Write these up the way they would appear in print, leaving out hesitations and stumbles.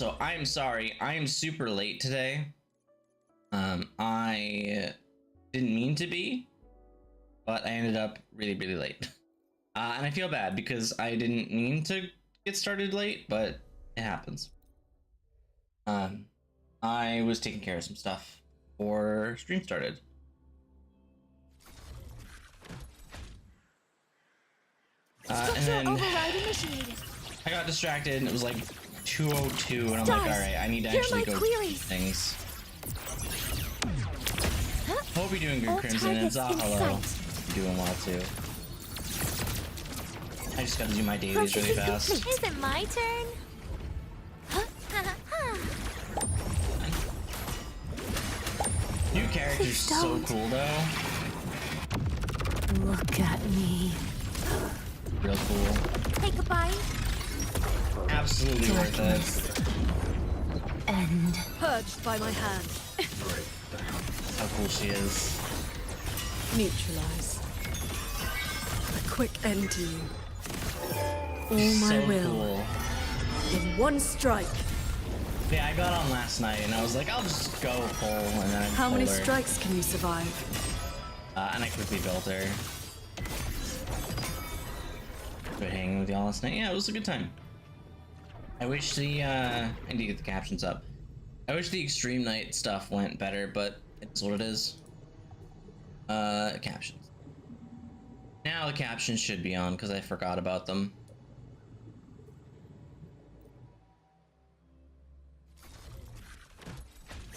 So I'm sorry, I am super late today. I didn't mean to be, but I ended up really late. And I feel bad because I didn't mean to get started late, but it happens. I was taking care of some stuff before stream started. And then I got distracted and it was like 2:02 and I'm like, alright, I need to actually go do things. Hope you're doing good, Crimson, and hello. Doing well too. I just gotta do my dailies really fast. Is it my turn? New character's so cool though. Look at me. Real cool. Take a bite. Absolutely worth it. End. Purged by my hand. How cool she is. Neutralize. A quick end to you. All She's my so will. Cool. In one strike. Yeah, I got on last night and I was like, I'll just go full, and then I How many her. strikes can you survive? And I quickly built her. Good hanging with y'all last night. Yeah, it was a good time. I wish the I need to get the captions up. I wish the extreme night stuff went better, but it's what it is. Captions. Now the captions should be on because I forgot about them.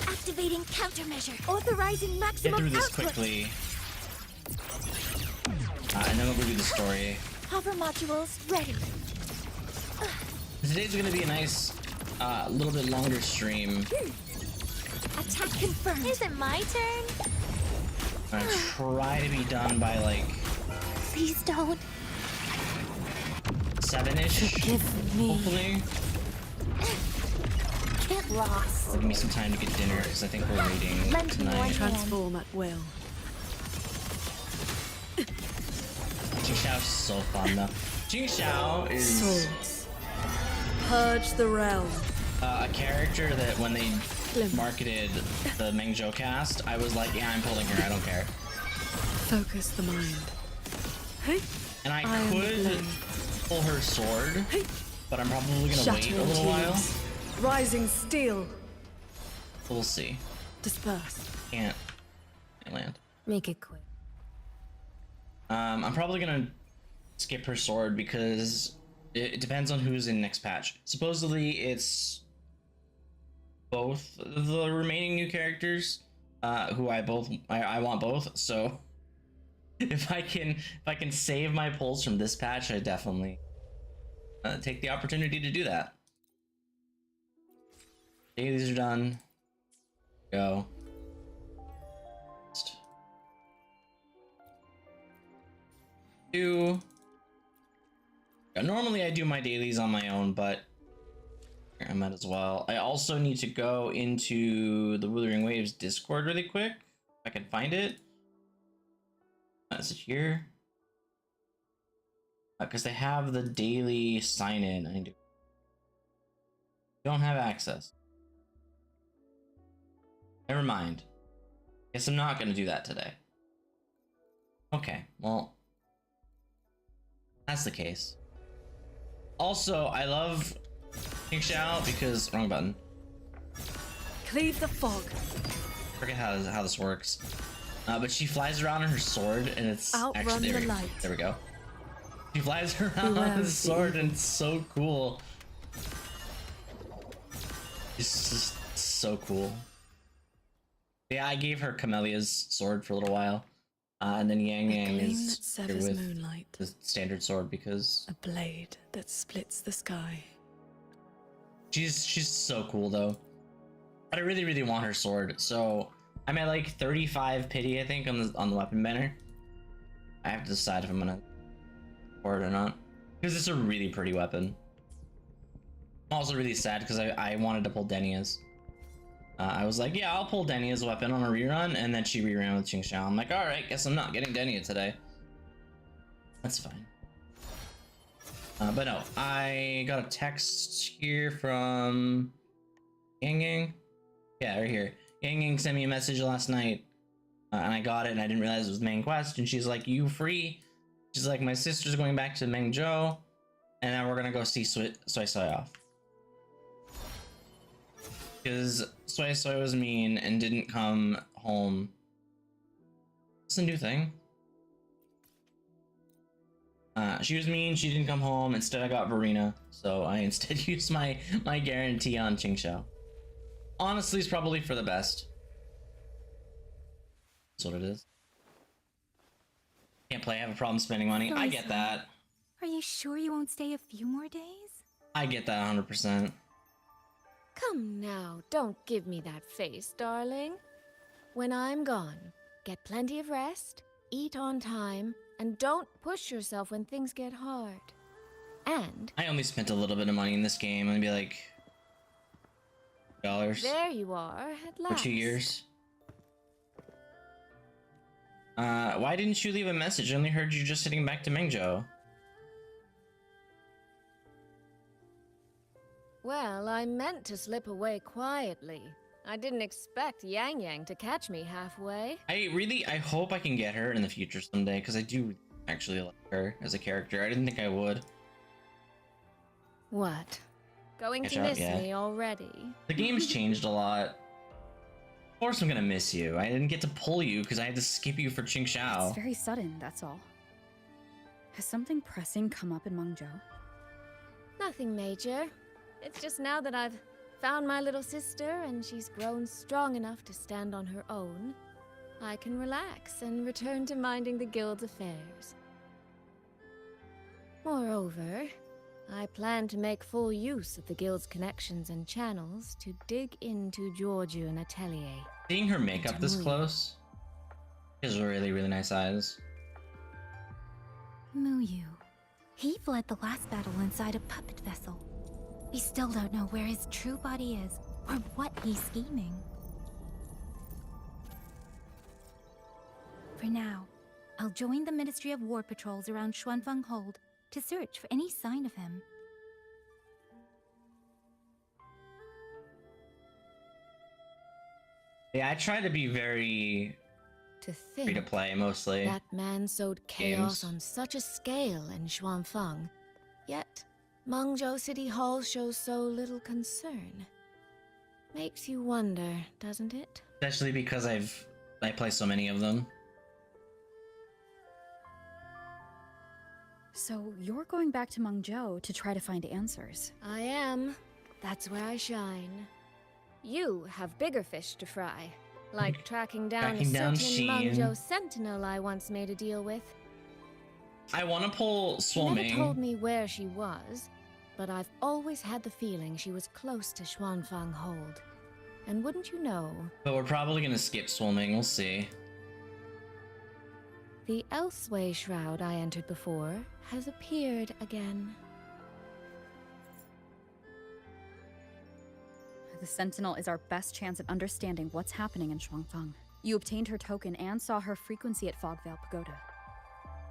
Activating countermeasure. Authorizing maximum Get through this output. quickly. And then we'll do the story. Hover modules ready. Today's gonna be a nice, little bit longer stream. Attack confirmed. Is it my turn? I'm gonna try to be done by like Please don't. 7-ish. Forgive me. Hopefully. Get lost. Give me some time to get dinner because I think we're waiting Lend me tonight. one. Transform at will. Jing Xiao's so fun though. Jing Xiao is Swords. Purge the realm. a character that when they marketed the Mengzhou cast, I was like, yeah, I'm pulling her, I don't care. Focus the mind. Hey. And I am the could blade. pull her sword, but I'm probably gonna wait a little while. Rising steel. We'll see. Disperse. Can't land. Make it quick. I'm probably gonna skip her sword because it depends on who's in next patch. Supposedly it's both the remaining new characters, who I want both. So if I can save my pulls from this patch, I definitely take the opportunity to do that. Dailies are done. Go. Normally I do my dailies on my own, but I might as well. I also need to go into the Wuthering Waves Discord really quick, if I can find it. Is it here? Because they have the daily sign-in. I don't have access. Never mind. Guess I'm not gonna do that today. Okay, well, that's the case. Also, I love Jing Xiao because wrong button. Cleave the fog. Forget how this works. But she flies around on her sword, and it's Outrun actually the light. There we go. She flies around on the sword, and it's so cool. It's just so cool. Yeah, I gave her Camellia's sword for a little while, and then Yang Yang is here with moonlight. the standard sword because A blade that splits the sky. she's so cool though. But I really want her sword, so I'm at like 35 pity I think on the weapon banner. I have to decide if I'm gonna for it or not because it's a really pretty weapon. I'm also really sad because I wanted to pull Denia's. I was like, yeah, I'll pull Denia's weapon on a rerun, and then she reran with Jing Xiao. I'm like, alright, guess I'm not getting Denia today. That's fine. But no, I got a text here from Yang Yang? Yeah, right here. Yang Yang sent me a message last night, and I got it, and I didn't realize it was main quest, and she's like, you free? She's like, my sister's going back to Mengzhou, and now we're gonna go see Soy Soy off. Because Soy was mean and didn't come home. It's a new thing. She was mean, she didn't come home, instead I got Verena, so I instead used my guarantee on Qingxiao. Honestly, it's probably for the best. That's what it is. Can't play, I have a problem spending money. I get that. Are you sure you won't stay a few more days? I get that 100%. Come now, don't give me that face, darling. When I'm gone, get plenty of rest, eat on time, and don't push yourself when things get hard. And I only spent a little bit of money in this game, maybe like $2 there you are, at last. for 2 years. Why didn't you leave a message? I only heard you just heading back to Mengzhou. Well, I meant to slip away quietly. I didn't expect Yang Yang to catch me halfway. I hope I can get her in the future someday, because I do actually like her as a character. I didn't think I would. What? Going Catch to up, miss yeah. me already? The game's changed a lot. Of course I'm gonna miss you. I didn't get to pull you because I had to skip you for It's Qingxiao. very sudden, that's all. Has something pressing come up in Mengzhou? Nothing major. It's just now that I've found my little sister and she's grown strong enough to stand on her own, I can relax and return to minding the guild's affairs. Moreover, I plan to make full use of the guild's connections and channels to dig into Georgian Atelier. Seeing her makeup this close, she has really, really nice eyes. Muyu. He fled the last battle inside a puppet vessel. We still don't know where his true body is, or what he's scheming. For now, I'll join the Ministry of War patrols around Xuanfeng Hold to search for any sign of him. Yeah, I try to be very To free think to play mostly. that man sowed chaos Games. on such a scale in Xuanfeng, yet Mengzhou City Hall shows so little concern. Makes you wonder, doesn't it? Especially because I play so many of them. So you're going back to Mengzhou to try to find answers. I am. That's where I shine. You have bigger fish to fry, like tracking down Tracking a down certain Sheen. Mengzhou sentinel I once made a deal with. I want to pull She never told Swimming. me where she was, but I've always had the feeling she was close to Xuanfang Hold. And wouldn't you know, But we're probably gonna skip Swimming, we'll see. the Elseway shroud I entered before has appeared again. The Sentinel is our best chance at understanding what's happening in Shuangfang. You obtained her token and saw her frequency at Fogvale Pagoda.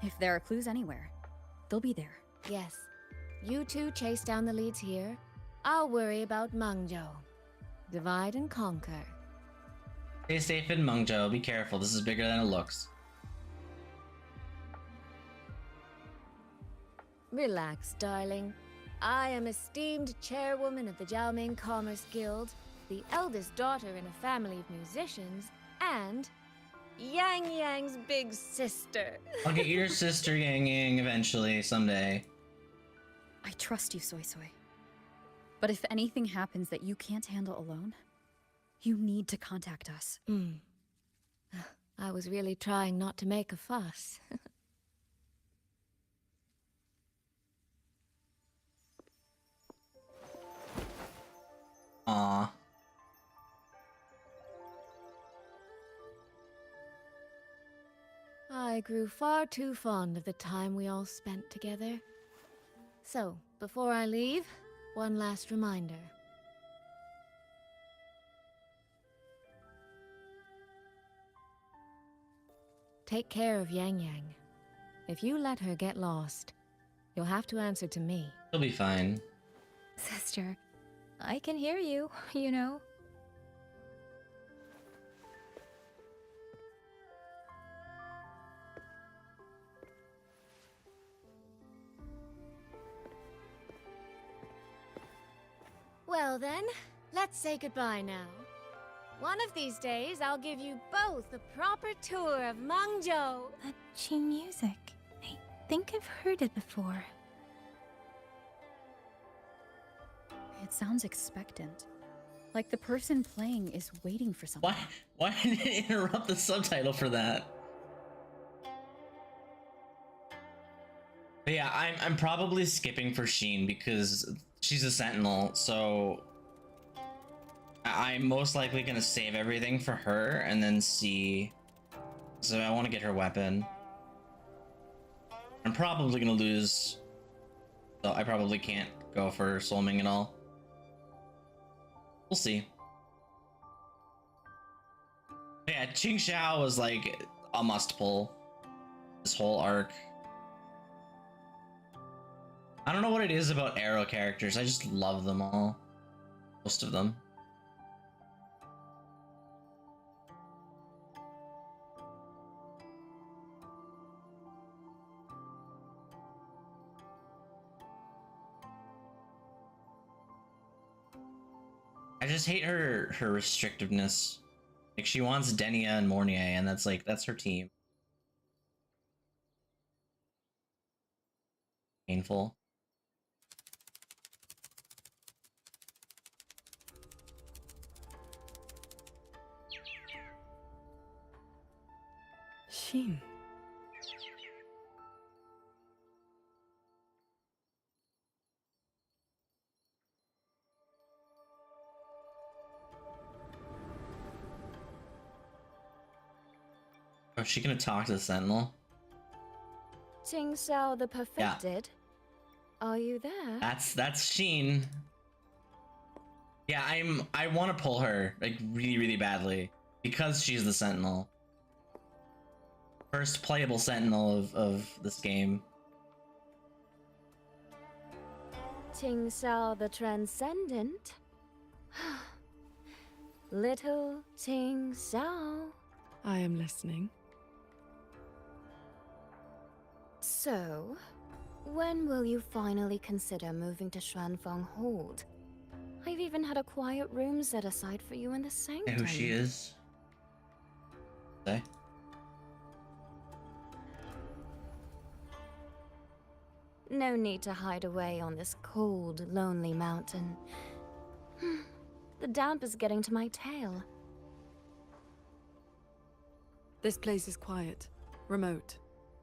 If there are clues anywhere, they'll be there. Yes, you two chase down the leads here. I'll worry about Mengzhou. Divide and conquer. Stay safe in Mengzhou, be careful, this is bigger than it looks. Relax, darling. I am esteemed chairwoman of the Jiaoming Commerce Guild, the eldest daughter in a family of musicians, and Yang Yang's big sister. I'll get your sister Yang Yang eventually, someday. I trust you, Soy Soy. But if anything happens that you can't handle alone, you need to contact us. I was really trying not to make a fuss. Aww. I grew far too fond of the time we all spent together. So, before I leave, one last reminder. Take care of Yang Yang. If you let her get lost, you'll have to answer to me. She'll be fine. Sister, I can hear you, you know. Well then, let's say goodbye now. One of these days, I'll give you both a proper tour of Mangzhou. That Qing music. I think I've heard it before. It sounds expectant. Like the person playing is waiting for something. Why did it interrupt the subtitle for that? But yeah, I'm probably skipping for Sheen because she's a sentinel, so I'm most likely gonna save everything for her and then see. So I want to get her weapon. I'm probably gonna lose, so I probably can't go for Soulming at all. We'll see. Yeah, Qing Xiao was like a must pull this whole arc. I don't know what it is about Arrow characters. I just love them all. Most of them. I just hate her restrictiveness. Like she wants Denia and Mornier, and that's her team. Painful. Sheen. Oh, is she gonna talk to the Sentinel? Qing Xiao the Perfected? Are you there? That's Sheen. Yeah, I want to pull her like really badly because she's the Sentinel. First playable Sentinel of this game. Qing Xiao the Transcendent? Little Qing Xiao. I am listening. So, when will you finally consider moving to Xuanfeng Hold? I've even had a quiet room set aside for you in the sanctum. Who she is? Say. No need to hide away on this cold, lonely mountain. The damp is getting to my tail. This place is quiet, remote,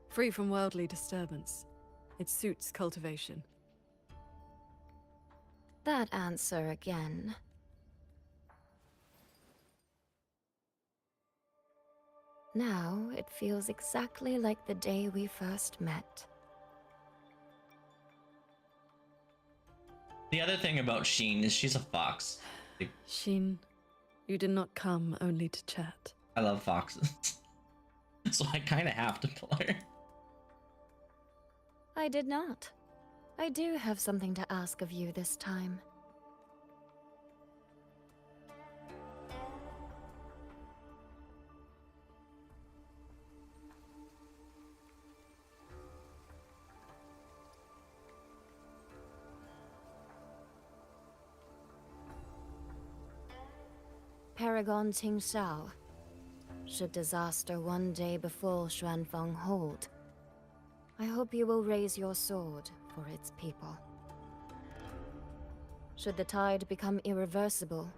free from worldly disturbance. It suits cultivation. That answer again. Now it feels exactly like the day we first met. The other thing about Sheen is she's a fox. Like, Sheen, you did not come only to chat. I love foxes. So I kind of have to pull her. I did not. I do have something to ask of you this time. Paragon Qing Xiao. Should disaster one day befall Xuanfeng Hold, I hope you will raise your sword for its people. Should the tide become irreversible,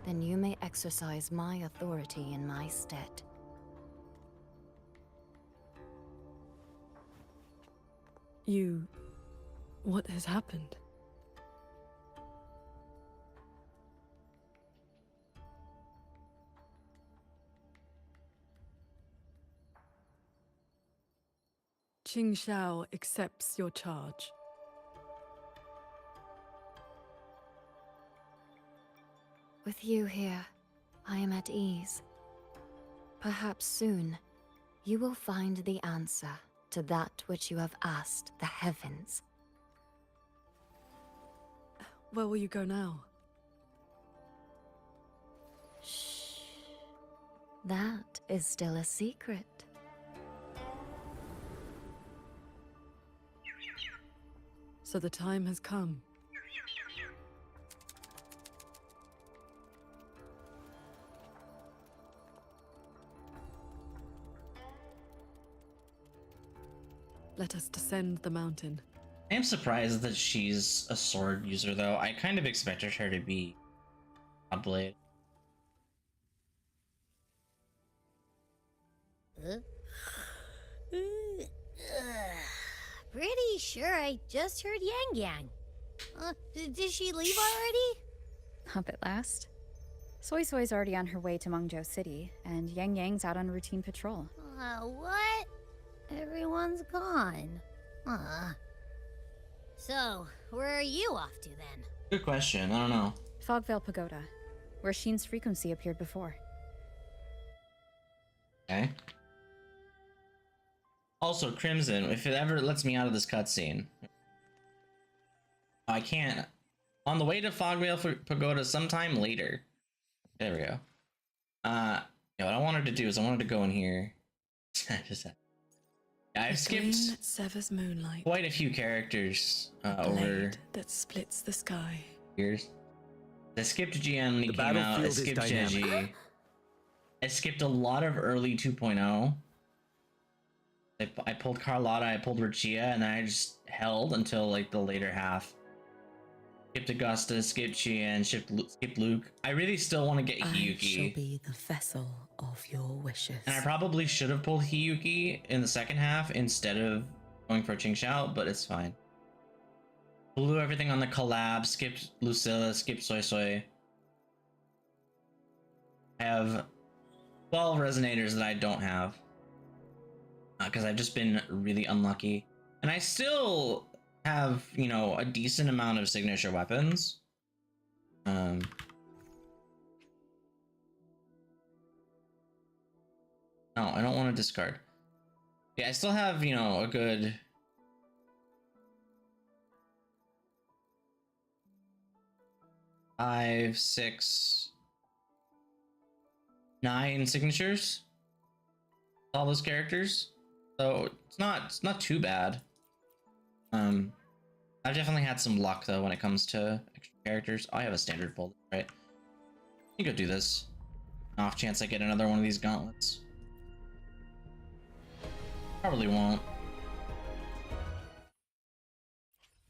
then you may exercise my authority in my stead. What has happened? Qing Xiao accepts your charge. With you here, I am at ease. Perhaps soon, you will find the answer to that which you have asked the heavens. Where will you go now? That is still a secret. So the time has come. Let us descend the mountain. I am surprised that she's a sword user, though. I kind of expected her to be a blade. Pretty sure I just heard Yang Yang. Did she leave already? Up at last. Soy Soy's already on her way to Mengzhou City, and Yang Yang's out on routine patrol. What? Everyone's gone. So, where are you off to then? Good question. I don't know. Fogvale Pagoda, where Sheen's frequency appeared before. Okay. Also, Crimson, if it ever lets me out of this cutscene, I can't. On the way to Fogvale Pagoda sometime later. There we go. Yeah, what I wanted to do is I wanted to go in here. I've skipped That severs moonlight. quite a few characters A over blade that splits the sky. years. I skipped GN when he The came out. I battlefield is skipped dynamic. Genji. I skipped a lot of early 2.0. I pulled Carlotta, I pulled Richia, and then I just held until like the later half. Skipped Augusta, skipped Chien, skipped Luke. I really still want to get I shall Hiyuki. be the vessel of your wishes. And I probably should have pulled Hiyuki in the second half instead of going for Qingxiao, but it's fine. Blew everything on the collab, skipped Lucilla, skipped Soy Soy. I have 12 resonators that I don't have. Because I've just been really unlucky. And I still have, you know, a decent amount of signature weapons. No, I don't want to discard. Yeah, I still have, you know, a good 5, 6, 9 signatures. All those characters. So it's not too bad. I've definitely had some luck though when it comes to extra characters. I have a standard folder, right? I can go do this. Off chance I get another one of these gauntlets. Probably won't.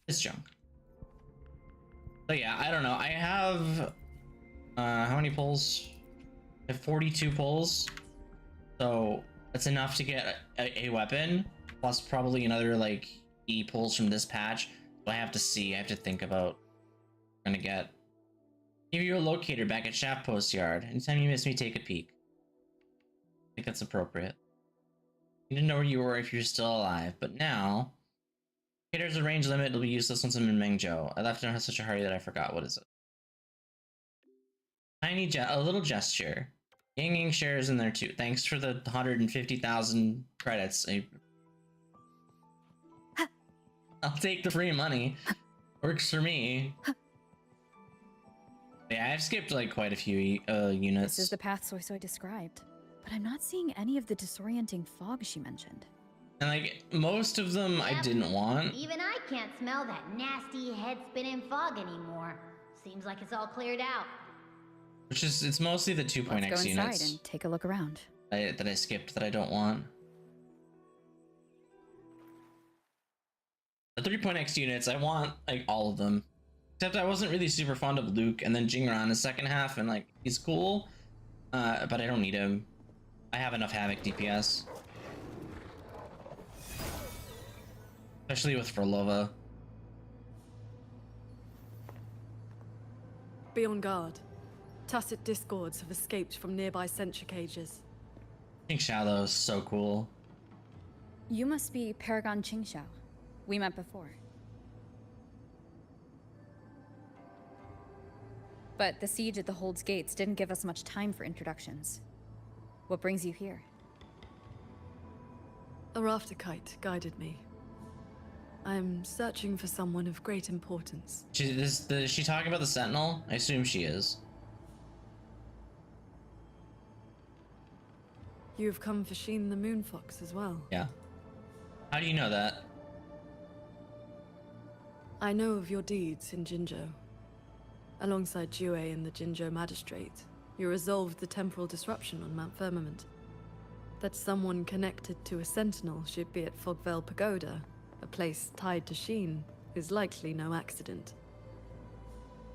It's junk. So yeah, I don't know. I have how many pulls? I have 42 pulls. So that's enough to get a weapon, plus probably another like E pulls from this patch. But I have to see. I have to think about what I'm gonna get. Give you a locator back at Shaft Post Yard. Anytime you miss me, take a peek. I think that's appropriate. You didn't know where you were if you're still alive, but now there's a range limit. It'll be useless once I'm in Mengzhou. I left in such a hurry that I forgot. What is it? A little gesture. Yang Yang shares in there too. Thanks for the 150,000 credits. I'll take the free money. Works for me. Yeah, I've skipped like quite a few units. This is the path Soy Soy described, but I'm not seeing any of the disorienting fog she mentioned. And like most of them I Yep. didn't want. Even I can't smell that nasty head-spinning fog anymore. Seems like it's all cleared out. Which is, it's mostly the 2.x Let's go inside units and take a look around. that I skipped that I don't want. The 3.x units, I want like all of them. Except I wasn't really super fond of Luke, and then Jingra in the second half, and like he's cool, but I don't need him. I have enough Havoc DPS. Especially with Frolova. Be on guard. Tacit discords have escaped from nearby sentry cages. I think Shadow is so cool. You must be Paragon Qingxiao. We met before. But the siege at the Hold's gates didn't give us much time for introductions. What brings you here? A rafter kite guided me. I'm searching for someone of great importance. Is she talking about the Sentinel? I assume she is. You have come for Sheen the Moonfox as well. Yeah. How do you know that? I know of your deeds in Jinzhou. Alongside Jue and the Jinzhou Magistrate, you resolved the temporal disruption on Mount Firmament. That someone connected to a sentinel should be at Fogvale Pagoda, a place tied to Sheen, is likely no accident.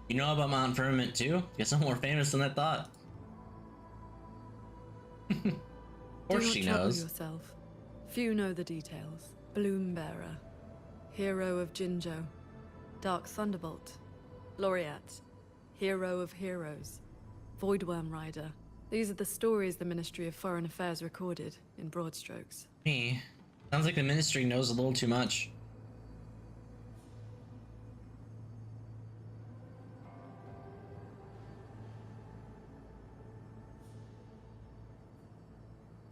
You know about Mount Firmament too? Guess I'm more famous than I thought. Of course she Do not trouble knows. yourself. Few know the details. Bloombearer, hero of Jinzhou, Dark Thunderbolt, Laureate, hero of heroes, Voidworm Rider. These are the stories the Ministry of Foreign Affairs recorded, in broad strokes. Me. Sounds like the Ministry knows a little too much.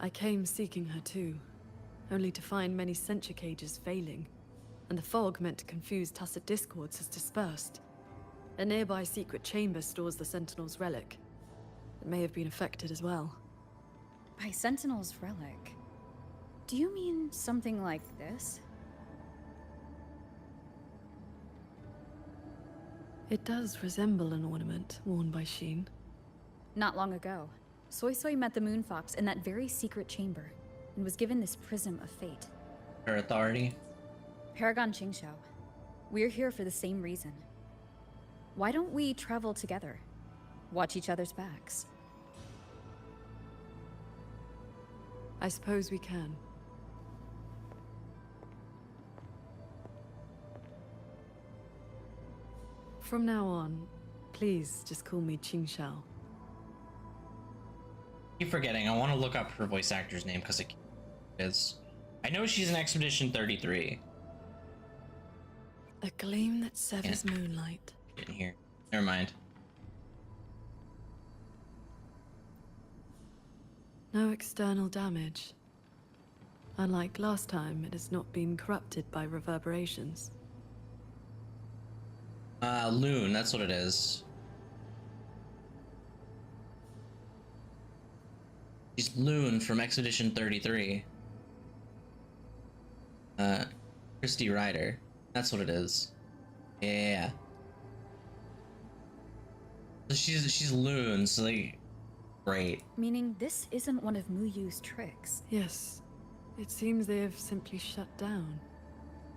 I came seeking her too, only to find many censure cages failing, and the fog meant to confuse tacit discords has dispersed. A nearby secret chamber stores the Sentinel's relic. It may have been affected as well. By Sentinel's relic? Do you mean something like this? It does resemble an ornament worn by Sheen. Not long ago, Soy Soy met the Moonfox in that very secret chamber, and was given this Prism of Fate. Her authority. Paragon Qingxiao, we're here for the same reason. Why don't we travel together? Watch each other's backs. I suppose we can. From now on, please just call me Qingxiao. Keep forgetting. I want to look up her voice actor's name because it is. I know she's in Expedition 33. A gleam that severs moonlight. In here. Never mind. No external damage. Unlike last time, it has not been corrupted by reverberations. Loon, that's what it is. She's Loon from Expedition 33. Christy Ryder. That's what it is. Yeah. So she's Loon, so like, great. Meaning this isn't one of Mu Yu's tricks. Yes. It seems they have simply shut down.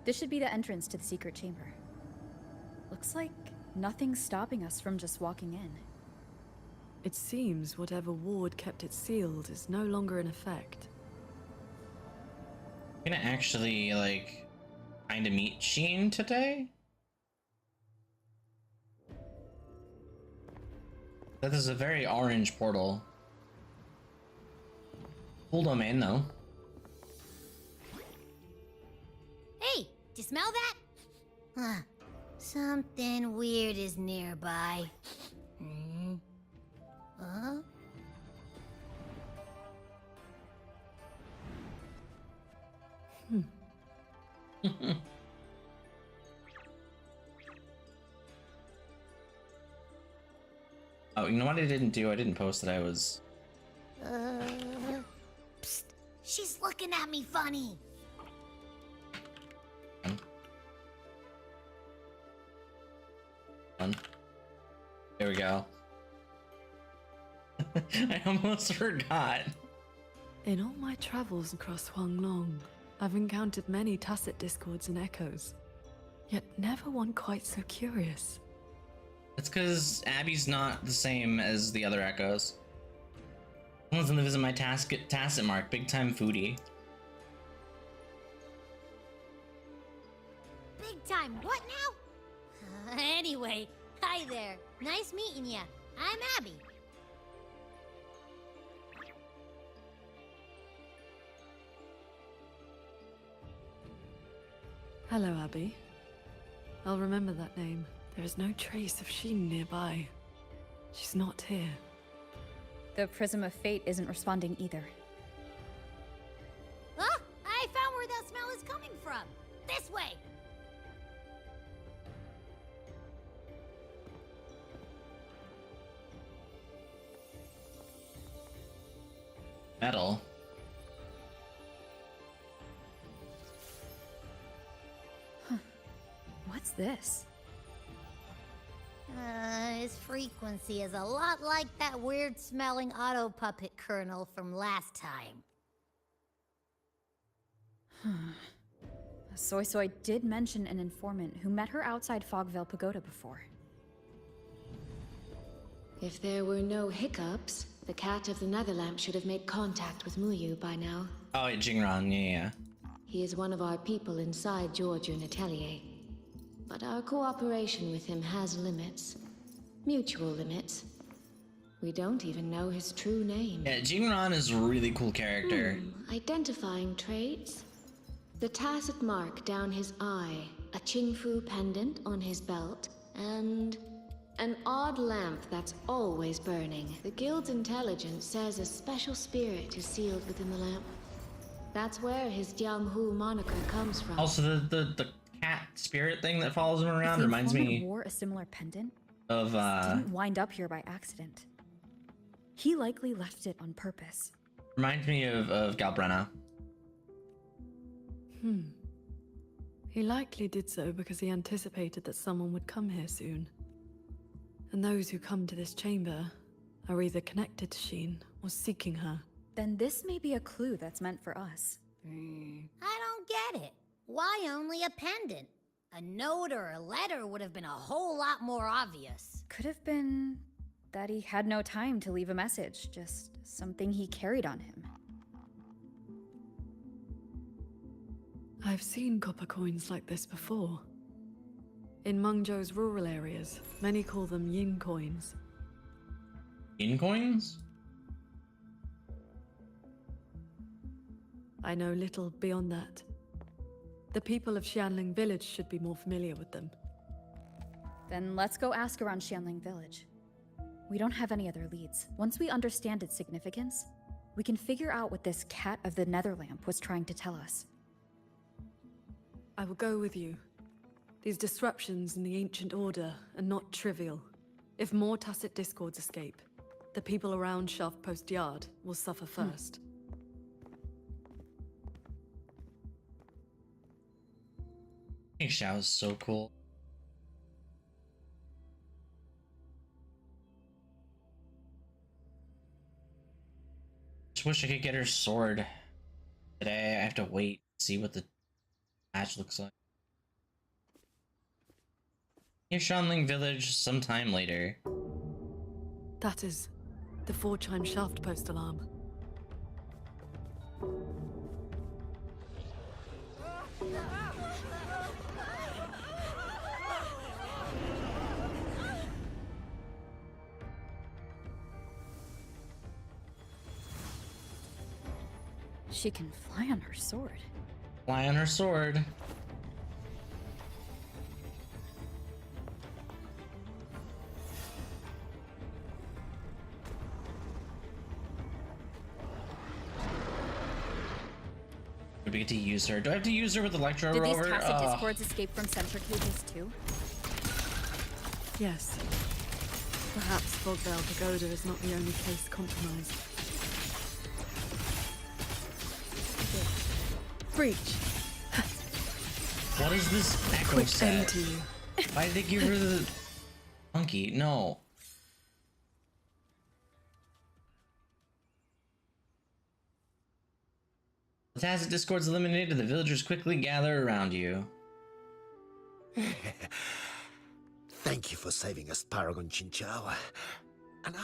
This should be the entrance to the secret chamber. Looks like nothing's stopping us from just walking in. It seems whatever ward kept it sealed is no longer in effect. I'm gonna actually, like, kinda meet Sheen today? That is a very orange portal. Cool domain, though. Hey, do you smell that? Huh. Something weird is nearby. Hmm? Huh? Oh, you know what I didn't do? I didn't post that I was... Psst. She's looking at me funny. There we go. I almost forgot. In all my travels across Huanglong, I've encountered many tacit discords and echoes, yet never one quite so curious. It's because Abby's not the same as the other echoes. Someone's gonna visit my tacit mark, big time foodie. Big time what now? Anyway, hi there. Nice meeting ya. I'm Abby. Hello, Abby. I'll remember that name. There is no trace of Sheen nearby. She's not here. The Prism of Fate isn't responding either. Ah! I found where that smell is coming from. This way. Metal. What's this? His frequency is a lot like that weird-smelling auto puppet kernel from last time. Soy Soy did mention an informant who met her outside Fogvale Pagoda before. If there were no hiccups, the Cat of the Netherlamp should have made contact with Muyu by now. Oh, wait, Jingron, yeah. He is one of our people inside Georgian Atelier. But our cooperation with him has limits. Mutual limits. We don't even know his true name. Yeah, Jingron is a really cool character. Identifying traits. The tacit mark down his eye, a Qingfu pendant on his belt, and an odd lamp that's always burning. The Guild's intelligence says a special spirit is sealed within the lamp. That's where his Jianghu moniker comes from. Also, the cat spirit thing that follows him around The reminds informant me wore a similar pendant. of Didn't wind up here by accident. He likely left it on purpose. reminds me of Galbrenna. He likely did so because he anticipated that someone would come here soon. And those who come to this chamber are either connected to Sheen or seeking her. Then this may be a clue that's meant for us. I don't get it. Why only a pendant? A note or a letter would have been a whole lot more obvious. Could have been that he had no time to leave a message, just something he carried on him. I've seen copper coins like this before. In Mengzhou's rural areas, many call them yin coins. In coins? I know little beyond that. The people of Xianling village should be more familiar with them. Then let's go ask around Xianling village. We don't have any other leads. Once we understand its significance, we can figure out what this Cat of the Netherlamp was trying to tell us. I will go with you. These disruptions in the ancient order are not trivial. If more tacit discords escape, the people around Shaft Post Yard will suffer first. I think Xiao is so cool. Just wish I could get her sword today. I have to wait, see what the match looks like. Near Shanling Village sometime later. That is the 4-chime shaft post alarm. She can fly on her sword. Fly on her sword. Do we get to use her? Do I have to use her with Electro Did these Rover? tacit Ugh. discords escape from centrifuges too? Yes. Perhaps Fogvale Pagoda is not the only case compromised. Breach! What is this echo Quick set? end to you. Why did they give her the monkey? No. The tacit discords eliminated, the villagers quickly gather around you. Thank you for saving us, Paragon Chinchao. And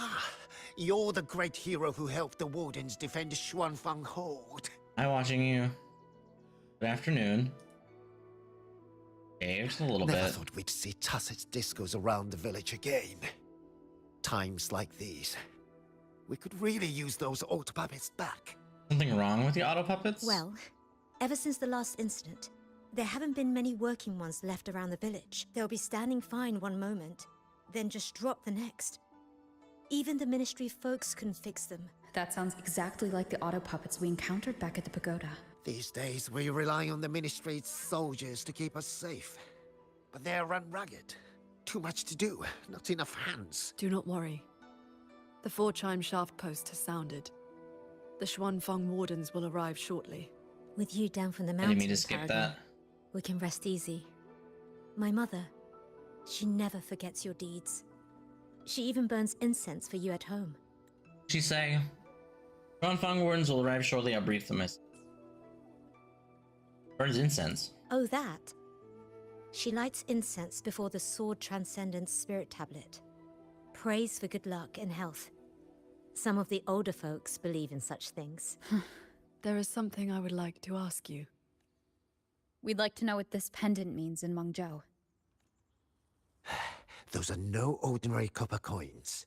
you're the great hero who helped the wardens defend Xuanfang Hold. Hi, watching you. Good afternoon. Okay, just a little Never bit. thought we'd see tacit discos around the village again. Times like these, we could really use those auto puppets back. Something wrong with the auto puppets? Well, ever since the last incident, there haven't been many working ones left around the village. They'll be standing fine one moment, then just drop the next. Even the Ministry folks couldn't fix them. That sounds exactly like the auto puppets we encountered back at the pagoda. These days, we rely on the Ministry's soldiers to keep us safe. But they're run ragged. Too much to do, not enough hands. Do not worry. The 4-chime shaft post has sounded. The Xuanfang wardens will arrive shortly. With you down from the I didn't mountain, mean to skip Paragon, that. we can rest easy. My mother, she never forgets your deeds. She even burns incense for you at home. She say, Xuanfang wardens will arrive shortly. I'll brief them. Burns incense. Oh, that? She lights incense before the Sword Transcendence Spirit Tablet. Prays for good luck and health. Some of the older folks believe in such things. There is something I would like to ask you. We'd like to know what this pendant means in Mengzhou. Those are no ordinary copper coins.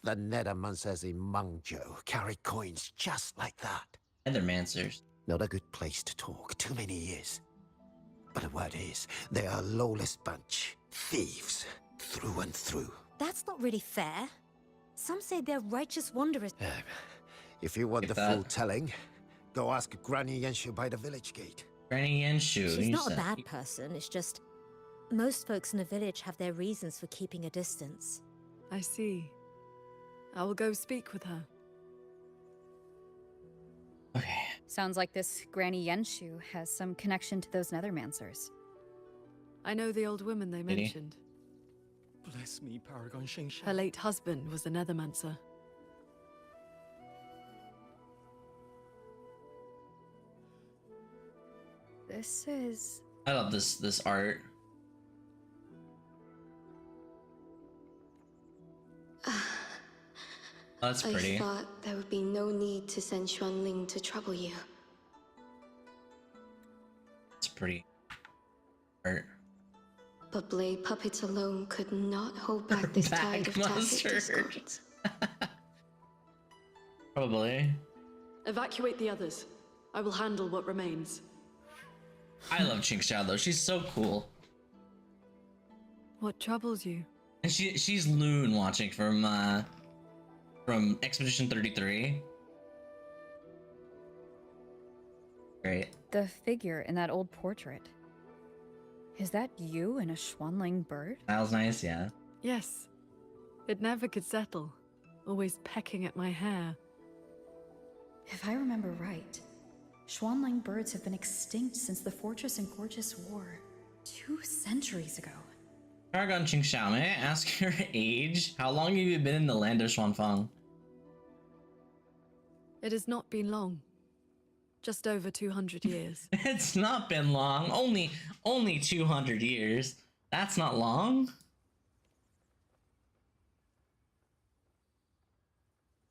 The Nethermancers in Mengzhou carry coins just like that. And they're mancers. Not a good place to talk, too many years. But the word is, they are a lawless bunch. Thieves, through and through. That's not really fair. Some say they're righteous wanderers. If you want If the that- full telling, go ask Granny Yenshu by the village gate. Granny Yenshu. She's you not a said. bad person, it's just... most folks in the village have their reasons for keeping a distance. I see. I will go speak with her. Okay. Sounds like this Granny Yenshu has some connection to those Nethermancers. I know the old woman they Really? mentioned. Bless me, Paragon Xingxiao. Her late husband was a Nethermancer. This is... I love this art. Oh, that's pretty. I thought there would be no need to send Xuanling to trouble you. It's pretty art. But blade puppets alone could not hold back this tide of tacit mustard. discords. Probably. Evacuate the others. I will handle what remains. I love Qingxiao though. She's so cool. What troubles you? And she's Loon watching from Expedition 33. Great. the figure in that old portrait. Is that you in a Xuanling bird? That was nice, yeah. Yes. It never could settle. Always pecking at my hair. If I remember right, Xuanling birds have been extinct since the Fortress and Gorgeous War 2 centuries ago. Paragon Qingxiao, may I ask your age? How long have you been in the land of Xuanfang? It has not been long. Just over 200 years. It's not been long. Only 200 years. That's not long.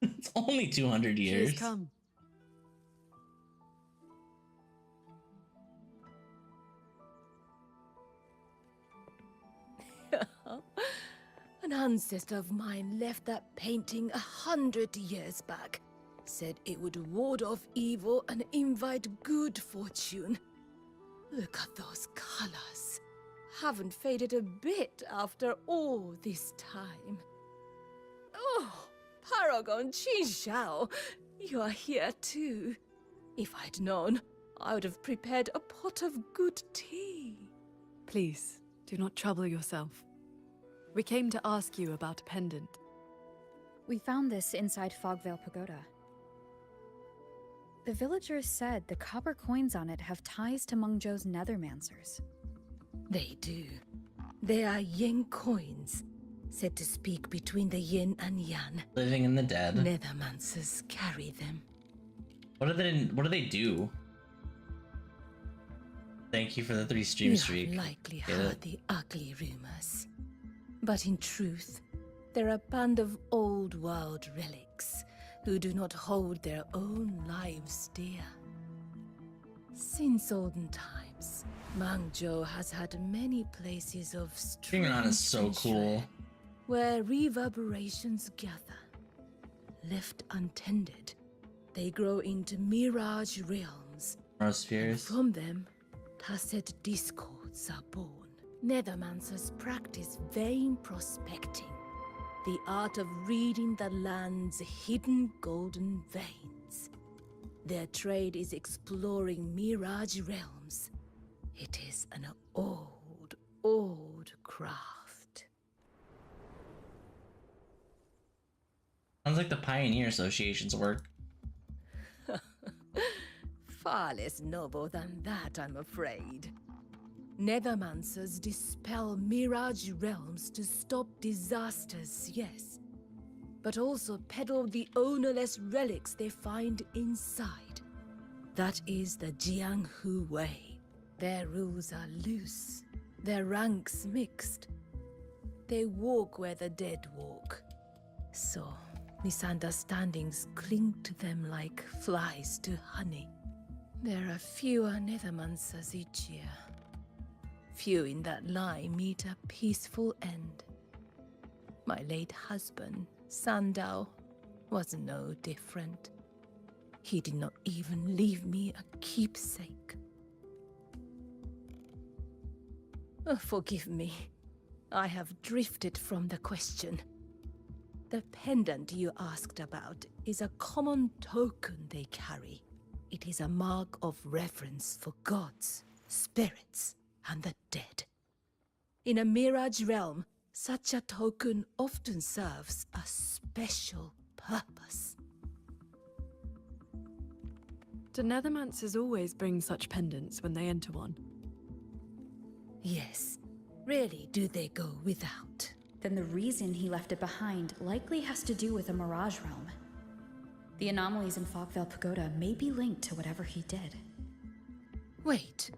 It's only 200 She years. has come. An ancestor of mine left that painting 100 years back. Said it would ward off evil and invite good fortune. Look at those colors. Haven't faded a bit after all this time. Oh, Paragon Qingxiao, you are here too. If I'd known, I would have prepared a pot of good tea. Please, do not trouble yourself. We came to ask you about a pendant. We found this inside Fogvale Pagoda. The villagers said the copper coins on it have ties to Mengzhou's Nethermancers. They do. They are yin coins, said to speak between the yin and yang. Living in the dead. Nethermancers carry them. What do they do? Thank you for the 3 stream You streak. have likely Get heard it? the ugly rumors. But in truth, they're a band of old world relics who do not hold their own lives dear. Since olden times, Mengzhou has had many places of Being around is strange so cool. where reverberations gather. Left untended, they grow into mirage realms. And Spheres. from them, tacit discords are born. Nethermancers practice vain prospecting, the art of reading the land's hidden golden veins. Their trade is exploring mirage realms. It is an old, old craft. Sounds like the Pioneer Association's work. Far less noble than that, I'm afraid. Nethermancers dispel mirage realms to stop disasters, yes. But also peddle the ownerless relics they find inside. That is the Jianghu way. Their rules are loose, their ranks mixed. They walk where the dead walk. So, misunderstandings cling to them like flies to honey. There are fewer Nethermancers each year. Few in that line meet a peaceful end. My late husband, Sandao, was no different. He did not even leave me a keepsake. Forgive me. I have drifted from the question. The pendant you asked about is a common token they carry. It is a mark of reverence for gods, spirits, and the dead. In a mirage realm, such a token often serves a special purpose. Do Nethermancers always bring such pendants when they enter one? Yes. Rarely do they go without. Then the reason he left it behind likely has to do with the Mirage Realm. The anomalies in Fogvale Pagoda may be linked to whatever he did. Wait.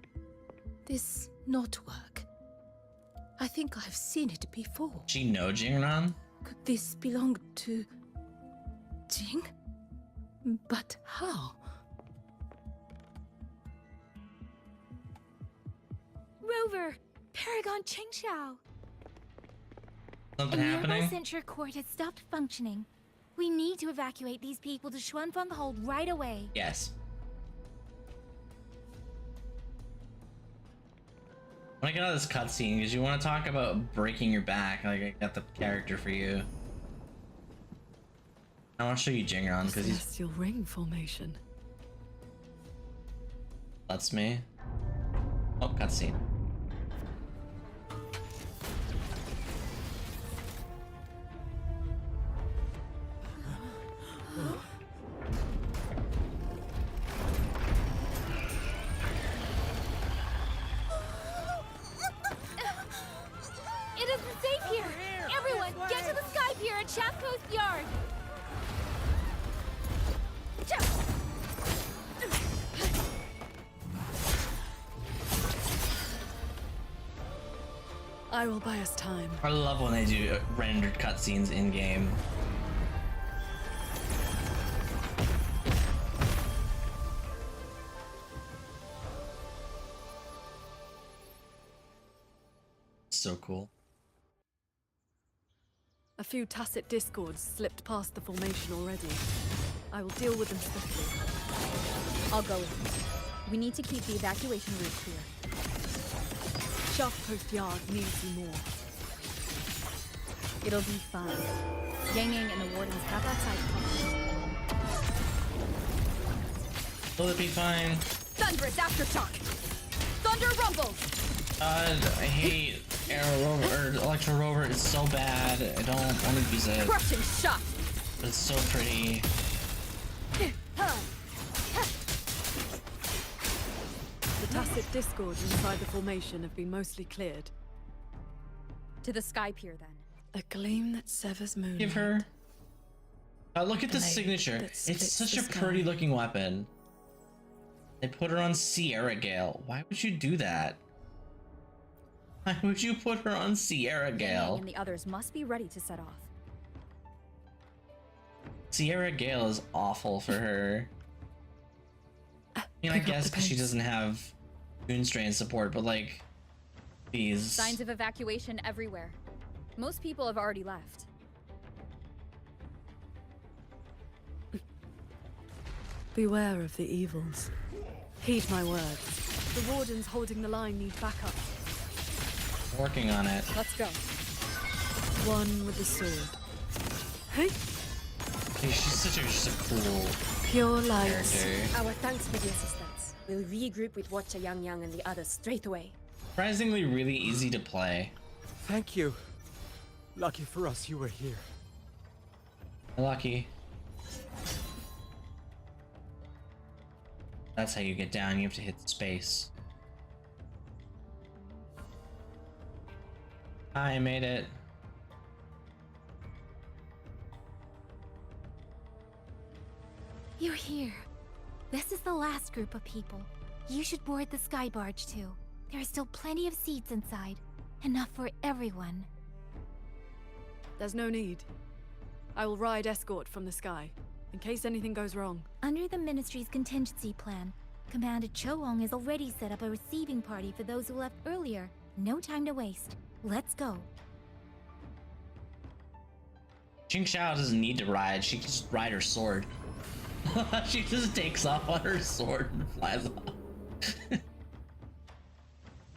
This knotwork. I think I've seen it before. She know Jingran? Could this belong to Jing? But how? Rover! Paragon Qingxiao! Something The happening? nearby Censure Court has stopped functioning. We need to evacuate these people to Xuanfeng Hold right away. Yes. I want to get out of this cutscene because you want to talk about breaking your back. Like, I got the character for you. I want to show you Jingron because he's Celestial ring formation. lets me. Oh, cutscene. It isn't safe here! Everyone, get to the Sky Pier at Shaft Coast Yard! I will buy us time. I love when they do rendered cutscenes in game. So cool. A few tacit discords slipped past the formation already. I will deal with them swiftly. I'll go with you. We need to keep the evacuation route clear. Shaft Coast Yard needs you more. It'll be fine. Yang Yang and the wardens have outside cover. Will it be fine? Thunderous aftershock! Thunder rumble! I hate Aero Rover or Electro Rover. It's so bad. I don't want to use it. Crushing shot! But it's so pretty. The tacit discords inside the formation have been mostly cleared. To the Sky Pier, then. A gleam that severs moon. Give her. Look at the Blade signature. that It's splits such the a sky. pretty looking weapon. They put her on Sierra Gale. Why would you do that? Why would you put her on Sierra Yang Yang Gale? and the others must be ready to set off. Sierra Gale is awful for her. I mean, I Pick up guess the because she pace. doesn't have Moonstrain support, but like, these. Signs of evacuation everywhere. Most people have already left. Beware of the evils. Heed my words. The wardens holding the line need backup. Working on it. Let's go. One with the sword. Hey, Hey, she's a cool pure light. character. Our thanks for the assistance. We'll regroup with Watcher Yang Yang and the others straight away. Surprisingly, really easy to play. Thank you. Lucky for us you were here. Lucky. That's how you get down. You have to hit space. I made it. You're here. This is the last group of people. You should board the sky barge too. There are still plenty of seats inside. Enough for everyone. There's no need. I will ride escort from the sky, in case anything goes wrong. Under the Ministry's contingency plan, Commander Choong has already set up a receiving party for those who left earlier. No time to waste. Let's go. Jing Xiao doesn't need to ride. She can just ride her sword. She just takes off on her sword and flies off.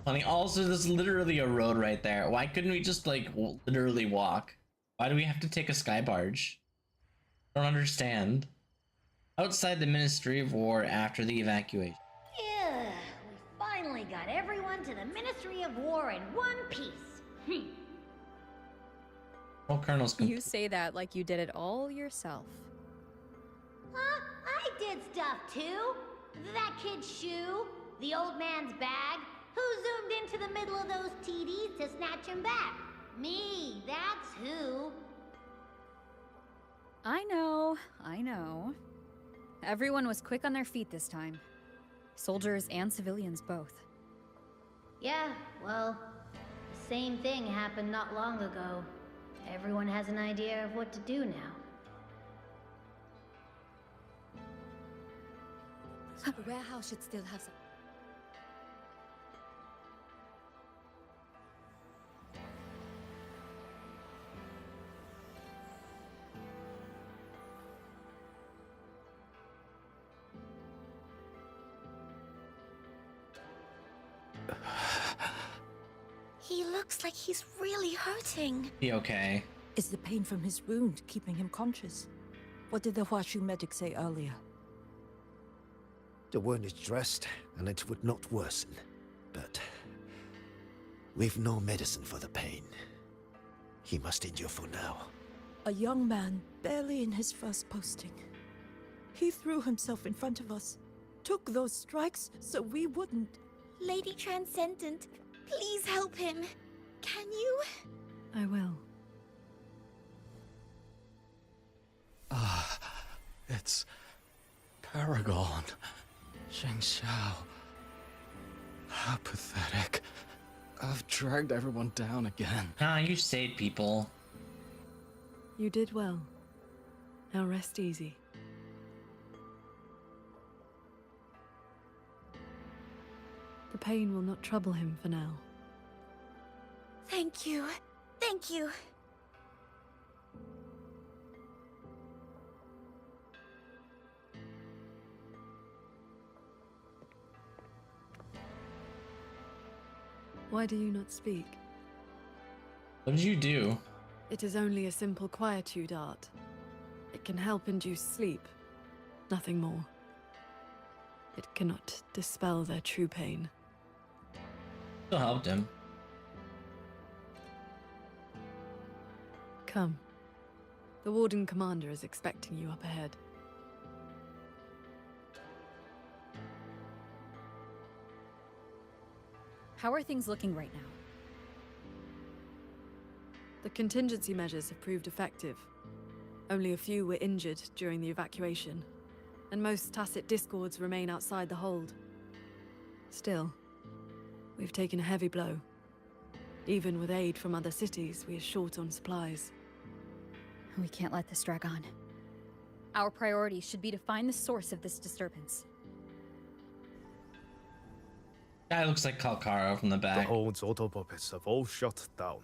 Funny. Also, there's literally a road right there. Why couldn't we just like literally walk? Why do we have to take a sky barge? I don't understand. Outside the Ministry of War after the evacuation. Yeah, we finally got everyone to the Ministry of War in one piece. Well, Colonel's You say that like you did it all yourself. Huh? I did stuff too. That kid's shoe, the old man's bag. Who zoomed into the middle of those TDs to snatch him back? Me, that's who. I know. Everyone was quick on their feet this time. Soldiers and civilians both. Yeah, well, the same thing happened not long ago. Everyone has an idea of what to do now. The warehouse should still have some. He looks like he's really hurting. Be okay. Is the pain from his wound keeping him conscious? What did the Huashu medic say earlier? The wound is dressed, and it would not worsen. But we've no medicine for the pain. He must endure for now. A young man, barely in his first posting. He threw himself in front of us, took those strikes so we wouldn't. Lady Transcendent, please help him. Can you? I will. It's Paragon. Sheng Xiao. How pathetic. I've dragged everyone down again. Ah, you saved people. You did well. Now rest easy. The pain will not trouble him for now. Thank you. Thank you. Why do you not speak? What did you do? It is only a simple quietude art. It can help induce sleep. Nothing more. It cannot dispel their true pain. Still helped him. Come. The Warden Commander is expecting you up ahead. How are things looking right now? The contingency measures have proved effective. Only a few were injured during the evacuation, and most tacit discords remain outside the hold. Still, we've taken a heavy blow. Even with aid from other cities, we are short on supplies. We can't let this drag on. Our priority should be to find the source of this disturbance. Guy looks like Kalkaro from the The back. hold's autopuppets have all shut down.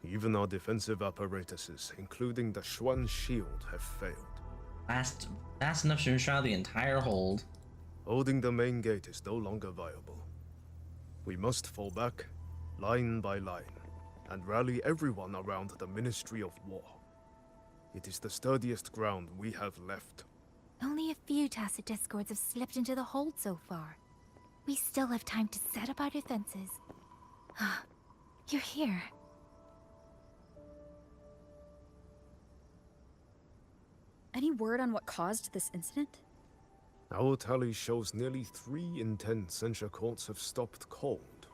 Even our defensive apparatuses, including the Xuan shield, have failed. Fast enough to enshroud the entire hold. Holding the main gate is no longer viable. We must fall back, line by line, and rally everyone around the Ministry of War. It is the sturdiest ground we have left. Only a few tacit discords have slipped into the hold so far. We still have time to set up our defenses. You're here. Any word on what caused this incident? Our tally shows nearly 3 in 10 censure courts have stopped cold.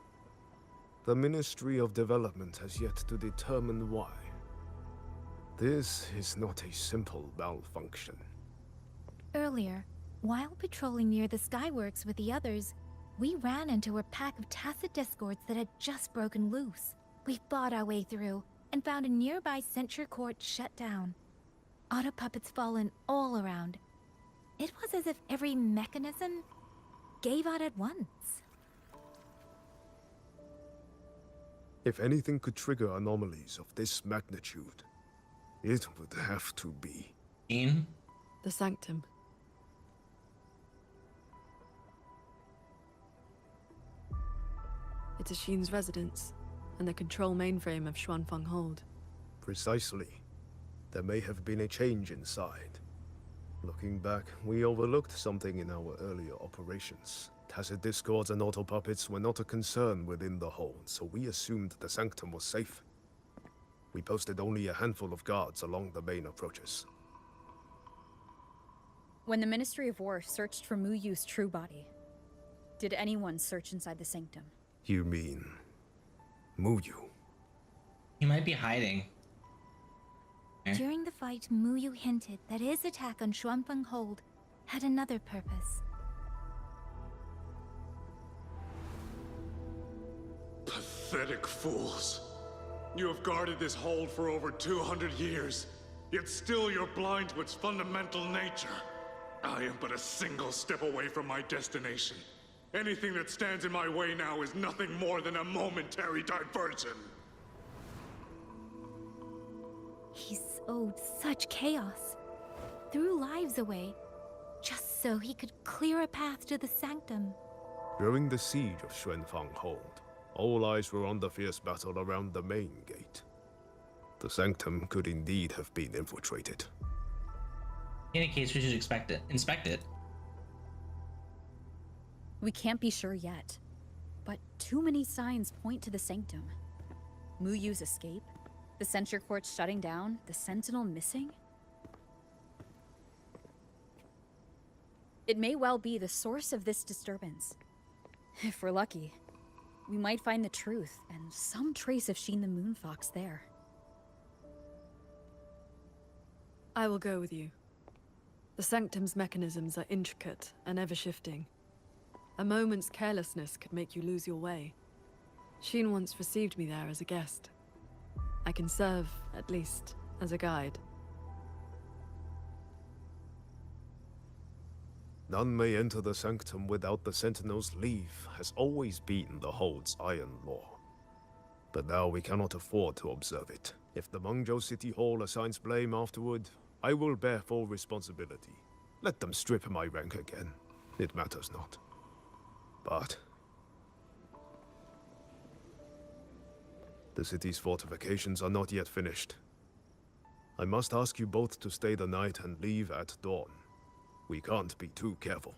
The Ministry of Development has yet to determine why. This is not a simple malfunction. Earlier, while patrolling near the Skyworks with the others, we ran into a pack of tacit discords that had just broken loose. We fought our way through and found a nearby censure court shut down. Auto puppets fallen all around. It was as if every mechanism gave out at once. If anything could trigger anomalies of this magnitude, it would have to be... The Sanctum. It's a Sheen's residence, and the control mainframe of Xuanfeng Hold. Precisely. There may have been a change inside. Looking back, we overlooked something in our earlier operations. Tacit discords and auto puppets were not a concern within the hold, so we assumed the Sanctum was safe. We posted only a handful of guards along the main approaches. When the Ministry of War searched for Muyu's true body, did anyone search inside the Sanctum? You mean... Muyu? He might be hiding. During the fight, Muyu hinted that his attack on Xuanfeng Hold had another purpose. Pathetic fools. You have guarded this hold for over 200 years, yet still you're blind to its fundamental nature. I am but a single step away from my destination. Anything that stands in my way now is nothing more than a momentary diversion. He sowed such chaos, threw lives away, just so he could clear a path to the Sanctum. During the siege of Xuanfeng Hold, all eyes were on the fierce battle around the main gate. The Sanctum could indeed have been infiltrated. In any case, we should inspect it. We can't be sure yet, but too many signs point to the Sanctum. Muyu's escape, the censure court shutting down, the Sentinel missing. It may well be the source of this disturbance. If we're lucky, we might find the truth and some trace of Sheen the Moonfox there. I will go with you. The Sanctum's mechanisms are intricate and ever-shifting. A moment's carelessness could make you lose your way. Sheen once received me there as a guest. I can serve, at least, as a guide. None may enter the Sanctum without the Sentinel's leave has always been the Hold's iron law. But now we cannot afford to observe it. If the Mengzhou City Hall assigns blame afterward, I will bear full responsibility. Let them strip my rank again. It matters not. But... the city's fortifications are not yet finished. I must ask you both to stay the night and leave at dawn. We can't be too careful.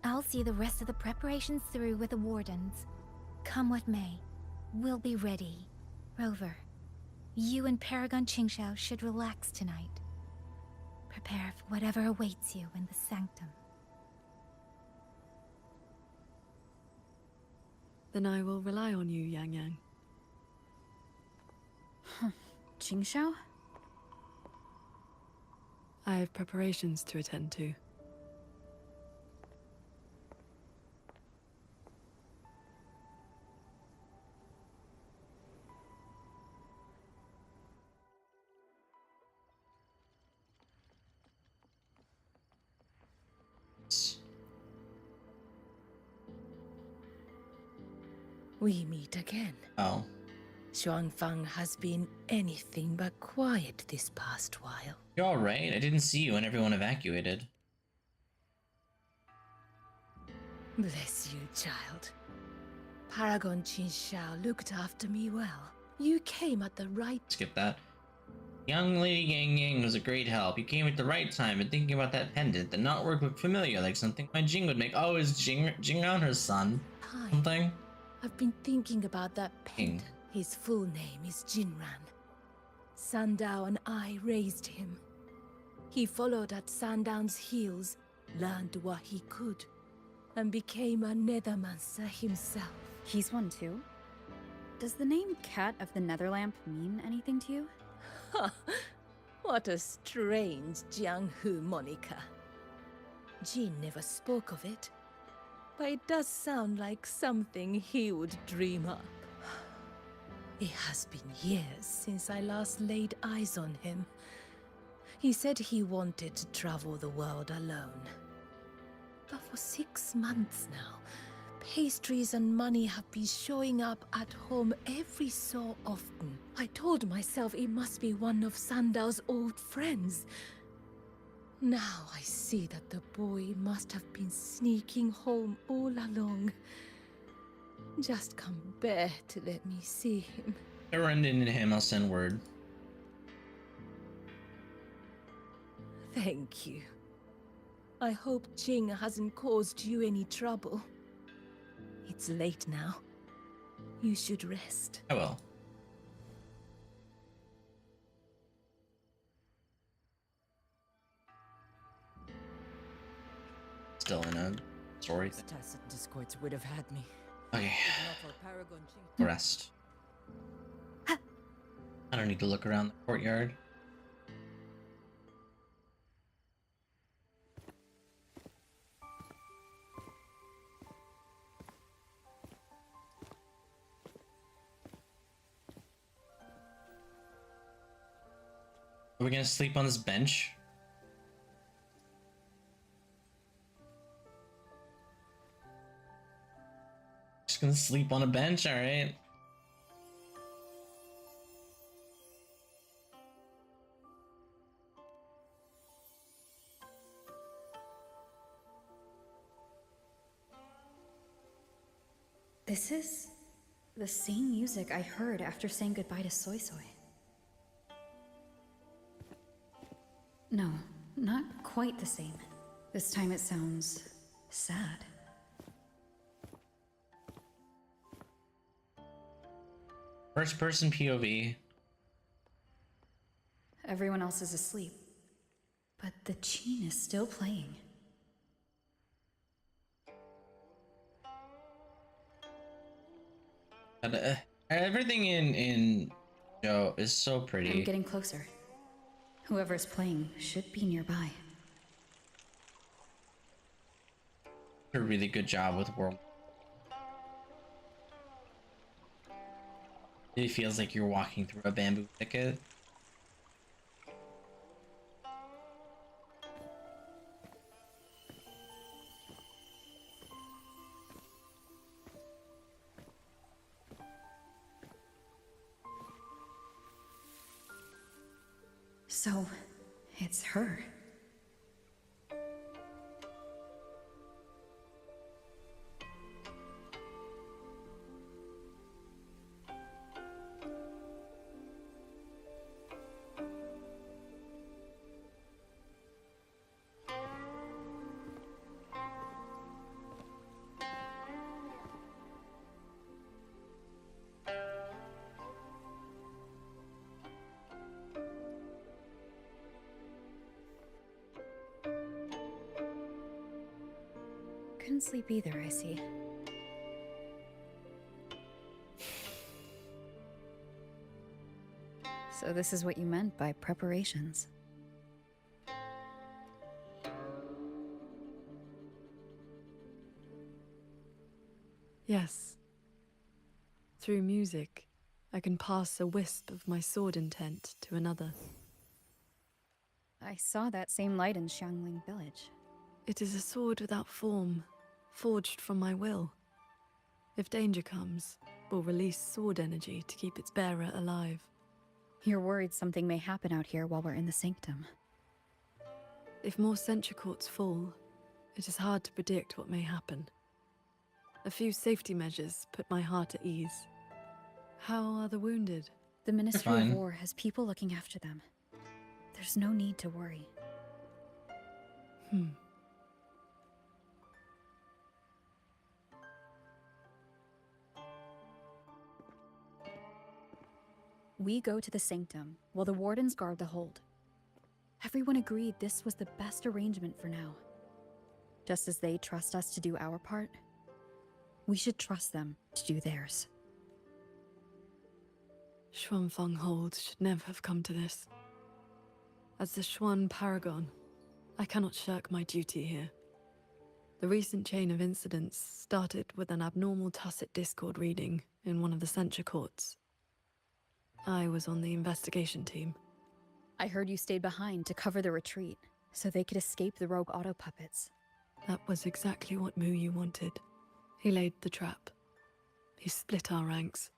I'll see the rest of the preparations through with the Wardens. Come what may, we'll be ready. Rover, you and Paragon Qingxiao should relax tonight. Prepare for whatever awaits you in the Sanctum. Then I will rely on you, Yang Yang. Qingxiao? I have preparations to attend to. We meet again. Oh. Xuanfeng has been anything but quiet this past while. You're alright. I didn't see you when everyone evacuated. Bless you, child. Paragon Qingxiao looked after me well. You came at the right... Skip that. Young Lady Yang Yang was a great help. You came at the right time and thinking about that pendant. The knotwork looked familiar, like something my Jing would make. Oh, is Jing on her son? Something? I've been thinking about that pendant. His full name is Jinran. Sandao and I raised him. He followed at Sandown's heels, learned what he could, and became a Nethermancer himself. He's one too? Does the name Cat of the Netherlamp mean anything to you? Ha! What a strange Jianghu moniker. Jin never spoke of it, but it does sound like something he would dream up. It has been years since I last laid eyes on him. He said he wanted to travel the world alone. But for 6 months now, pastries and money have been showing up at home every so often. I told myself it must be one of Sandal's old friends. Now I see that the boy must have been sneaking home all along. Just come bear to let me see him. If I run into him, I'll send word. Thank you. I hope Jing hasn't caused you any trouble. It's late now. You should rest. I will. Still in a story thing. Tacit discords would have had me. Okay. If not for Paragon Ching. Rest. I don't need to look around the courtyard. Are we gonna sleep on this bench? Just gonna sleep on a bench, alright? This is the same music I heard after saying goodbye to Soy Soy. No, not quite the same. This time it sounds sad. First person POV. Everyone else is asleep, but the Qin is still playing. Everything in Joe is so pretty. I'm getting closer. Whoever's playing should be nearby. A really good job with world. It feels like you're walking through a bamboo thicket. So, it's her. Couldn't sleep either, I see. So this is what you meant by preparations. Yes. Through music, I can pass a wisp of my sword intent to another. I saw that same light in Xiangling village. It is a sword without form, forged from my will. If danger comes, we'll release sword energy to keep its bearer alive. You're worried something may happen out here while we're in the sanctum. If more sentry courts fall, it is hard to predict what may happen. A few safety measures put my heart at ease. How are the wounded? The Ministry of War has people looking after them. There's no need to worry. We go to the sanctum, while the wardens guard the hold. Everyone agreed this was the best arrangement for now. Just as they trust us to do our part, we should trust them to do theirs. Xuanfeng Hold should never have come to this. As the Xuan Paragon, I cannot shirk my duty here. The recent chain of incidents started with an abnormal tacit discord reading in one of the censure courts. I was on the investigation team. I heard you stayed behind to cover the retreat, so they could escape the rogue auto puppets. That was exactly what Muyu wanted. He laid the trap. He split our ranks.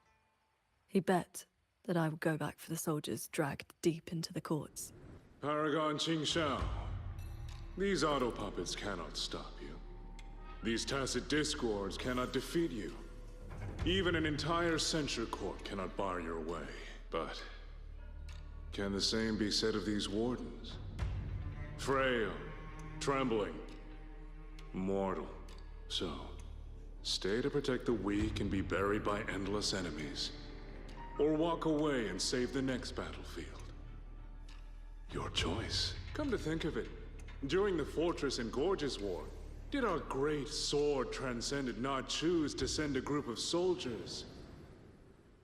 He bet that I would go back for the soldiers dragged deep into the courts. Paragon Qingxiao, these auto puppets cannot stop you. These tacit discords cannot defeat you. Even an entire censure court cannot bar your way. But can the same be said of these wardens? Frail, trembling, mortal. So, stay to protect the weak and be buried by endless enemies. Or walk away and save the next battlefield. Your choice. Come to think of it, during the Fortress and Gorges War, did our great sword transcendent not choose to send a group of soldiers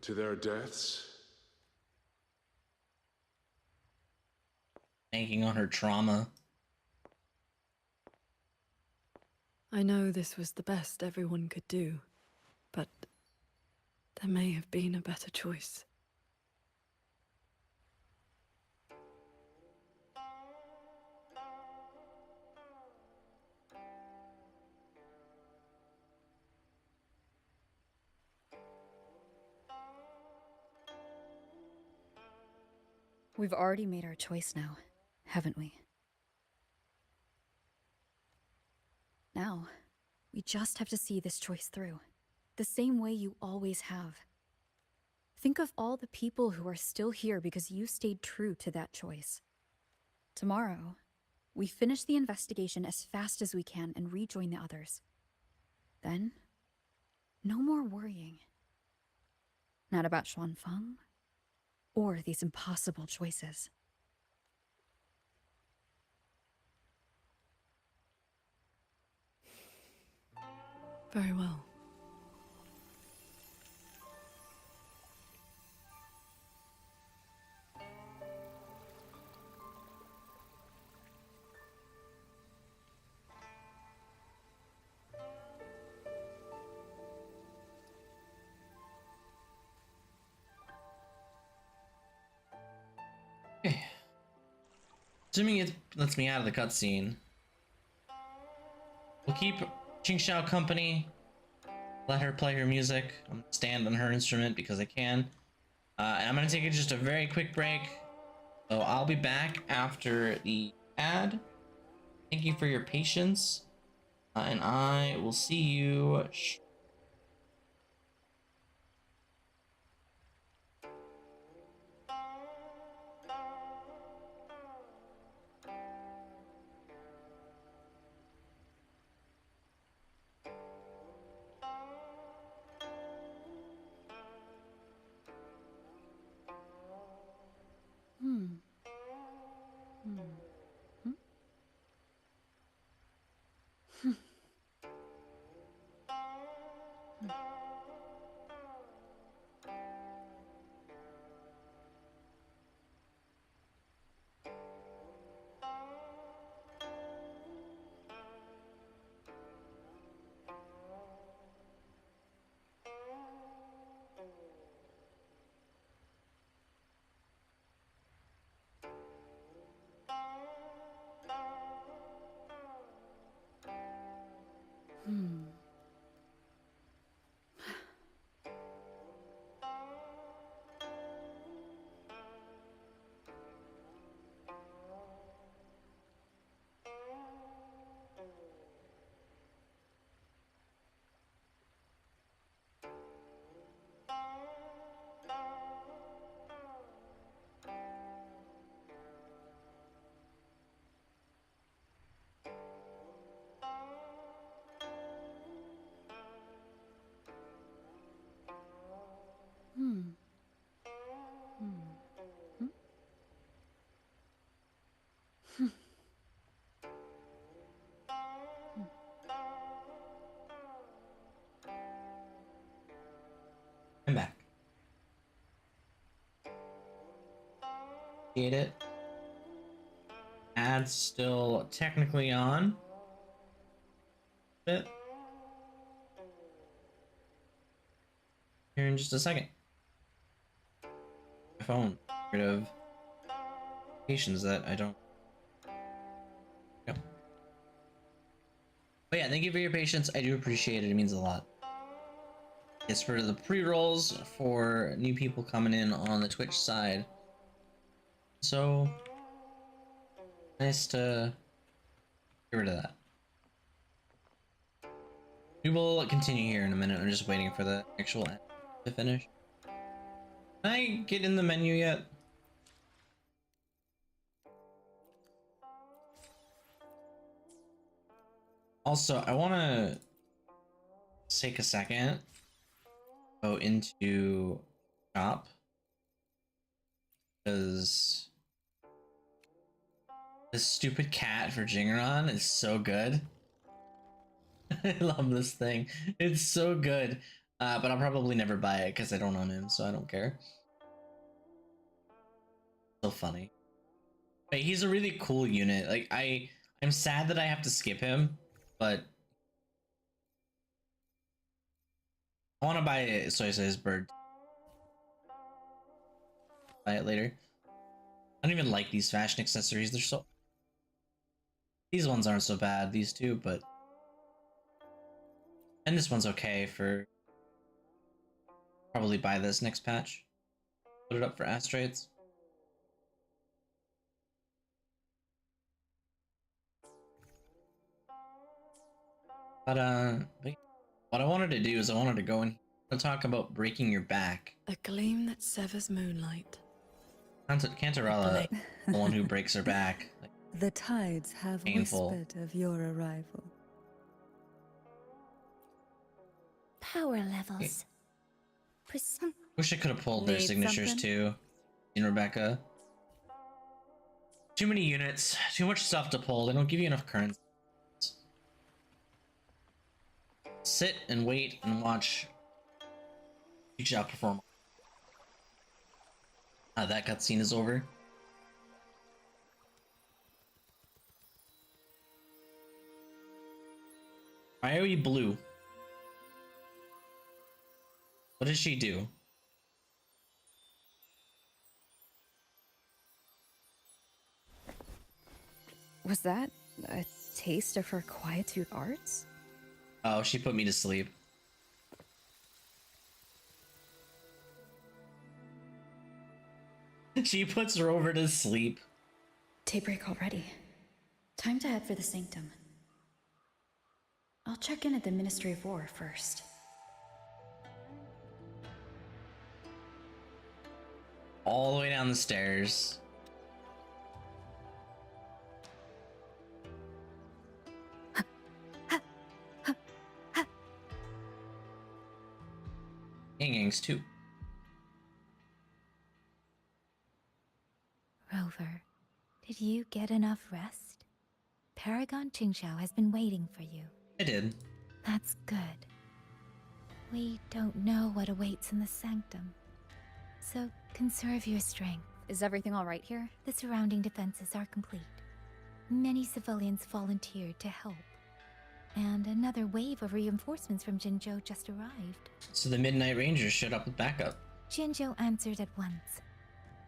to their deaths? Banking on her trauma. I know this was the best everyone could do, but there may have been a better choice. We've already made our choice now, haven't we? Now, we just have to see this choice through, the same way you always have. Think of all the people who are still here because you stayed true to that choice. Tomorrow, we finish the investigation as fast as we can and rejoin the others. Then, no more worrying. Not about Xuanfeng, or these impossible choices. Very well. Okay. Assuming it lets me out of the cutscene, we'll keep Qingxiao company. Let her play her music. I'm gonna stand on her instrument because I can. And I'm gonna take just a very quick break. So I'll be back after the ad. Thank you for your patience. And I will see you. Appreciate it. Ad's still technically on. Bit. Here in just a second. My phone. Rid of notifications that I don't. Yep. But yeah, thank you for your patience. I do appreciate it. It means a lot. It's for the pre-rolls for new people coming in on the Twitch side. So nice to get rid of that. We will continue here in a minute. I'm just waiting for the actual end to finish. Can I get in the menu yet? Also, I want to take a second, go into shop, because this stupid cat for Jingeron is so good. I love this thing. It's so good. But I'll probably never buy it because I don't own him, so I don't care. So funny. But he's a really cool unit. Like I'm sad that I have to skip him, but I want to buy it. So I say his bird. Buy it later. I don't even like these fashion accessories. They're so. These ones aren't so bad. These two, but. And this one's okay for. Probably buy this next patch. Put it up for astrates. But what I wanted to do is I wanted to go in and talk about breaking your back. A gleam that severs moonlight. Cantarella, the one who breaks her back. Like, the tides have painful. whispered of your arrival. Power levels. Wish I could have pulled their Need signatures something? too. In Rebecca. Too many units, too much stuff to pull. They don't give you enough currency. Sit and wait and watch Xiao perform. That cutscene is over. Why are you blue? What does she do? Was that a taste of her quietude arts? Oh, she put me to sleep. She puts Rover to sleep. Daybreak already. Time to head for the Sanctum. I'll check in at the Ministry of War first. All the way down the stairs. Yang too. Rover, did you get enough rest? Paragon Qingxiao has been waiting for you. I did. That's good. We don't know what awaits in the Sanctum, so conserve your strength. Is everything all right here? The surrounding defenses are complete. Many civilians volunteered to help, and another wave of reinforcements from Jinzhou just arrived. So the Midnight Rangers showed up with backup. Jinzhou answered at once.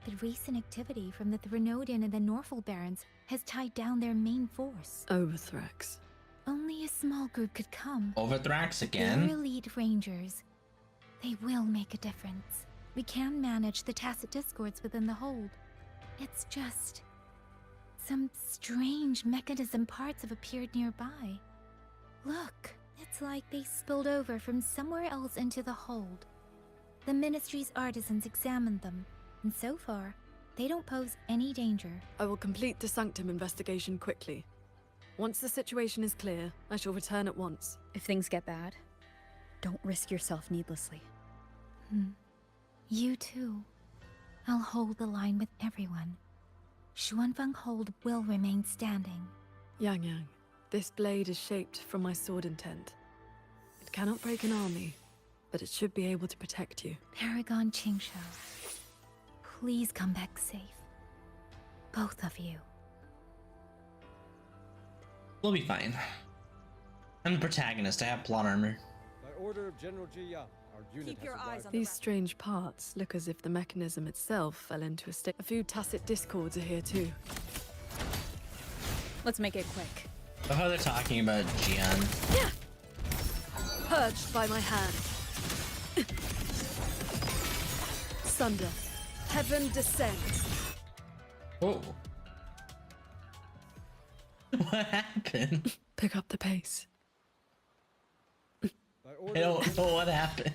The recent activity from the Threnodian and the Norful Barons has tied down their main force. Overthrax. Only a small group could come. Overthrax They're again? elite rangers. They will make a difference. We can manage the tacit discords within the hold. It's just... some strange mechanism parts have appeared nearby. Look, it's like they spilled over from somewhere else into the hold. The Ministry's artisans examined them, and so far, they don't pose any danger. I will complete the Sanctum investigation quickly. Once the situation is clear, I shall return at once. If things get bad, don't risk yourself needlessly. You too. I'll hold the line with everyone. Xuanfeng Hold will remain standing. Yang Yang, this blade is shaped from my sword intent. It cannot break an army, but it should be able to protect you. Paragon Qingxiao, please come back safe. Both of you. We'll be fine. I'm the protagonist. I have plot armor. By order of General Jiya, our unit Keep has your arrived. eyes on these strange parts look as if the mechanism itself fell into a state. A few tacit discords are here too. Let's make it quick. I love how they're talking about Jian. Yeah. Purged by my hand. Sunder. Heaven descends. Oh. What happened? Pick up the pace. By I order don't know what happened.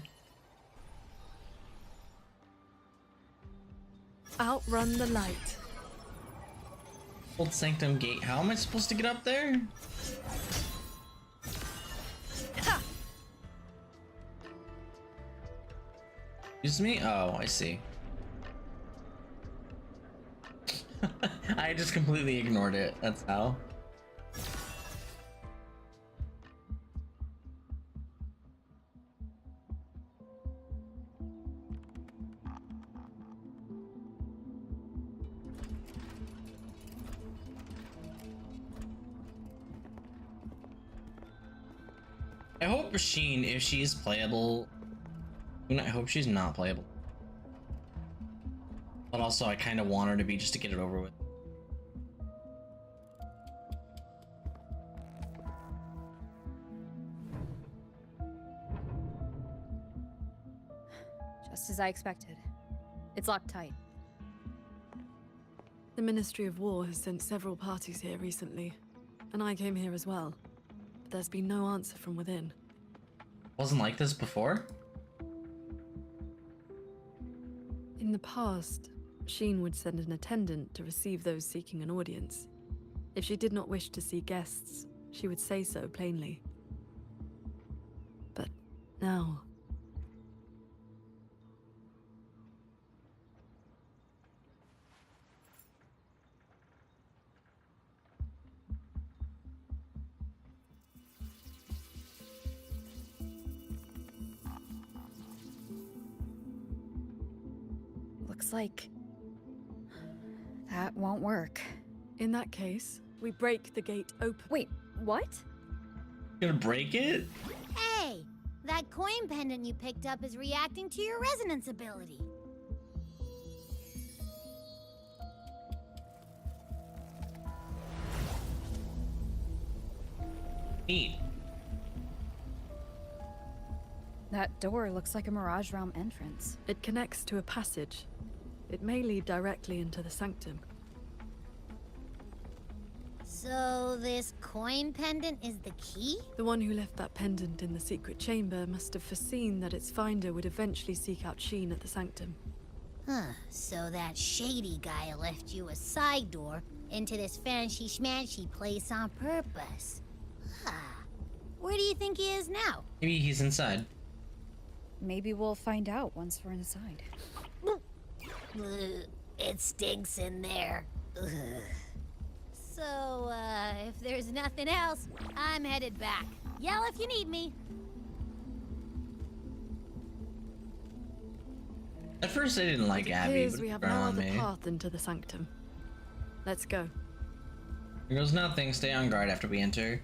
Outrun the light. Old Sanctum Gate. How am I supposed to get up there? Excuse me? Oh, I see. I just completely ignored it. That's how. I hope Sheen, if she's playable, I hope she's not playable. But also, I kind of want her to be just to get it over with. Just as I expected. It's locked tight. The Ministry of War has sent several parties here recently, and I came here as well. But there's been no answer from within. Wasn't like this before? In the past, Sheen would send an attendant to receive those seeking an audience. If she did not wish to see guests, she would say so plainly. But now... Looks like that won't work. In that case, we break the gate open. Wait, what? Gonna break it? Hey, that coin pendant you picked up is reacting to your resonance ability. Neat. That door looks like a Mirage Realm entrance. It connects to a passage. It may lead directly into the sanctum. So this coin pendant is the key? The one who left that pendant in the secret chamber must have foreseen that its finder would eventually seek out Sheen at the sanctum. Huh, so that shady guy left you a side door into this fancy schmancy place on purpose. Huh. Where do you think he is now? Maybe he's inside. Maybe we'll find out once we're inside. It stinks in there. Ugh. So, if there's nothing else, I'm headed back. Yell if you need me. At first I didn't like Abby, Appears but we it's have no grown on other me. path into the sanctum. Let's go. Here goes nothing. Stay on guard after we enter.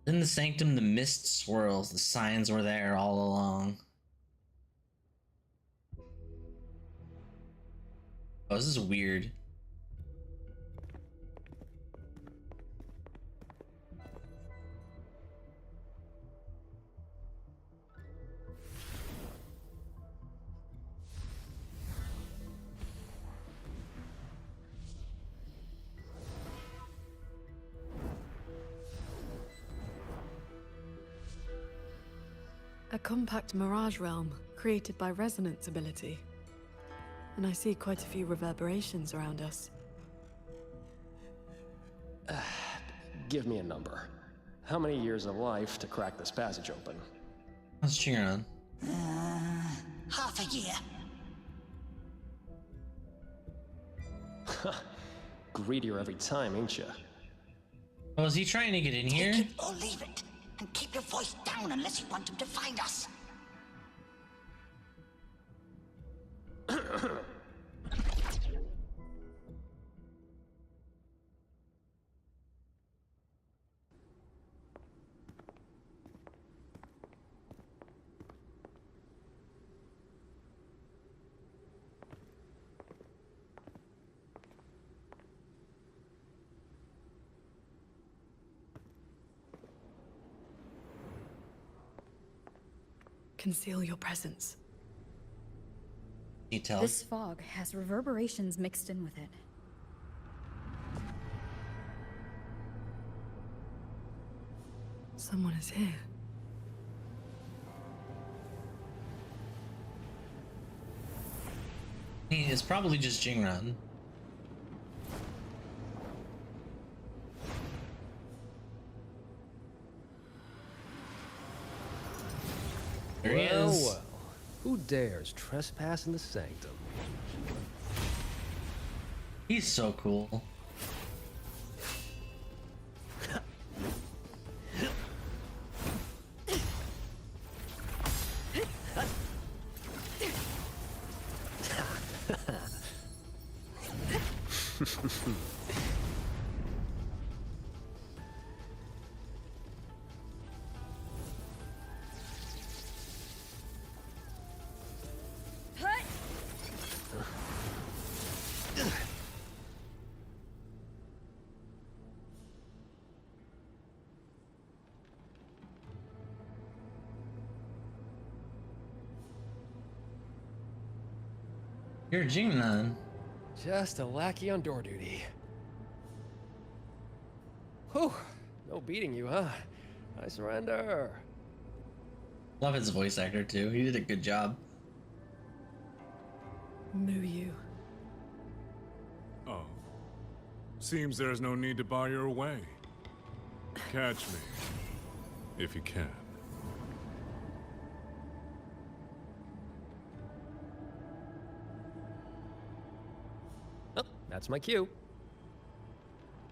In the sanctum, the mist swirls. The signs were there all along. Oh, this is weird. A compact mirage realm created by resonance ability. And I see quite a few reverberations around us. Give me a number. How many years of life to crack this passage open? Let's cheer on. Half a year. Greedier every time, ain't ya? Oh, is he trying to get in here? Take it or leave it. And keep your voice down unless you want him to find us. Conceal your presence. Details. This fog has reverberations mixed in with it. Someone is here. It's probably just Jingran. There he Well, is. well. Who dares trespass in the sanctum? He's so cool. You're Jingnan. Just a lackey on door duty. Whew, no beating you, huh? I surrender. Love his voice actor too. He did a good job. WuWa. Oh. Seems there's no need to bar your way. Catch me. If you can. Oh, that's my cue.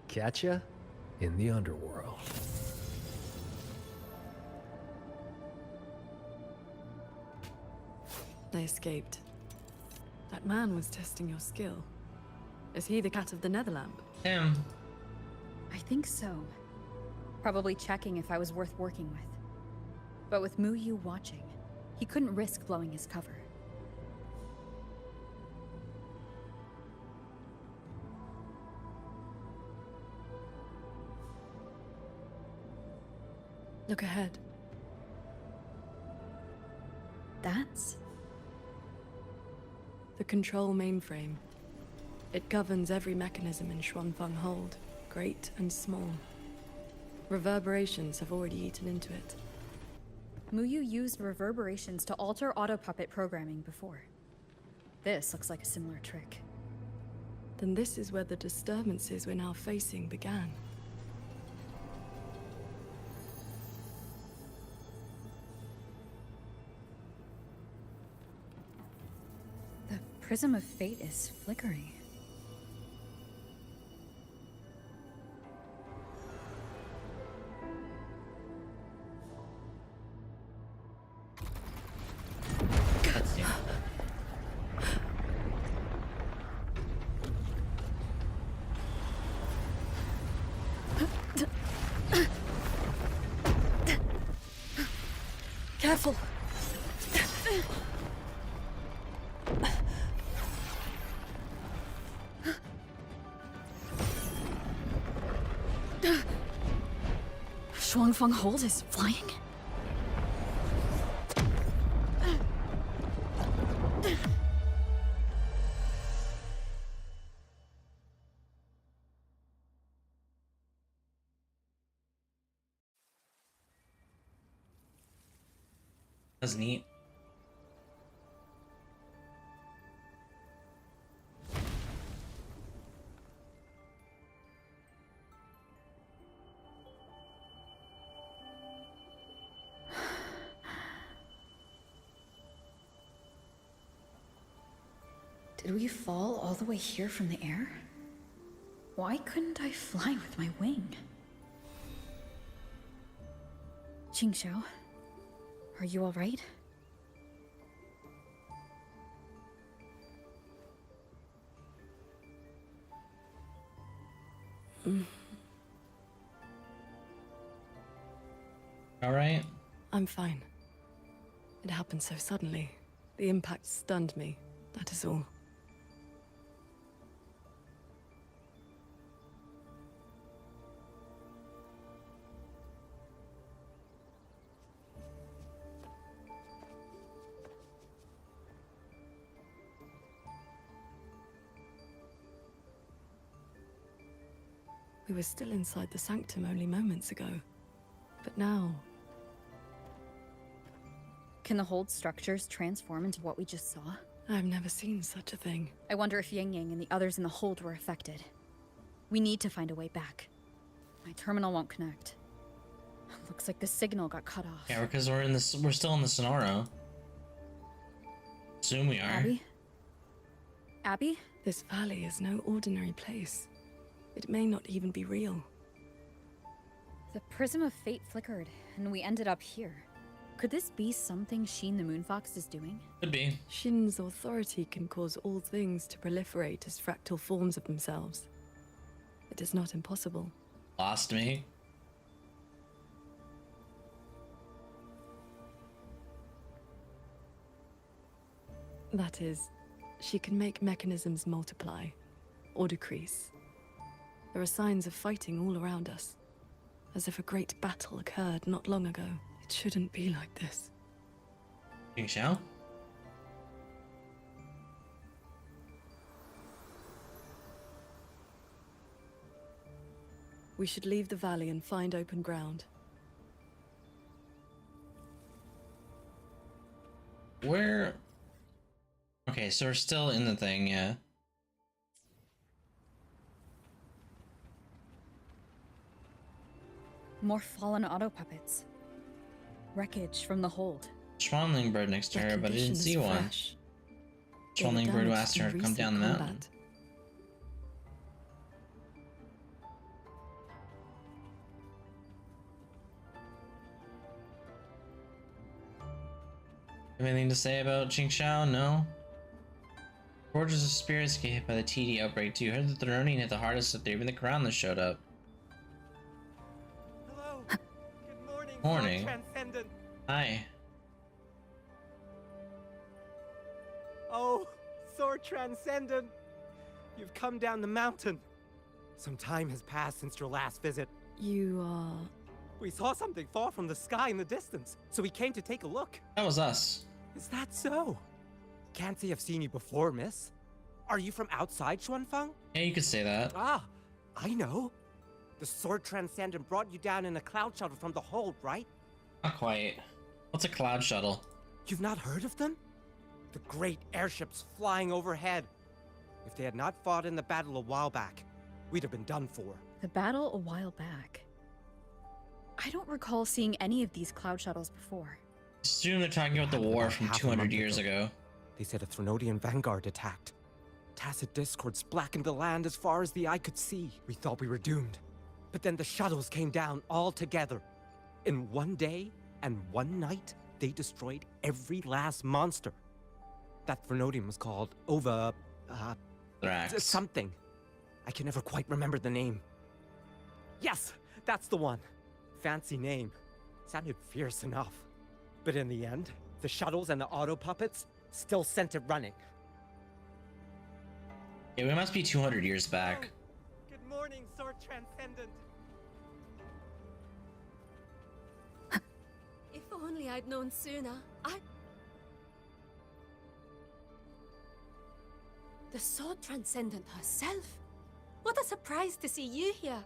Catch ya in the underworld. They escaped. That man was testing your skill. Is he the cat of the Netherlamp? Him. I think so. Probably checking if I was worth working with. But with WuWa watching, he couldn't risk blowing his cover. Look ahead. That's... the control mainframe. It governs every mechanism in Xuanfeng Hold, great and small. Reverberations have already eaten into it. WuWa used reverberations to alter auto-puppet programming before. This looks like a similar trick. Then this is where the disturbances we're now facing began. The Prism of Fate is flickering. Careful! Xuanfeng Hold is flying? That's neat. Did we fall all the way here from the air? Why couldn't I fly with my wing? Qingxiao, are you all right? All right. I'm fine. It happened so suddenly. The impact stunned me, that is all. We were still inside the sanctum only moments ago. But now... Can the hold structures transform into what we just saw? I've never seen such a thing. I wonder if Yang Yang and the others in the hold were affected. We need to find a way back. My terminal won't connect. Looks like the signal got cut off. Yeah, because we're still in the Sonoro. Assume we are. Abby? Abby? This valley is no ordinary place. It may not even be real. The prism of fate flickered, and we ended up here. Could this be something Sheen the Moonfox is doing? Could be. Shin's authority can cause all things to proliferate as fractal forms of themselves. It is not impossible. Lost me. That is, she can make mechanisms multiply, or decrease. There are signs of fighting all around us, as if a great battle occurred not long ago. It shouldn't be like this. Qingxiao? We should leave the valley and find open ground. Where? Okay, so we're still in the thing, yeah. More fallen auto puppets. Wreckage from the hold. Schwanling bird next to her, but I didn't see one. Schwanling bird asked her to come down the mountain. Have anything to say about Qingxiao? No? Forges of spirits get hit by the TD outbreak too. Heard that the Theronian hit the hardest up there, even the ground that showed up. Hello. Good morning. Morning. Transcendent. Hi. Oh, Sword Transcendent. You've come down the mountain. Some time has passed since your last visit. You are... We saw something fall from the sky in the distance, so we came to take a look. That was us. Is that so? Can't say I've seen you before, miss. Are you from outside Xuanfang? Yeah, you could say that. Ah, I know. The Sword Transcendent brought you down in a cloud shuttle from the hold, right? Not quite. What's a cloud shuttle? You've not heard of them? The great airships flying overhead. If they had not fought in the battle a while back, we'd have been done for. The battle a while back. I don't recall seeing any of these cloud shuttles before. Assume they're talking about the war from 200 years ago. They said a Threnodian vanguard attacked. Tacit discords blackened the land as far as the eye could see. We thought we were doomed. But then the shuttles came down all together. In one day and one night, they destroyed every last monster. That Threnodian was called Ova... Thrax. something. I can never quite remember the name. Yes, that's the one. Fancy name. Sounded fierce enough. But in the end, the shuttles and the auto puppets still sent it running. Yeah, we must be 200 years back. Good morning, Sword Transcendent. If only I'd known sooner. The Sword Transcendent herself? What a surprise to see you here.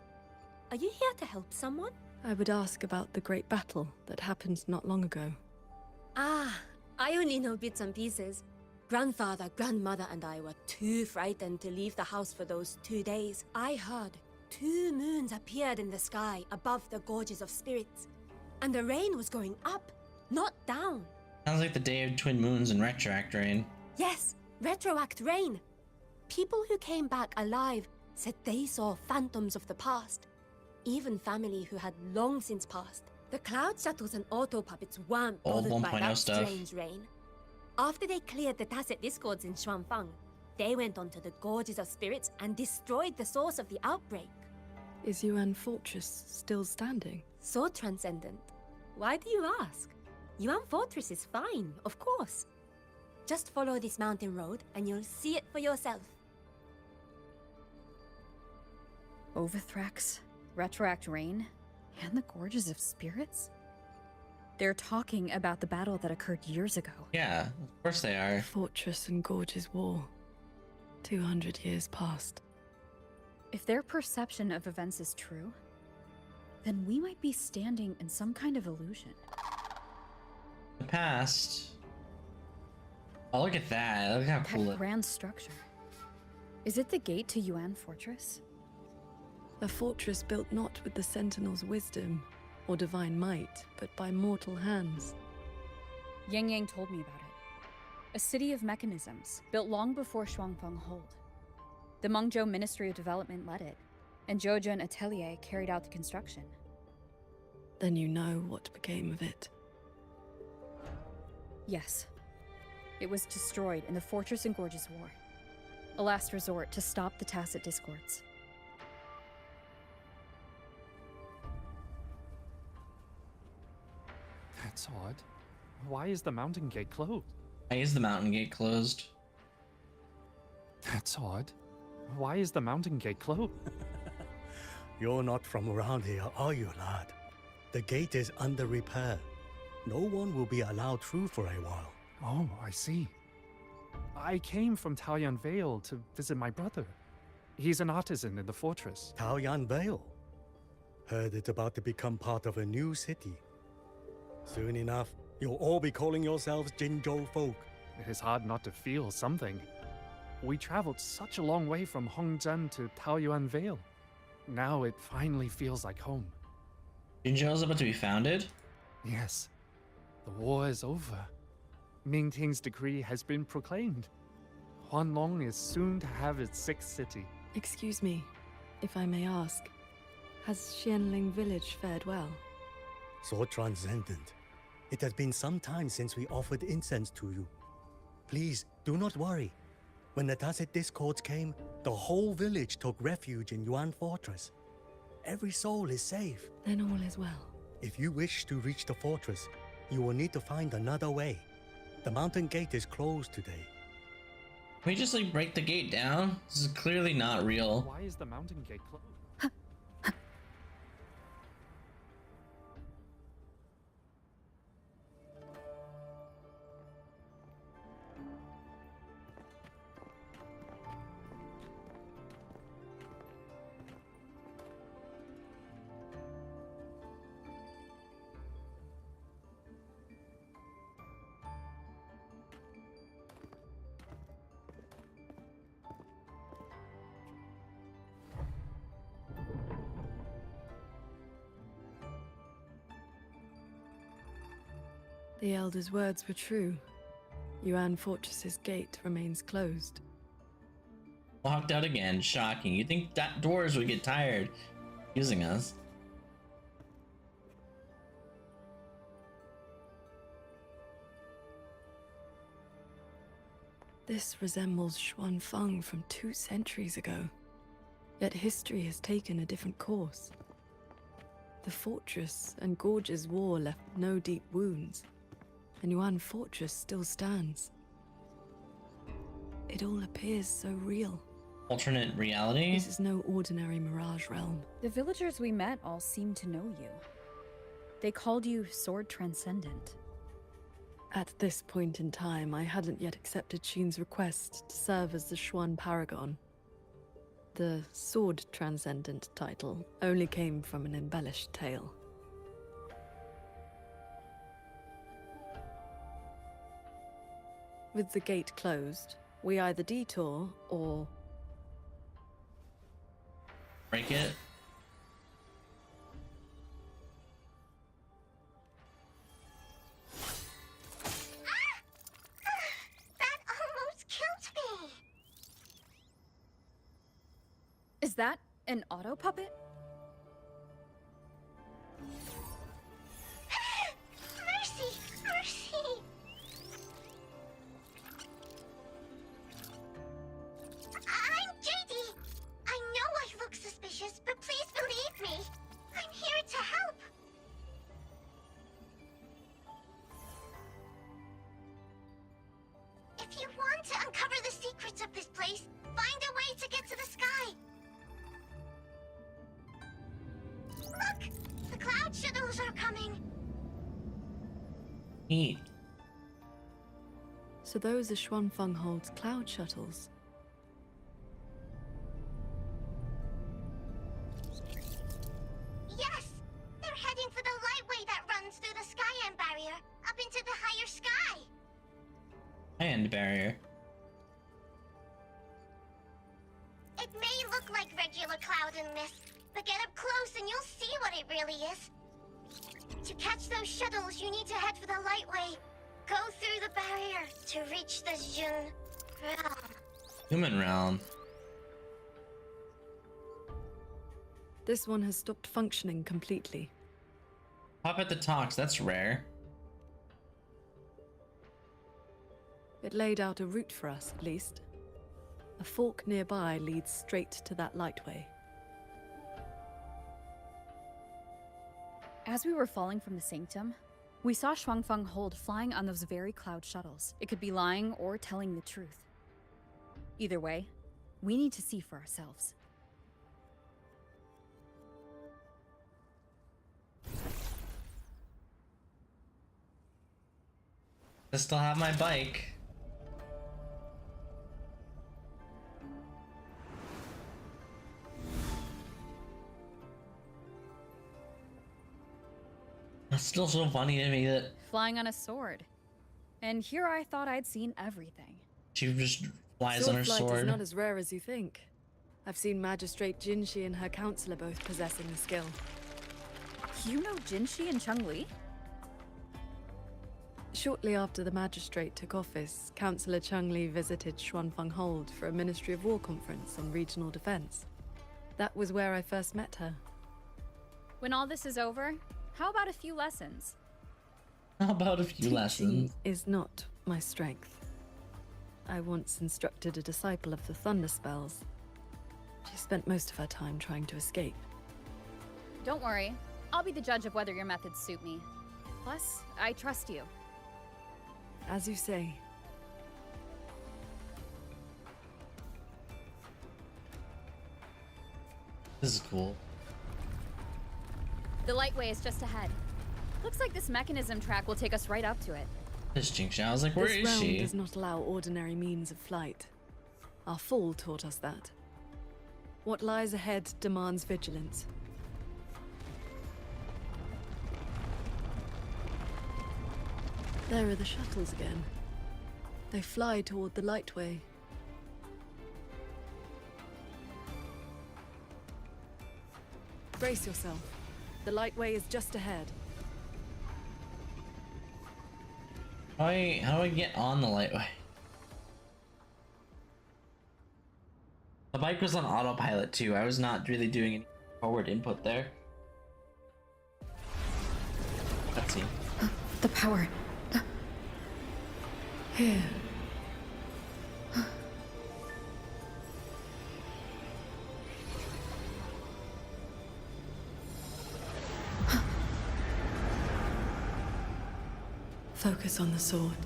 Are you here to help someone? I would ask about the great battle that happened not long ago. Ah, I only know bits and pieces. Grandfather, grandmother, and I were too frightened to leave the house for those 2 days. I heard 2 moons appeared in the sky above the gorges of spirits. And the rain was going up, not down. Sounds like the day of twin moons and retroact rain. Yes, retroact rain. People who came back alive said they saw phantoms of the past. Even family who had long since passed. The cloud shuttles and auto puppets weren't Old bothered by 1.0 that stuff. strange rain. After they cleared the tacit discords in Xuanfang, they went onto the Gorges of Spirits and destroyed the source of the outbreak. Is Yuan Fortress still standing? So transcendent. Why do you ask? Yuan Fortress is fine, of course. Just follow this mountain road and you'll see it for yourself. Overthrax, Retroact Rain, and the Gorges of Spirits? They're talking about the battle that occurred years ago. Yeah, of course they are. Fortress and Gorges War. 200 years past. If their perception of events is true, then we might be standing in some kind of illusion. The past. Oh, look at that. Look how cool That it is. grand structure. Is it the gate to Yuan Fortress? A fortress built not with the Sentinel's wisdom or divine might, but by mortal hands. Yang Yang told me about it. A city of mechanisms, built long before Shuangfeng Hold. The Mengzhou Ministry of Development led it, and Zhoujun Atelier carried out the construction. Then you know what became of it. Yes. It was destroyed in the Fortress and Gorges War. A last resort to stop the tacit discords. That's odd. Why is the mountain gate closed? Why is the mountain gate closed? That's odd. Why is the mountain gate closed? You're not from around here, are you, lad? The gate is under repair. No one will be allowed through for a while. Oh, I see. I came from Taoyuan Vale to visit my brother. He's an artisan in the fortress. Taoyuan Vale? Heard it's about to become part of a new city. Soon enough, you'll all be calling yourselves Jinzhou folk. It is hard not to feel something. We traveled such a long way from Hongzhen to Taoyuan Vale. Now it finally feels like home. Jinzhou is about to be founded? Yes. The war is over. Ming Ting's decree has been proclaimed. Huanlong is soon to have its sixth city. Excuse me, if I may ask, has Xianling village fared well? So transcendent. It has been some time since we offered incense to you. Please, do not worry. When the Tacit Discords came, the whole village took refuge in Yuan Fortress. Every soul is safe. Then all is well. If you wish to reach the fortress, you will need to find another way. The mountain gate is closed today. Can we just like break the gate down? This is clearly not real. Why is the mountain gate closed? The Elder's words were true. Yuan Fortress's gate remains closed. Locked out again. Shocking. You think that doors would get tired using us? This resembles Xuanfang from 2 centuries ago. Yet history has taken a different course. The fortress and Gorges War left no deep wounds, and Yuan Fortress still stands. It all appears so real. Alternate reality? This is no ordinary Mirage realm. The villagers we met all seemed to know you. They called you Sword Transcendent. At this point in time, I hadn't yet accepted Xin's request to serve as the Xuan Paragon. The Sword Transcendent title only came from an embellished tale. With the gate closed, we either detour or... break it? That almost killed me! Is that an auto puppet? way to get to the sky. Look! The cloud shuttles are coming. Neat. So those are Xuanfeng Hold's cloud shuttles. Yes! They're heading for the lightway that runs through the Skyend barrier, up into the higher sky. And barrier. It may look like regular cloud and mist, but get up close and you'll see what it really is. To catch those shuttles, you need to head for the lightway. Go through the barrier to reach the Jun realm. Human realm. This one has stopped functioning completely. Pop at the talks, that's rare. It laid out a route for us, at least. A fork nearby leads straight to that lightway. As we were falling from the sanctum, we saw Xuanfeng Hold flying on those very cloud shuttles. It could be lying or telling the truth. Either way, we need to see for ourselves. I still have my bike. It's still so funny to me that Flying on a sword. And here I thought I'd seen everything. she just flies on her Swordflight sword. is not as rare as you think. I've seen Magistrate Jinshi and her counselor both possessing the skill. You know Jinshi and Changli? Shortly after the magistrate took office, Councillor Changli visited Xuanfeng Hold for a Ministry of War conference on regional defense. That was where I first met her. When all this is over, how about a few lessons? How about a few Teaching lessons? is not my strength. I once instructed a disciple of the Thunder Spells. She spent most of her time trying to escape. Don't worry, I'll be the judge of whether your methods suit me. Plus, I trust you. As you say. This is cool. The lightway is just ahead. Looks like this mechanism track will take us right up to it. This Jinxia, I was like, where This is realm she? does not allow ordinary means of flight. Our fall taught us that. What lies ahead demands vigilance. There are the shuttles again. They fly toward the lightway. Brace yourself. The lightway is just ahead. How do I get on the lightway? The bike was on autopilot too. I was not really doing any forward input there. Let's see. The power. Here. Focus on the sword.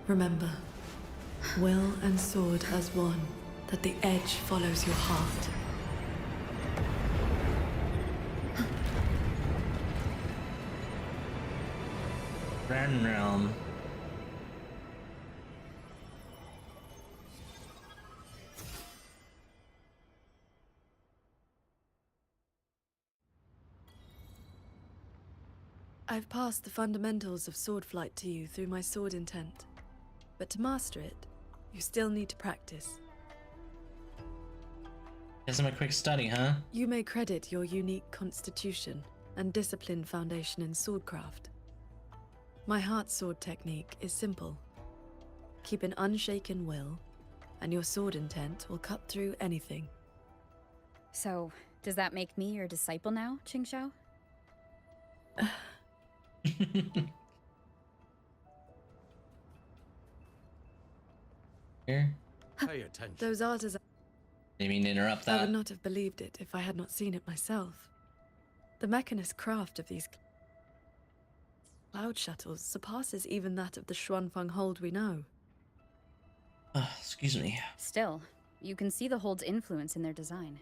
Remember, will and sword as one, that the edge follows your heart. Ren realm. I've passed the fundamentals of sword flight to you through my sword intent. But to master it, you still need to practice. Guess I'm a quick study, huh? You may credit your unique constitution and disciplined foundation in swordcraft. My heart sword technique is simple. Keep an unshaken will, and your sword intent will cut through anything. So, does that make me your disciple now, Qingxiao? Here. Pay attention. Those artisans. Didn't mean to interrupt I that. would not have believed it if I had not seen it myself. The mechanist craft of these cloud shuttles surpasses even that of the Xuanfeng Hold we know. Excuse me. Still, you can see the Hold's influence in their design.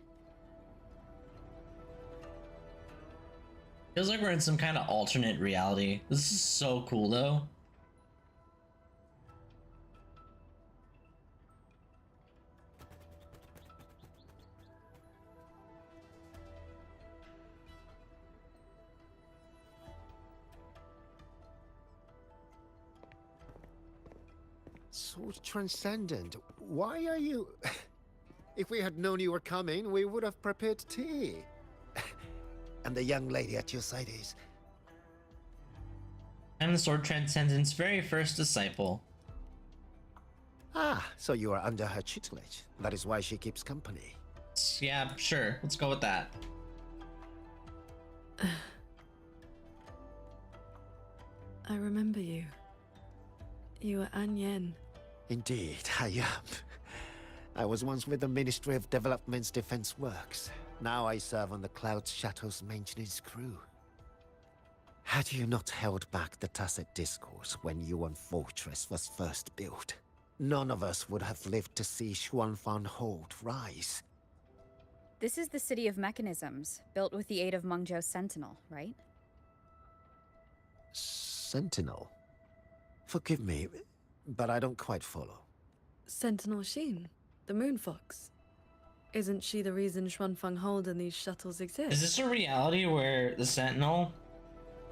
Feels like we're in some kind of alternate reality. This is so cool, though. Sword Transcendent, why are you... If we had known you were coming, we would have prepared tea. And the young lady at your side is... I'm the Sword Transcendent's very first disciple. Ah, so you are under her tutelage. That is why she keeps company. Yeah, sure. Let's go with that. I remember you. You were An Yen. Indeed, I am. I was once with the Ministry of Development's Defense Works. Now I serve on the Cloud Shuttle's maintenance crew. Had you not held back the Tacet Discourse when Yuan Fortress was first built, none of us would have lived to see Xuanfang Hold rise. This is the City of Mechanisms, built with the aid of Mengzhou's Sentinel, right? Sentinel? Forgive me, but I don't quite follow. Sentinel Sheen, the Moon Fox. Isn't she the reason Xuanfang Hold and these shuttles exist? Is this a reality where the Sentinel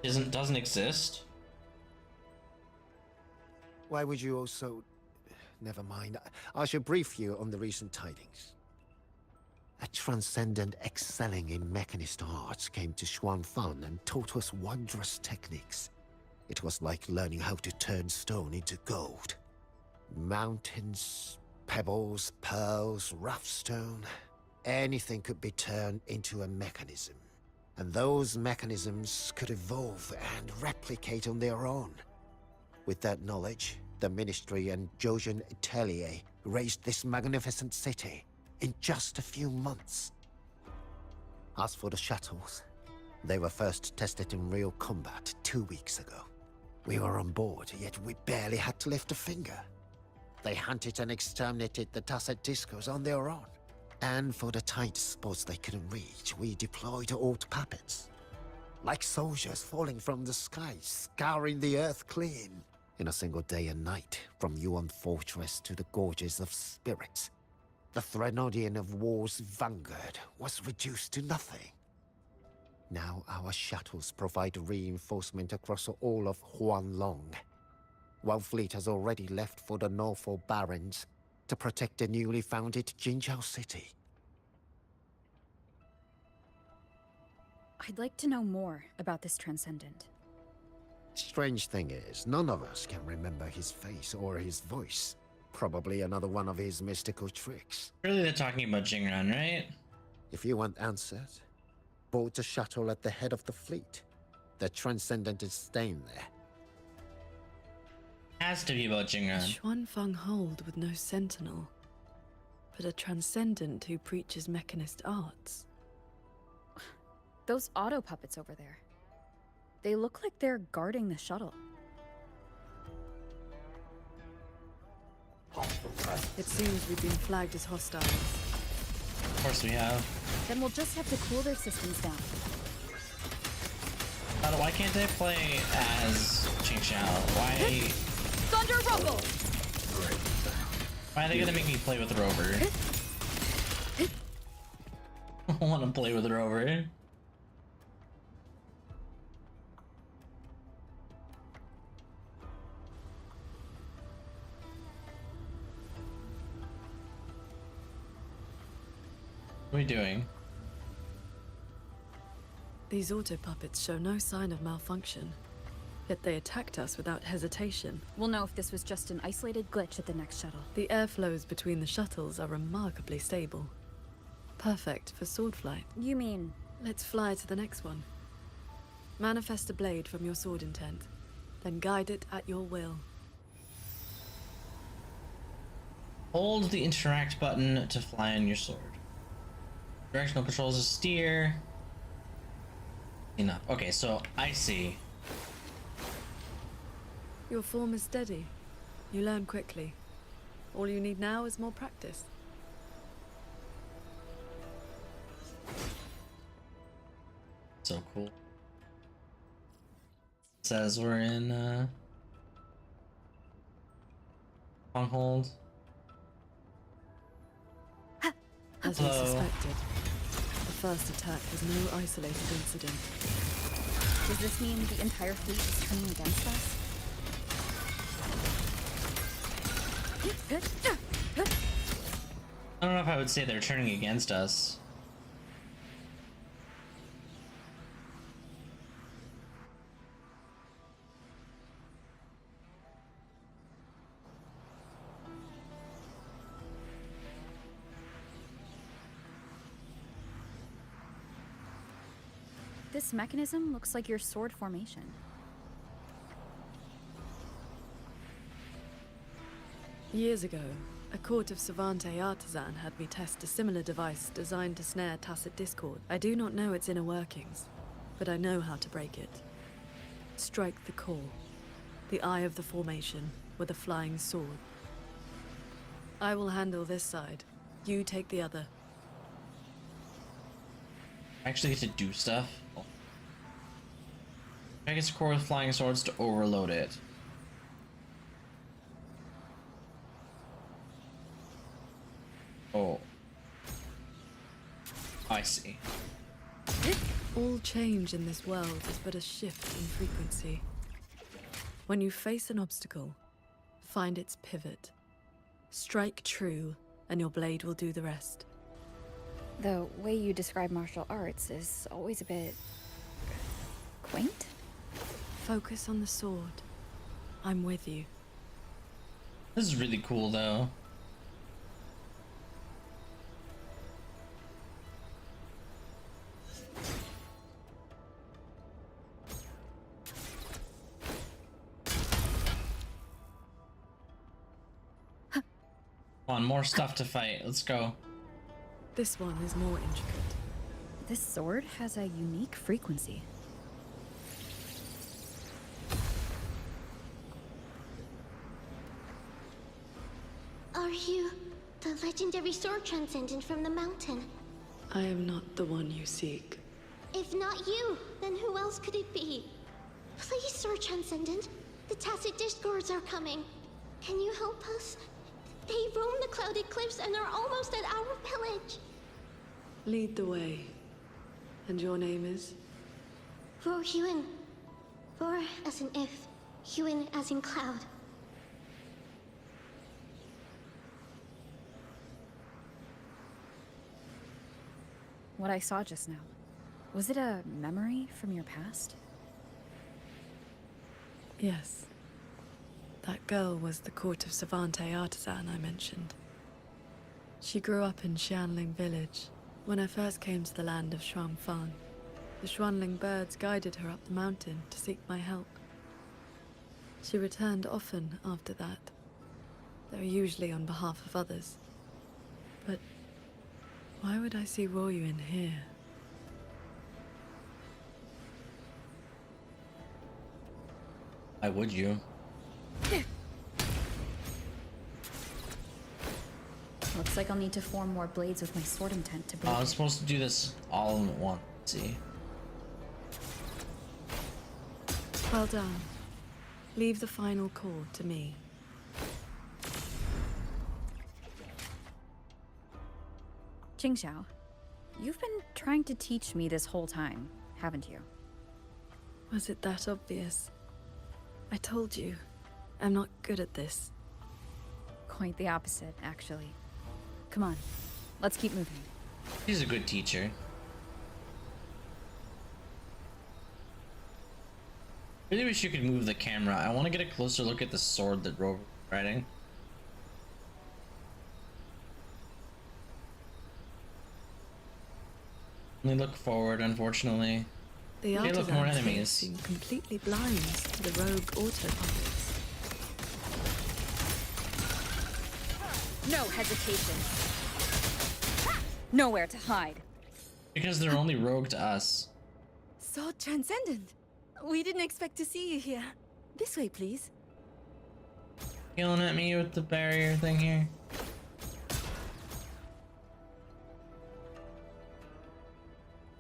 doesn't exist? Why would you also... Never mind. I shall brief you on the recent tidings. A transcendent excelling in mechanist arts came to Xuanfang and taught us wondrous techniques. It was like learning how to turn stone into gold. Mountains, pebbles, pearls, rough stone. Anything could be turned into a mechanism. And those mechanisms could evolve and replicate on their own. With that knowledge, the Ministry and Zhouzhen Atelier raised this magnificent city in just a few months. As for the shuttles, they were first tested in real combat 2 weeks ago. We were on board, yet we barely had to lift a finger. They hunted and exterminated the Tacet Discos on their own. And for the tight spots they couldn't reach, we deployed old puppets. Like soldiers falling from the sky, scouring the earth clean. In a single day and night, from Yuan Fortress to the Gorges of Spirits, the Threnodian of War's vanguard was reduced to nothing. Now our shuttles provide reinforcement across all of Huanlong. One fleet has already left for the Norfolk Barrens to protect the newly founded Jinzhou city. I'd like to know more about this Transcendent. Strange thing is, none of us can remember his face or his voice. Probably another one of his mystical tricks. Really, they're talking about Jingran, right? If you want answers, board the shuttle at the head of the fleet. The Transcendent is staying there. Has to be about Jingran. Xuanfang Hold with no sentinel, but a Transcendent who preaches mechanist arts. Those auto puppets over there. They look like they're guarding the shuttle. It seems we've been flagged as hostiles. Of course we have. Then we'll just have to cool their systems down. Why can't they play as Qingxiao? Why? Thunder Rumble! Why are they gonna make me play with Rover? I don't want to play with Rover. What are we doing? These auto puppets show no sign of malfunction, yet they attacked us without hesitation. We'll know if this was just an isolated glitch at the next shuttle. The airflows between the shuttles are remarkably stable. Perfect for sword flight. You mean? Let's fly to the next one. Manifest a blade from your sword intent, then guide it at your will. Hold the interact button to fly on your sword. Directional controls to steer. Enough. Okay, so I see. Your form is steady. You learn quickly. All you need now is more practice. So cool. Says we're in Stronghold. As we suspected, the first attack was no isolated incident. Does this mean the entire fleet is turning against us? I don't know if I would say they're turning against us. This mechanism looks like your sword formation. Years ago, a court of Savante artisan had me test a similar device designed to snare tacit discord. I do not know its inner workings, but I know how to break it. Strike the core, the eye of the formation, with a flying sword. I will handle this side. You take the other. I actually get to do stuff. I guess core with flying swords to overload it. Oh. I see. All change in this world is but a shift in frequency. When you face an obstacle, find its pivot. Strike true, and your blade will do the rest. The way you describe martial arts is always a bit quaint. Focus on the sword. I'm with you. This is really cool though. Come on, more stuff to fight. Let's go. This one is more intricate. This sword has a unique frequency. Are you the legendary sword transcendent from the mountain? I am not the one you seek. If not you, then who else could it be? Please, sword transcendent. The tacit discords are coming. Can you help us? They roam the clouded cliffs and are almost at our village. Lead the way. And your name is? Vor Huin. Vor as in if, Huin as in cloud. What I saw just now, was it a memory from your past? Yes. That girl was the court of Savante artisan I mentioned. She grew up in Xianling village. When I first came to the land of Shuangfang, the Xuanling birds guided her up the mountain to seek my help. She returned often after that, though usually on behalf of others. But why would I see Ruoyu in here? Why would you? Looks like I'll need to form more blades with my sword intent to break I was supposed to do this all in one. See? Well done. Leave the final chord to me. Qingxiao, you've been trying to teach me this whole time, haven't you? Was it that obvious? I told you, I'm not good at this. Quite the opposite, actually. Come on, let's keep moving. He's a good teacher. Really wish you could move the camera. I want to get a closer look at the sword that Rover was riding. Only look forward, unfortunately. The Okay, look, more artisans here enemies. seem completely blind to the rogue autopilots. No hesitation. Nowhere to hide. Because they're only rogue to us. So transcendent. We didn't expect to see you here. This way, please. Yelling at me with the barrier thing here.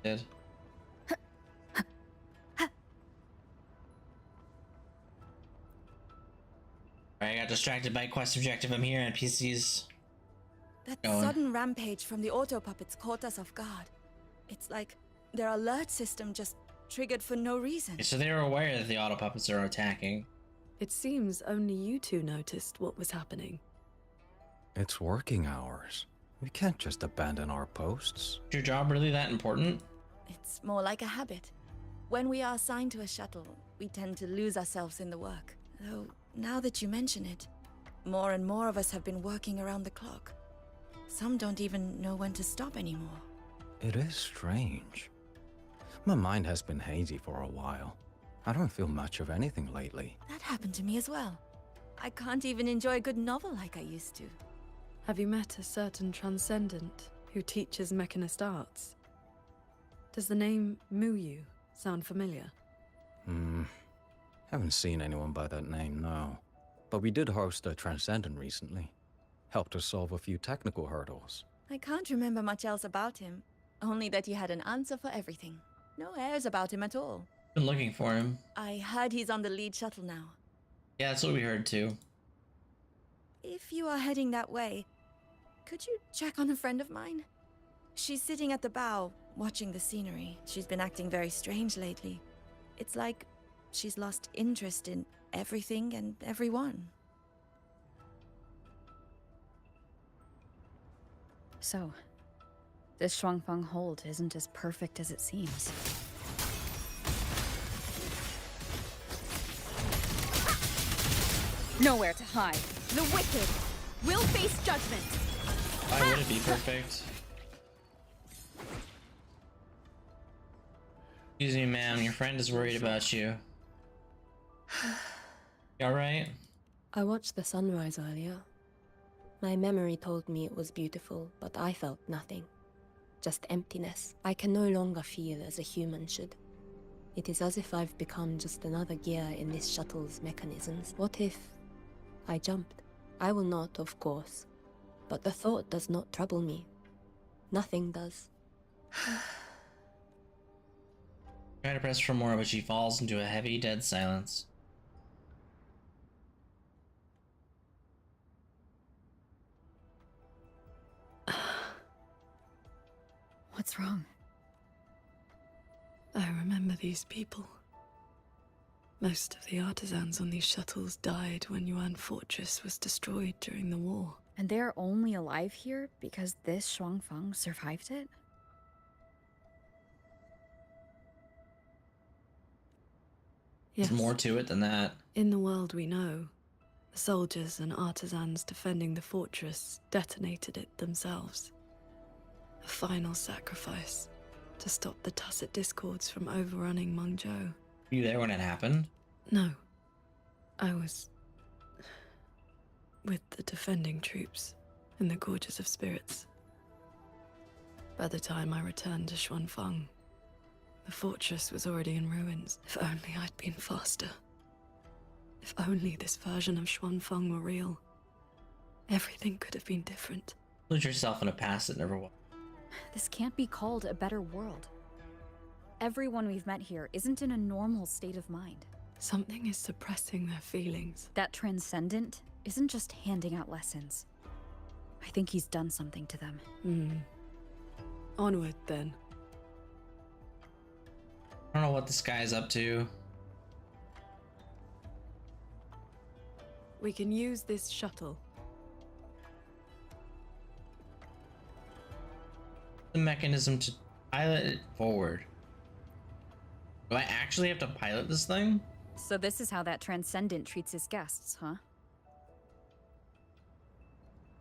Did. Alright, I got distracted by quest objective. I'm here and PC's That going. sudden rampage from the auto puppets caught us off guard. It's like their alert system just triggered for no reason. So they were aware that the auto puppets are attacking. It seems only you two noticed what was happening. It's working hours. We can't just abandon our posts. Is your job really that important? It's more like a habit. When we are assigned to a shuttle, we tend to lose ourselves in the work. Though, now that you mention it, more and more of us have been working around the clock. Some don't even know when to stop anymore. It is strange. My mind has been hazy for a while. I don't feel much of anything lately. That happened to me as well. I can't even enjoy a good novel like I used to. Have you met a certain transcendent who teaches mechanist arts? Does the name Muyu sound familiar? Haven't seen anyone by that name, no. But we did host a Transcendent recently. Helped us solve a few technical hurdles. I can't remember much else about him, only that he had an answer for everything. No airs about him at all. Been looking for him. I heard he's on the lead shuttle now. Yeah, that's what we heard too. If you are heading that way, could you check on a friend of mine? She's sitting at the bow, watching the scenery. She's been acting very strange lately. It's like she's lost interest in everything and everyone. So, this Shuangfeng hold isn't as perfect as it seems. Nowhere to hide. The wicked will face judgment. Why would it be perfect? Excuse me, ma'am. Your friend is worried about you. You alright? I watched the sunrise earlier. My memory told me it was beautiful, but I felt nothing. Just emptiness. I can no longer feel as a human should. It is as if I've become just another gear in this shuttle's mechanisms. What if I jumped? I will not, of course. But the thought does not trouble me. Nothing does. Try to press for more, but she falls into a heavy, dead silence. What's wrong? I remember these people. Most of the artisans on these shuttles died when Yuan Fortress was destroyed during the war. And they're only alive here because this Shuangfeng survived it? Yes. There's more to it than that. In the world we know, the soldiers and artisans defending the fortress detonated it themselves. A final sacrifice to stop the Tacit Discords from overrunning Mengzhou. Were you there when it happened? No. I was with the defending troops in the Gorges of Spirits. By the time I returned to Xuanfeng, the fortress was already in ruins. If only I'd been faster. If only this version of Xuanfeng were real. Everything could have been different. Lose yourself in a past that never was. This can't be called a better world. Everyone we've met here isn't in a normal state of mind. Something is suppressing their feelings. That transcendent isn't just handing out lessons. I think he's done something to them. Onward, then. I don't know what this guy's up to. We can use this shuttle. The mechanism to pilot it forward. Do I actually have to pilot this thing? So this is how that transcendent treats his guests, huh?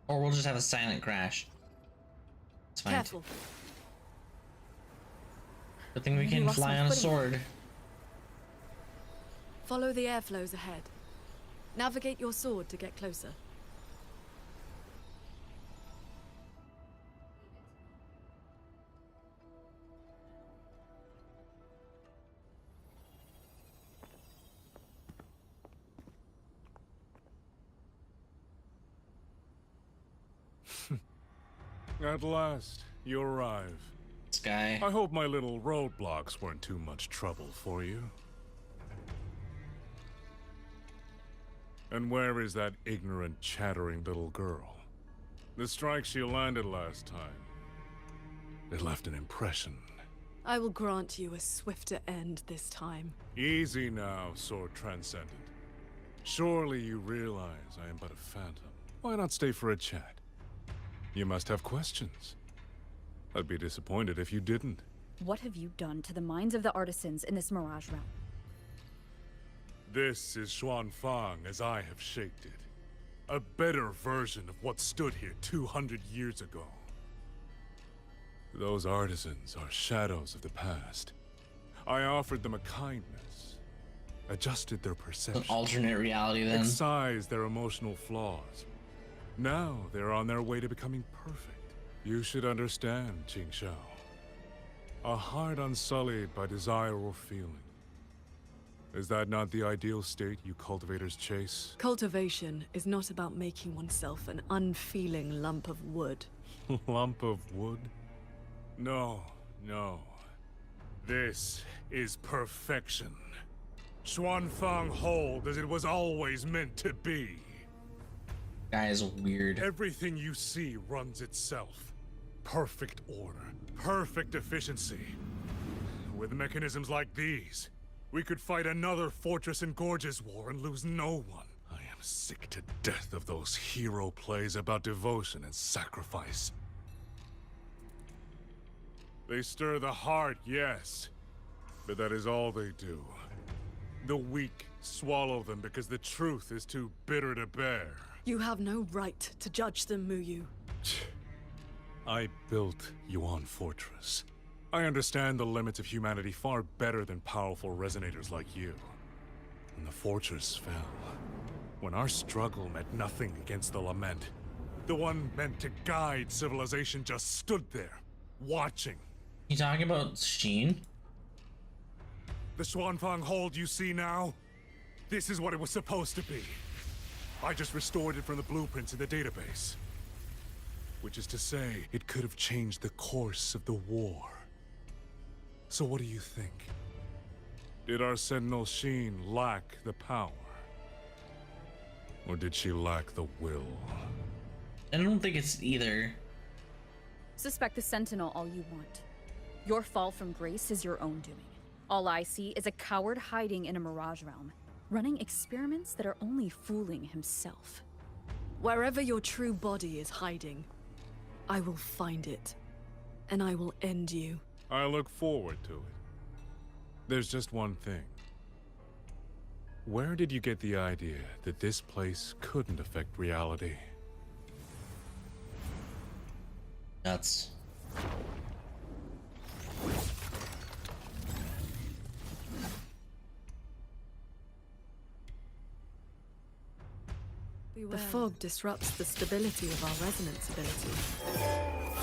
Or we'll just have a silent crash. It's fine. Careful. Good thing we can lost fly my on a footing. sword. Follow the airflows ahead. Navigate your sword to get closer. At last, you arrive. This guy. I hope my little roadblocks weren't too much trouble for you. And where is that ignorant, chattering little girl? The strike she landed last time. It left an impression. I will grant you a swifter end this time. Easy now, Sword Transcendent. Surely you realize I am but a phantom. Why not stay for a chat? You must have questions. I'd be disappointed if you didn't. What have you done to the minds of the artisans in this Mirage realm? This is Xuanfang as I have shaped it. A better version of what stood here 200 years ago. Those artisans are shadows of the past. I offered them a kindness, adjusted their perception. An alternate reality then. Excised their emotional flaws. Now they're on their way to becoming perfect. You should understand, Qingxiao. A heart unsullied by desire or feeling. Is that not the ideal state you cultivators chase? Cultivation is not about making oneself an unfeeling lump of wood. Lump of wood? No, no. This is perfection. Xuanfang hold as it was always meant to be. Guy is weird. Everything you see runs itself. Perfect order, perfect efficiency. With mechanisms like these, we could fight another Fortress and Gorges war and lose no one. I am sick to death of those hero plays about devotion and sacrifice. They stir the heart, yes, but that is all they do. The weak swallow them because the truth is too bitter to bear. You have no right to judge them, Muyu. I built Yuan Fortress. I understand the limits of humanity far better than powerful resonators like you. When the fortress fell, when our struggle meant nothing against the lament, the one meant to guide civilization just stood there, watching. You talking about Sheen? The Xuanfang hold you see now? This is what it was supposed to be. I just restored it from the blueprints in the database. Which is to say, it could have changed the course of the war. So what do you think? Did our Sentinel Sheen lack the power? Or did she lack the will? I don't think it's either. Suspect the Sentinel all you want. Your fall from grace is your own doing. All I see is a coward hiding in a Mirage realm, running experiments that are only fooling himself. Wherever your true body is hiding, I will find it, and I will end you. I look forward to it. There's just one thing. Where did you get the idea that this place couldn't affect reality? Nuts. The fog disrupts the stability of our resonance ability.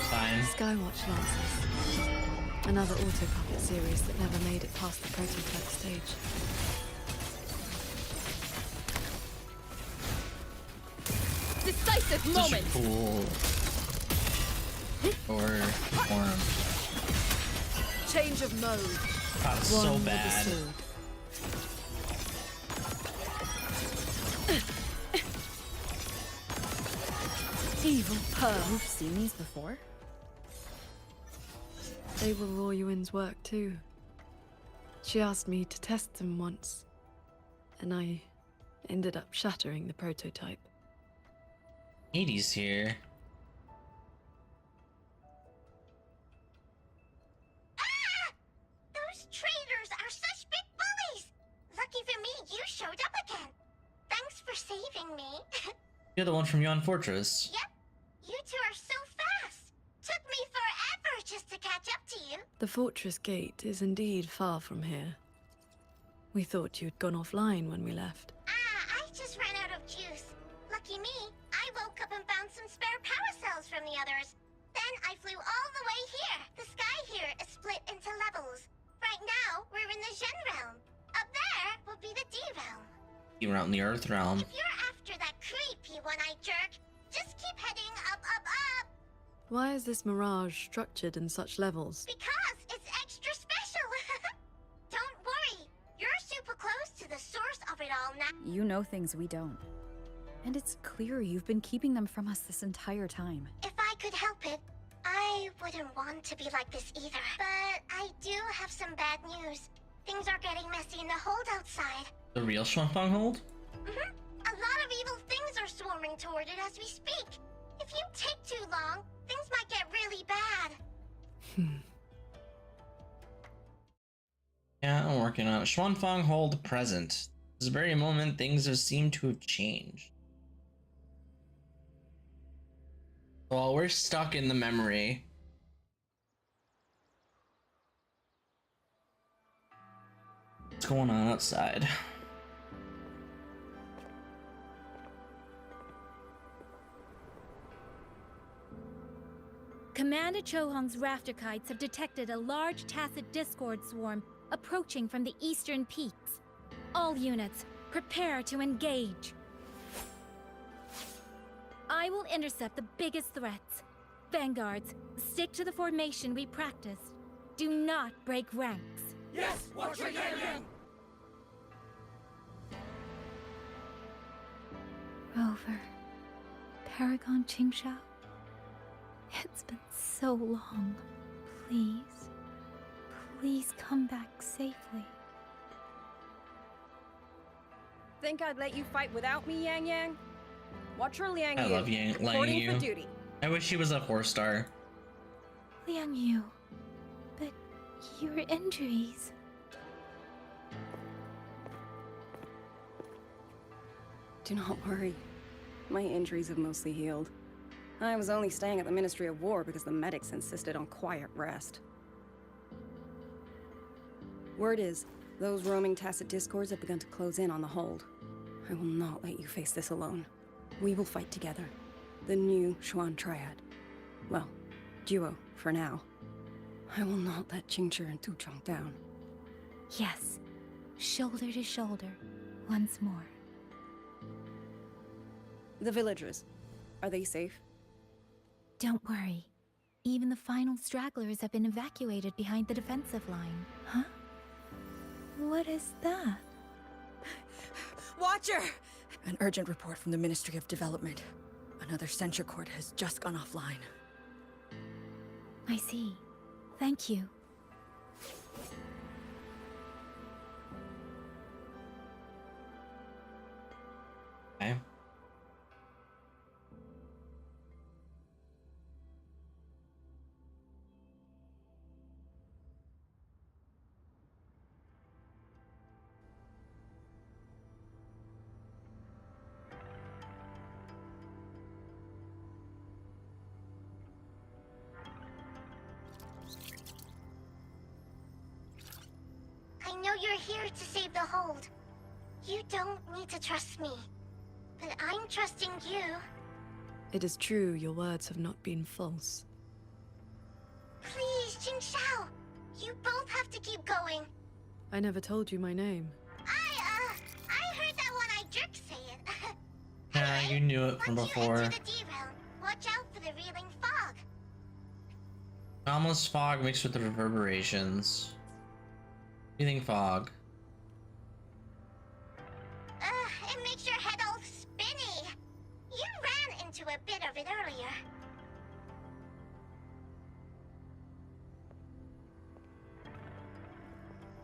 Fine. Skywatch Lancers. Another auto-puppet series that never made it past the prototype stage. Decisive moment! Cool. Or form. Change of mode. God, it's so bad. Evil perv. You've seen these before? They were Royuin's work too. She asked me to test them once, and I ended up shattering the prototype. 80s here. Those traitors are such big bullies! Lucky for me, you showed up again. Thanks for saving me. You're the one from Yuan Fortress. Yep, you two are so fast. Took me forever just to catch up to you. The fortress gate is indeed far from here. We thought you'd gone offline when we left. I just ran out of juice. Lucky me, I woke up and found some spare power cells from the others. Then I flew all the way here. The sky here is split into levels. Right now, we're in the Zhen realm. Up there will be the D realm. You were out in the Earth realm. If you're after that creepy one-eyed jerk, just keep heading up, up, up. Why is this mirage structured in such levels? Because it's extra special! Don't worry, you're super close to the source of it all now. You know things we don't. And it's clear you've been keeping them from us this entire time. If I could help it, I wouldn't want to be like this either. But I do have some bad news. Things are getting messy in the hold outside. The real Shuanfang hold? Mm-hmm. A lot of evil things are swarming toward it as we speak. If you take too long, things might get really bad. Yeah, I'm working on it. Shuanfang hold present. This very moment, things have seemed to have changed. Well, we're stuck in the memory. What's going on outside? Commander Chohong's rafter kites have detected a large tacit discord swarm approaching from the eastern peaks. All units, prepare to engage. I will intercept the biggest threats. Vanguards, stick to the formation we practiced. Do not break ranks. Yes, Watch Yang Yang! Rover, Paragon Qingshao, it's been so long. Please, please come back safely. Think I'd let you fight without me, Yang Yang? Watcher Liang I Yu, love Liang reporting Yu. for duty. I wish he was a 4-star. Liang Yu, but your injuries... Do not worry. My injuries have mostly healed. I was only staying at the Ministry of War because the medics insisted on quiet rest. Word is, those roaming tacit discords have begun to close in on the hold. I will not let you face this alone. We will fight together. The new Xuan Triad. Well, duo, for now. I will not let Qingshi and Tuchong down. Yes, shoulder to shoulder, once more. The villagers, are they safe? Don't worry. Even the final stragglers have been evacuated behind the defensive line. Huh? What is that? Watcher! An urgent report from the Ministry of Development. Another censure court has just gone offline. I see. Thank you. Okay. I know you're here to save the hold. You don't need to trust me, but I'm trusting you. It is true your words have not been false. Please, Qingshao, you both have to keep going. I never told you my name. I heard that one I jerk say it. Yeah, you knew it from before. Once you enter the D-realm, watch out for the reeling fog. Anomalous fog mixed with the reverberations. Breathing fog. It makes your head all spinny. You ran into a bit of it earlier.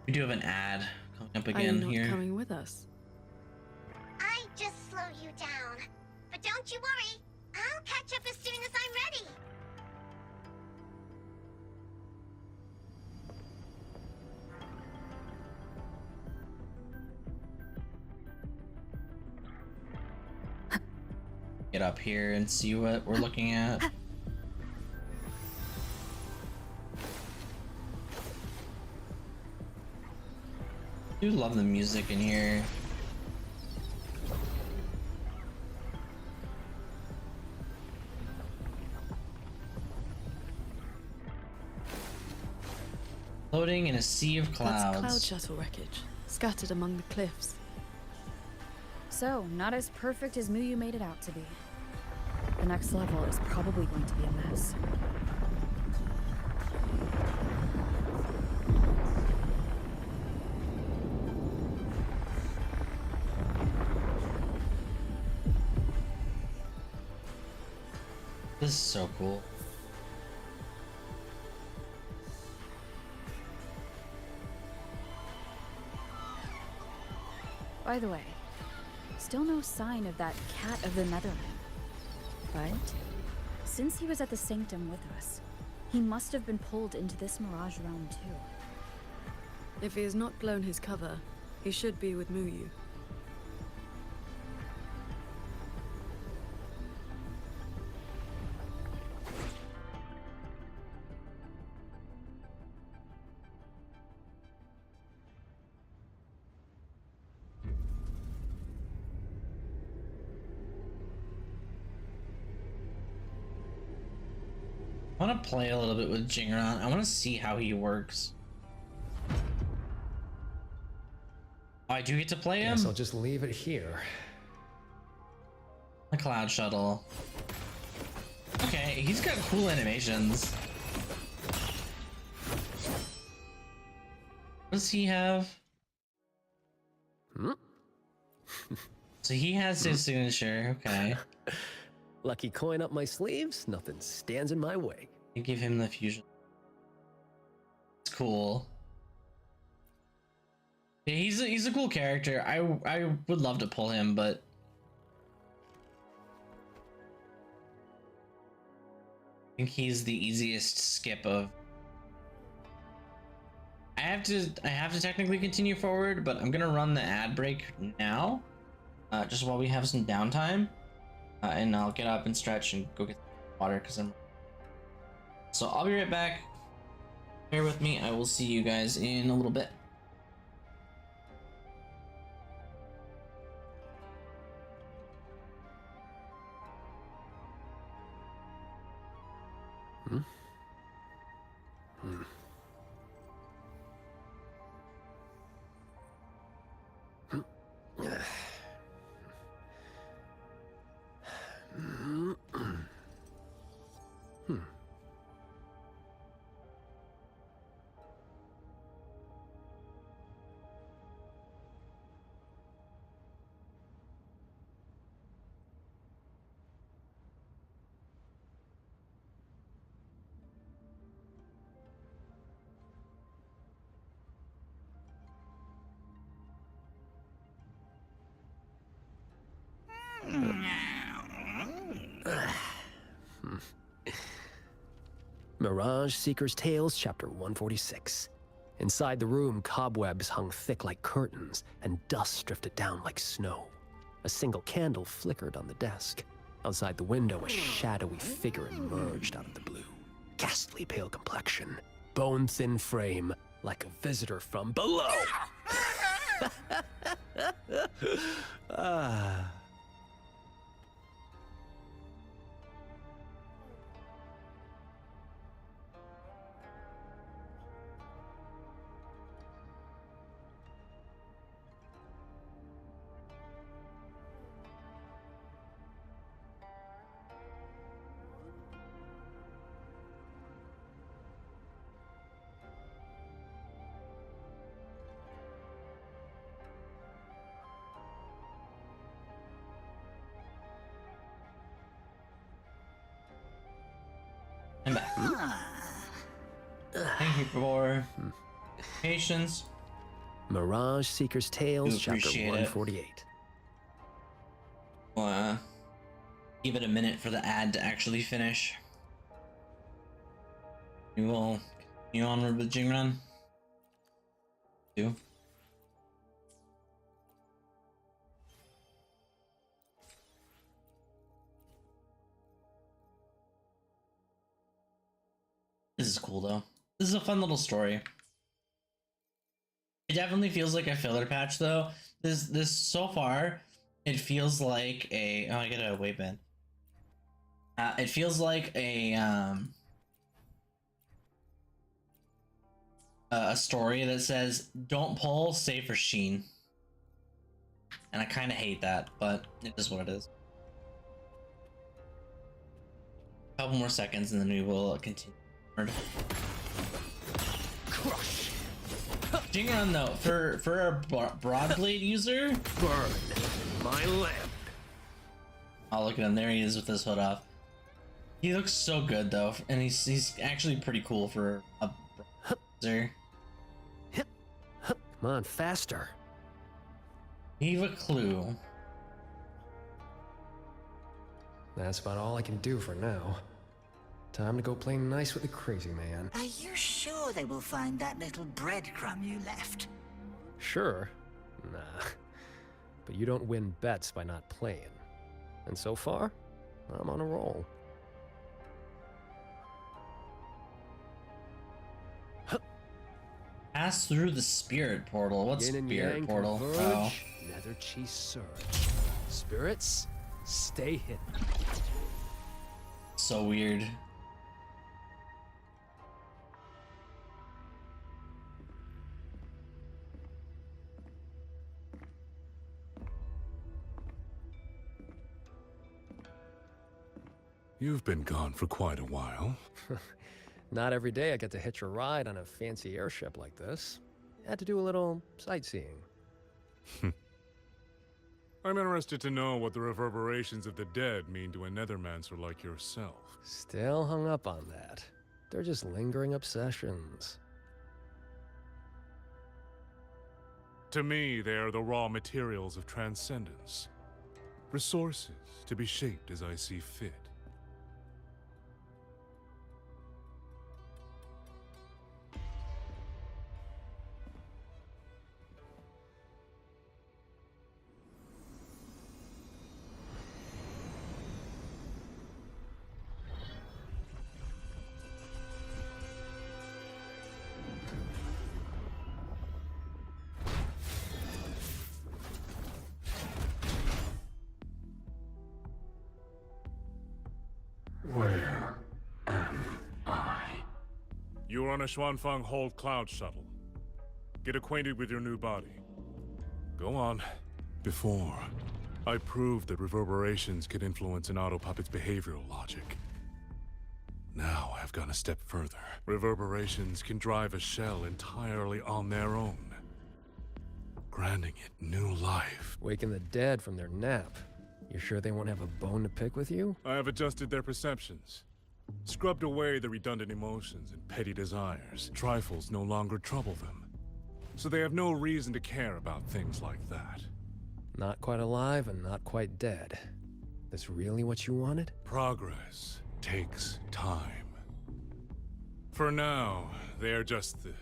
We do have an ad coming up Are you again not here. coming with us? I just slow you down. But don't you worry. I'll catch up as soon as I'm ready. Get up here and see what we're looking at. I do love the music in here. Floating in a sea of clouds. That's cloud shuttle wreckage, scattered among the cliffs. So, not as perfect as Muyu made it out to be. The next level is probably going to be a mess. This is so cool. By the way, still no sign of that cat of the Netherland. But since he was at the Sanctum with us, he must have been pulled into this Mirage realm too. If he has not blown his cover, he should be with Muyu. I want to play a little bit with Jingron. I want to see how he works. Oh, I do get to play him? Guess I'll just leave it here. The cloud shuttle. Okay, he's got cool animations. What does he have? So he has his signature, okay. Lucky coin up my sleeves, nothing stands in my way. You give him the fusion. It's cool. Yeah, he's a cool character. I would love to pull him, but I think he's the easiest skip of. I have to technically continue forward, but I'm gonna run the ad break now, just while we have some downtime, and I'll get up and stretch and go get water because I'm. So I'll be right back. Bear with me. I will see you guys in a little bit. Mirage Seeker's Tales, Chapter 146. Inside the room, cobwebs hung thick like curtains, and dust drifted down like snow. A single candle flickered on the desk. Outside the window, a shadowy figure emerged out of the blue. Ghastly pale complexion, bone-thin frame, like a visitor from below. Ah. I'm back. Thank you for patience. Mirage Seeker's Tales, Chapter Appreciate it. 148. Give it a minute for the ad to actually finish. We will continue onward with Jingron. This is cool though. This is a fun little story. It definitely feels like a filler patch though. This so far, it feels like a I get a waverband. It feels like a story that says don't pull, save for Sheen. And I kind of hate that, but it is what it is. Couple more seconds and then we will continue. Crush. Jingon though, for a broadblade user, burn my lamp. Oh, look at him! There he is with his hood off. He looks so good though, and he's actually pretty cool for a user. Come on, faster. Leave a clue. That's about all I can do for now. Time to go play nice with the crazy man. Are you sure they will find that little breadcrumb you left? Sure. Nah. But you don't win bets by not playing. And so far, I'm on a roll. Pass through the spirit portal. What's Yin and spirit yang portal? converge, nether chi surge. Spirits, stay hidden. So weird. You've been gone for quite a while. Not every day I get to hitch a ride on a fancy airship like this. Had to do a little sightseeing. I'm interested to know what the reverberations of the dead mean to a nethermancer like yourself. Still hung up on that. They're just lingering obsessions. To me, they are the raw materials of transcendence. Resources to be shaped as I see fit. Where am I? You are on a Xuanfang Hold Cloud shuttle. Get acquainted with your new body. Go on. Before, I proved that reverberations could influence an auto-puppet's behavioral logic. Now I've gone a step further. Reverberations can drive a shell entirely on their own, granting it new life. Waking the dead from their nap. You sure they won't have a bone to pick with you? I have adjusted their perceptions, scrubbed away the redundant emotions and petty desires. Trifles no longer trouble them, so they have no reason to care about things like that. Not quite alive and not quite dead. This really what you wanted? Progress takes time. For now, they are just the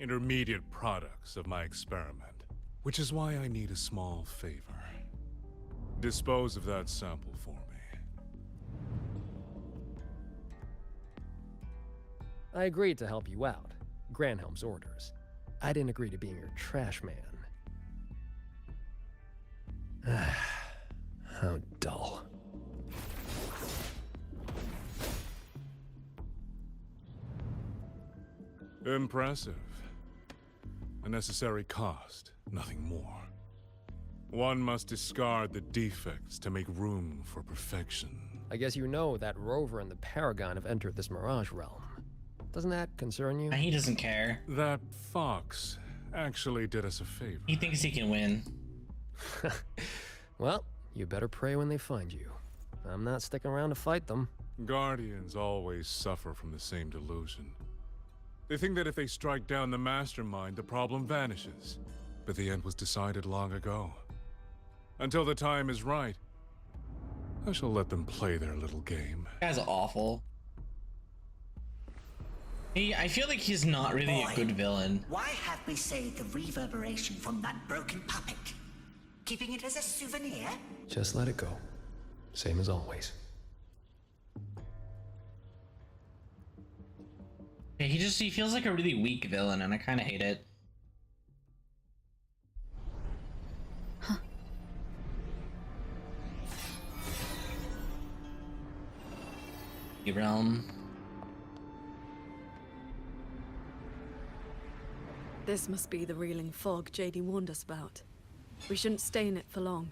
intermediate products of my experiment, which is why I need a small favor. Dispose of that sample for me. I agreed to help you out. Granhelm's orders. I didn't agree to being your trash man. How dull. Impressive. A necessary cost, nothing more. One must discard the defects to make room for perfection. I guess you know that Rover and the Paragon have entered this Mirage realm. Doesn't that concern you? He doesn't care. That fox actually did us a favor. He thinks he can win. Well, you better pray when they find you. I'm not sticking around to fight them. Guardians always suffer from the same delusion. They think that if they strike down the mastermind, the problem vanishes. But the end was decided long ago. Until the time is right, I shall let them play their little game. Guy's awful. I feel like he's not really a good villain. Why have we saved the reverberation from that broken puppet? Keeping it as a souvenir? Just let it go. Same as always. Yeah, he feels like a really weak villain, and I kind of hate it. Realm. This must be the reeling fog JD warned us about. We shouldn't stay in it for long.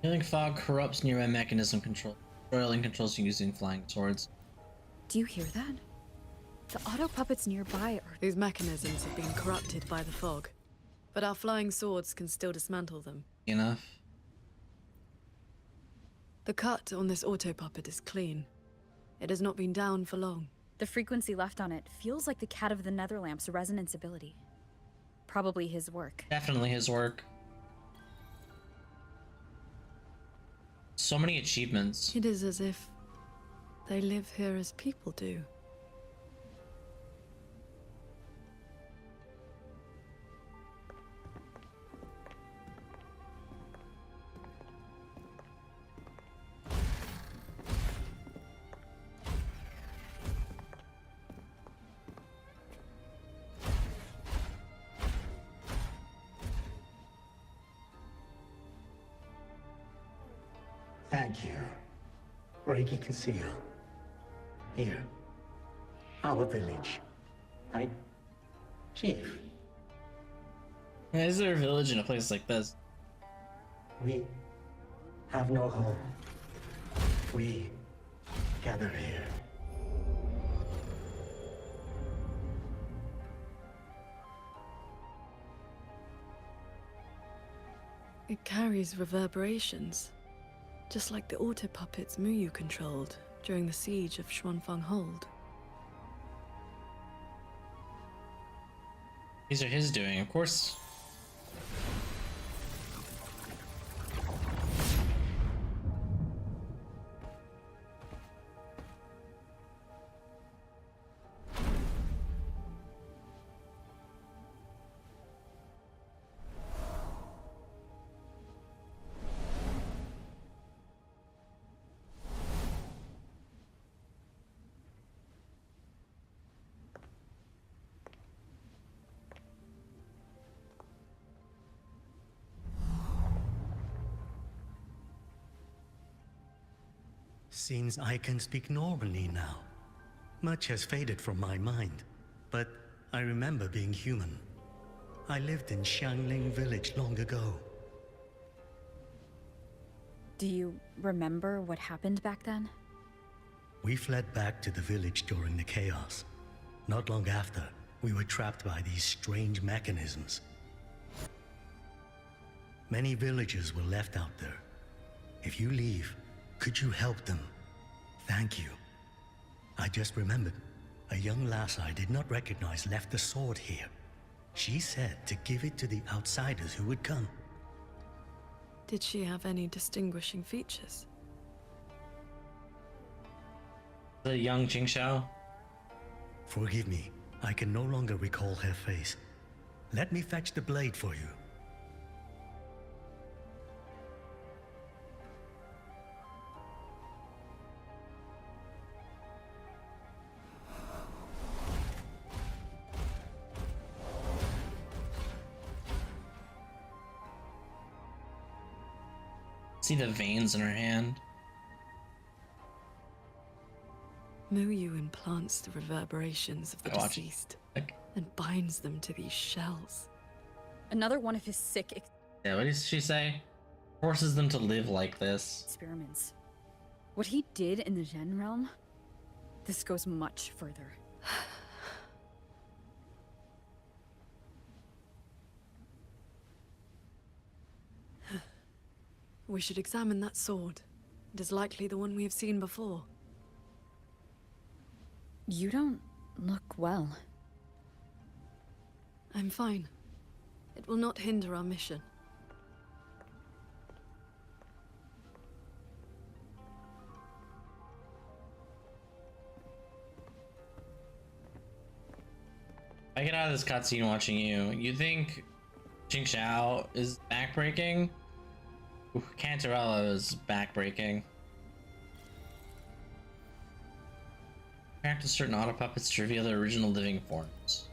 Healing fog corrupts nearby mechanism control. Roiling controls using flying swords. Do you hear that? The auto puppets nearby are. These mechanisms have been corrupted by the fog, but our flying swords can still dismantle them. Enough. The cut on this auto puppet is clean. It has not been down for long. The frequency left on it feels like the Cat of the Netherlamp's resonance ability. Probably his work. Definitely his work. So many achievements. It is as if they live here as people do. Thank you. Reiki Conceal. Here. Our village. Right? Chief. Why is there a village in a place like this? We have no home. We gather here. It carries reverberations, just like the auto puppets Muyu controlled during the siege of Xuanfang Hold. These are his doing, of course. Seems I can speak normally now. Much has faded from my mind, but I remember being human. I lived in Xiangling village long ago. Do you remember what happened back then? We fled back to the village during the chaos. Not long after, we were trapped by these strange mechanisms. Many villagers were left out there. If you leave, could you help them? Thank you. I just remembered, a young lass I did not recognize left the sword here. She said to give it to the outsiders who would come. Did she have any distinguishing features? The young Jingxiao? Forgive me, I can no longer recall her face. Let me fetch the blade for you. See the veins in her hand. Muyu implants the reverberations of the deceased and binds them to these shells. Another one of his sick Yeah, what did she say? Forces them to live like this. experiments. What he did in the Gen realm, this goes much further. We should examine that sword. It is likely the one we have seen before. You don't look well. I'm fine. It will not hinder our mission. I get out of this cutscene watching you. You think Jingxiao is backbreaking? Ooh, Cantarella is backbreaking. Practice certain auto puppets to reveal their original living forms.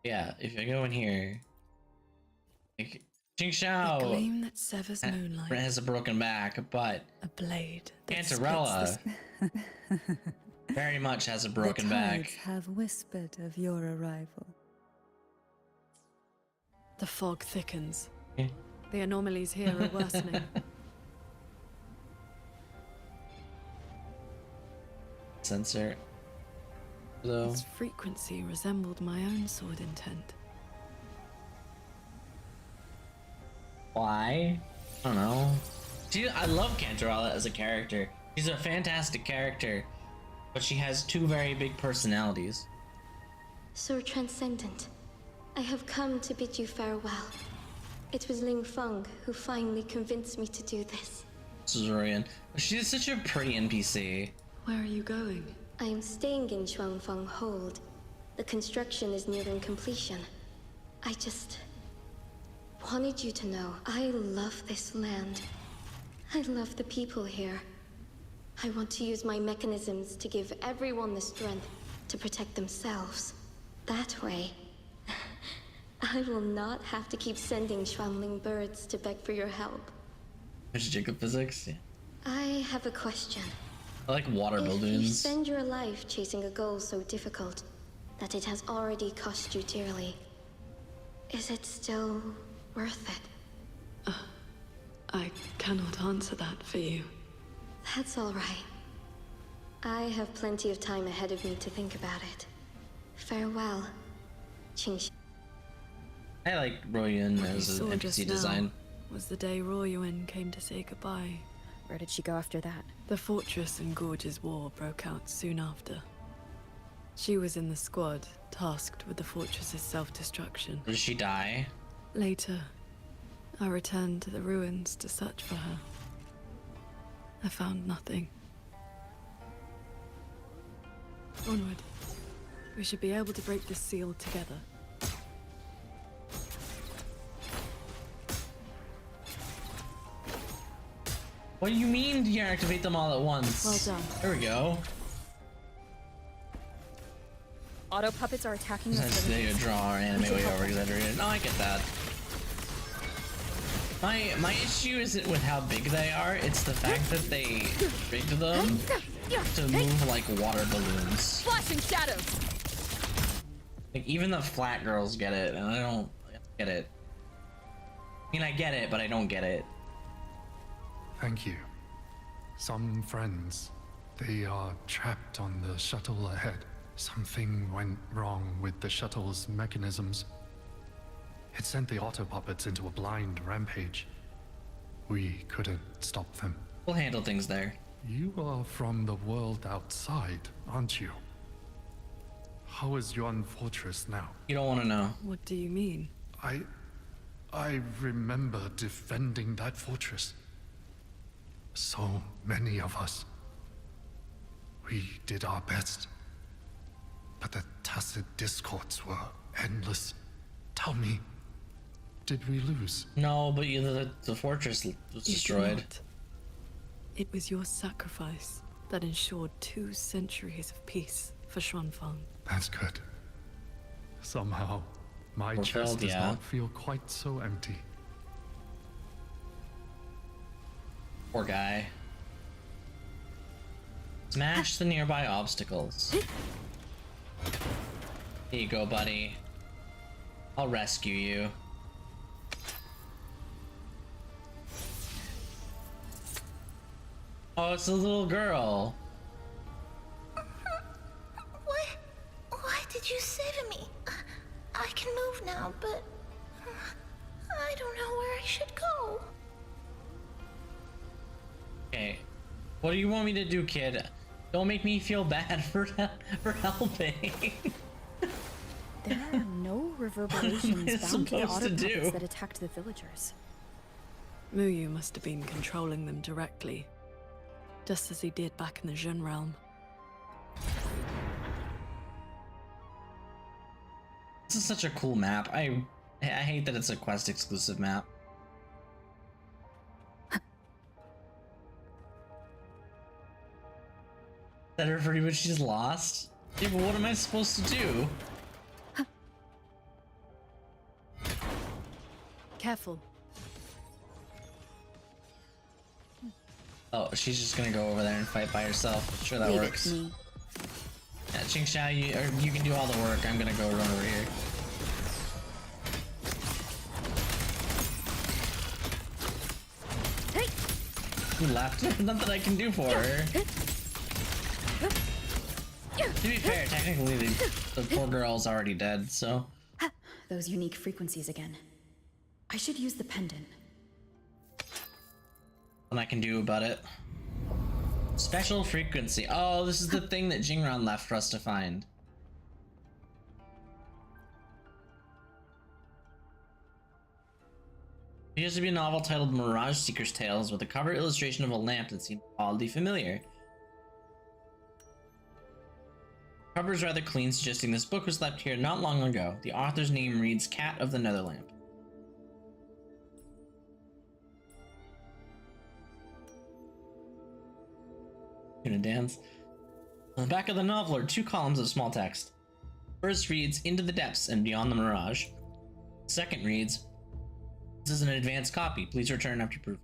Yeah, if I go in here, like, A gleam that severs moonlight. has a broken back, but a blade that Cantarella splits the very much has a broken the back. tides have whispered of your arrival. The fog thickens. Yeah. The anomalies here are worsening. Sensor. Though. Its frequency resembled my own sword intent. Why? I don't know. I love Cantarella as a character. She's a fantastic character, but she has two very big personalities. Sir Transcendent, I have come to bid you farewell. It was Ling Feng who finally convinced me to do this. Zorian. She's such a pretty NPC. Where are you going? I am staying in Shuangfeng Hold. The construction is nearing completion. I just wanted you to know I love this land. I love the people here. I want to use my mechanisms to give everyone the strength to protect themselves. That way, I will not have to keep sending Xuanling birds to beg for your help. There's Jacob physics. Yeah. I have a question. I like water If you balloons. spend your life chasing a goal so difficult that it has already cost you dearly, is it still worth it? I cannot answer that for you. That's all right. I have plenty of time ahead of me to think about it. Farewell, Qingxi. I like Royun What you as saw an just NPC now design. was the day Royuin came to say goodbye. Where did she go after that? The Fortress and Gorge's War broke out soon after. She was in the squad tasked with the fortress's self-destruction. Did she die? Later, I returned to the ruins to search for her. I found nothing. Onward. We should be able to break this seal together. What do you mean you activate them all at once? Well done. There we go. Auto puppets are attacking us. Sometimes they draw or animate way over exaggerated. No, I get that. My issue isn't with how big they are, it's the fact that they rigged them to move like water balloons. Flashing shadows. Like even the flat girls get it, and I don't get it. I mean, I get it, but I don't get it. Thank you. Some friends, they are trapped on the shuttle ahead. Something went wrong with the shuttle's mechanisms. It sent the auto puppets into a blind rampage. We couldn't stop them. We'll handle things there. You are from the world outside, aren't you? How is Yuan Fortress now? You don't want to know. What do you mean? I remember defending that fortress. So many of us. We did our best. But the tacit discords were endless. Tell me, did we lose? No, but the fortress was You did destroyed. not. It was your sacrifice that ensured 2 centuries of peace for Xuanfeng. That's good. Somehow, my Fulfilled, chest does yeah. not feel quite so empty. Poor guy. Smash the nearby obstacles. Here you go, buddy. I'll rescue you. Oh, it's a little girl. Why did you save me? I can move now, but I don't know where I should go. Okay. What do you want me to do, kid? Don't make me feel bad for helping. There are no reverberations bound to the supposed to auto do? puppets that attacked the villagers. Muyu must have been controlling them directly, just as he did back in the Jun realm. This is such a cool map. I hate that it's a quest exclusive map. That her pretty much she's lost? Yeah, but what am I supposed to do? Careful. Oh, she's just gonna go over there and fight by herself. Sure, that Leave it works. to me. Yeah, Qingxia, you can do all the work. I'm gonna go run over here. basically left. Nothing I can do for her. To be fair, technically the poor girl's already dead, so. Those unique frequencies again. I should use the pendant. What I can do about it. Special frequency. Oh, this is the thing that Jingran left for us to find. There used to be a novel titled Mirage Seeker's Tales with a cover illustration of a lamp that seemed oddly familiar. The cover is rather clean, suggesting this book was left here not long ago. The author's name reads Cat of the Netherlamp. Gonna dance. On the back of the novel are 2 columns of small text. First reads, Into the Depths and Beyond the Mirage. Second reads, This is an advanced copy. Please return after proof.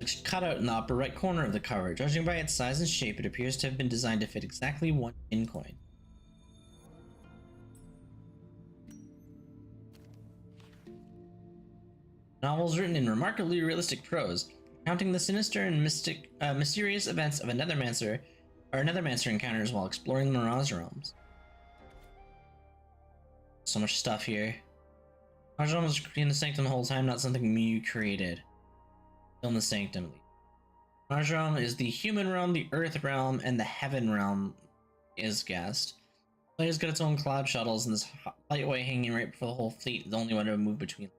It's cut out in the upper right corner of the cover. Judging by its size and shape, it appears to have been designed to fit exactly 1 in coin. The novel is written in remarkably realistic prose, recounting the sinister and mysterious events of a Nethermancer encounters while exploring the Mirage realms. So much stuff here. Mirage realm was in the sanctum the whole time, not something Mew created. Still in the sanctum. Mirage realm is the human realm, the earth realm, and the heaven realm is guessed. The player's got its own cloud shuttles, and this lightweight hanging right before the whole fleet is the only one to move between.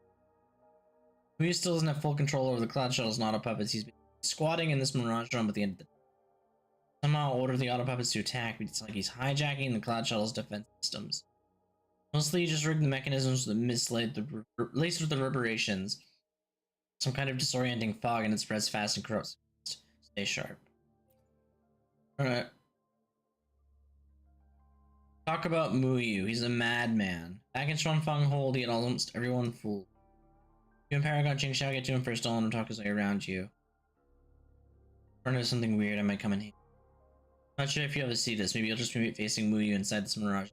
Mew still doesn't have full control over the cloud shuttles and auto puppets. He's been squatting in this Mirage realm at the end of the somehow order the auto puppets to attack, but it's like he's hijacking the cloud shuttle's defense systems. Mostly he just rigged the mechanisms that misled the laced with the reverberations. Some kind of disorienting fog, and it spreads fast and corrosive. Stay sharp. Alright. Talk about Muyu. He's a madman. Back in Shuanfeng Hold, he had almost everyone fooled. You and Paragon Qingxiao get to him first, don't let him talk his way around you. Or there's something weird, I might come in here. Not sure if you ever see this. Maybe you'll just be facing Muyu inside this Mirage.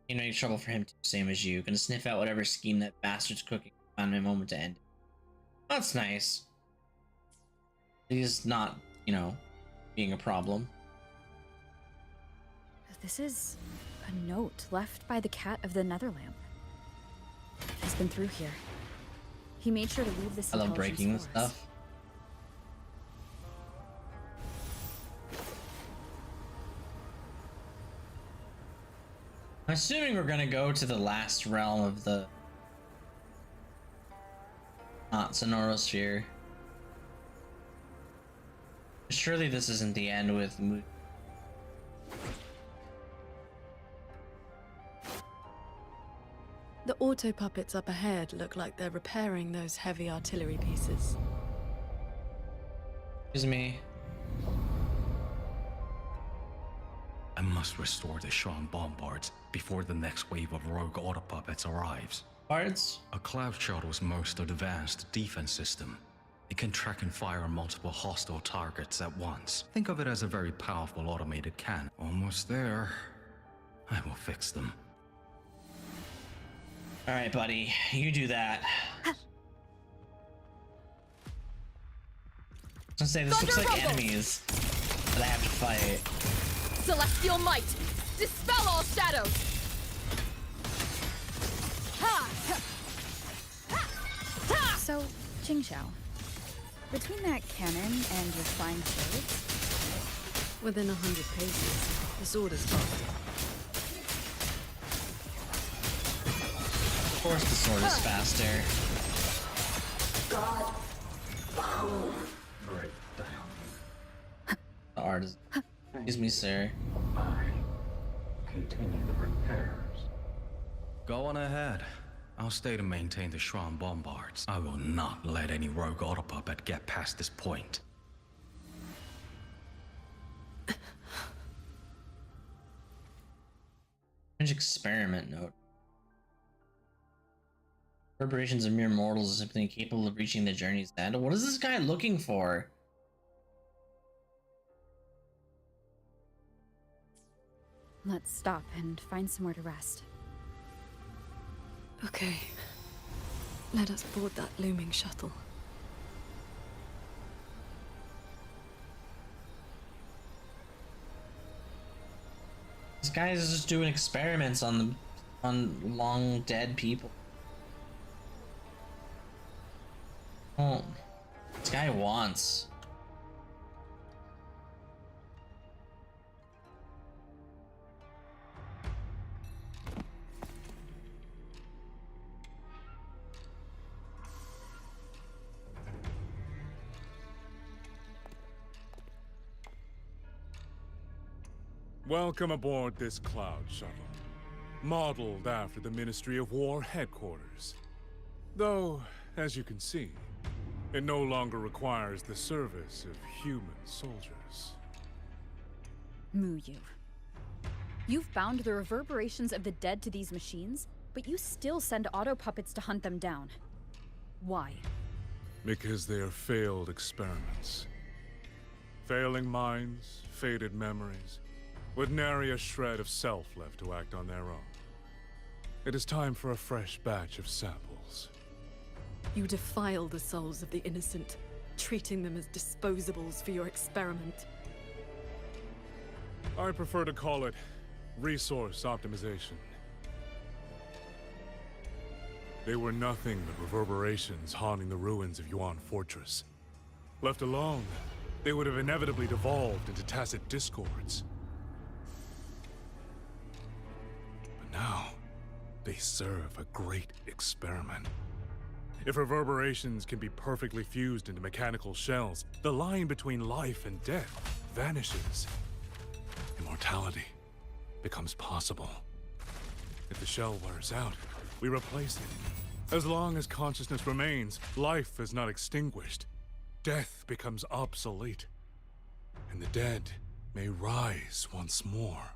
Ain't any trouble for him too, same as you. Gonna sniff out whatever scheme that bastard's cooking. Find a moment to end it. That's nice. He's not, you know, being a problem. This is a note left by the Cat of the Netherlamp. He's been through here. He made sure to leave this. I love breaking this stuff. I'm assuming we're gonna go to the last realm of the Sonorosphere. Surely this isn't the end with Mu. The auto puppets up ahead look like they're repairing those heavy artillery pieces. Excuse me. I must restore the Shuan bombards before the next wave of rogue auto puppets arrives. Bards? A cloud shuttle's most advanced defense system. It can track and fire on multiple hostile targets at once. Think of it as a very powerful automated cannon. Almost there. I will fix them. Alright, buddy. You do that. I was gonna say, this looks like enemies that I have to fight. Celestial might! Dispel all shadows! So, Qingxiao, between that cannon and your flying swords? Within 100 paces, the sword is faster. Of course the sword is faster. God. Right down. The art is... Excuse me, sir. Continue the repairs. Go on ahead. I'll stay to maintain the Shuan bombards. I will not let any rogue auto puppet get past this point. Strange experiment note. Reverberations of mere mortals are simply incapable of reaching the journey's end. What is this guy looking for? Let's stop and find somewhere to rest. Okay. Let us board that looming shuttle. This guy is just doing experiments on long dead people. Oh, this guy wants. Welcome aboard this cloud shuttle, modeled after the Ministry of War headquarters. Though, as you can see, it no longer requires the service of human soldiers. Muyu. You've bound the reverberations of the dead to these machines, but you still send auto puppets to hunt them down. Why? Because they are failed experiments. Failing minds, faded memories, with nary a shred of self left to act on their own. It is time for a fresh batch of samples. You defile the souls of the innocent, treating them as disposables for your experiment. I prefer to call it resource optimization. They were nothing but reverberations haunting the ruins of Yuan Fortress. Left alone, they would have inevitably devolved into tacit discords. But now, they serve a great experiment. If reverberations can be perfectly fused into mechanical shells, the line between life and death vanishes. Immortality becomes possible. If the shell wears out, we replace it. As long as consciousness remains, life is not extinguished. Death becomes obsolete. And the dead may rise once more.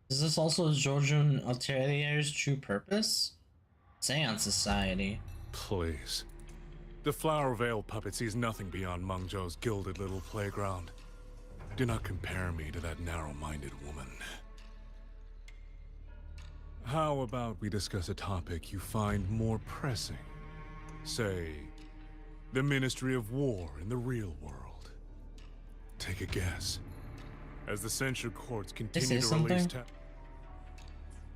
Is this also Georgian Alterier's true purpose? Seance Society. Please. The Flower Veil puppet sees nothing beyond Mengzhou's gilded little playground. Do not compare me to that narrow-minded woman. How about we discuss a topic you find more pressing? Say, the Ministry of War in the real world. Take a guess. As the censure courts continue to release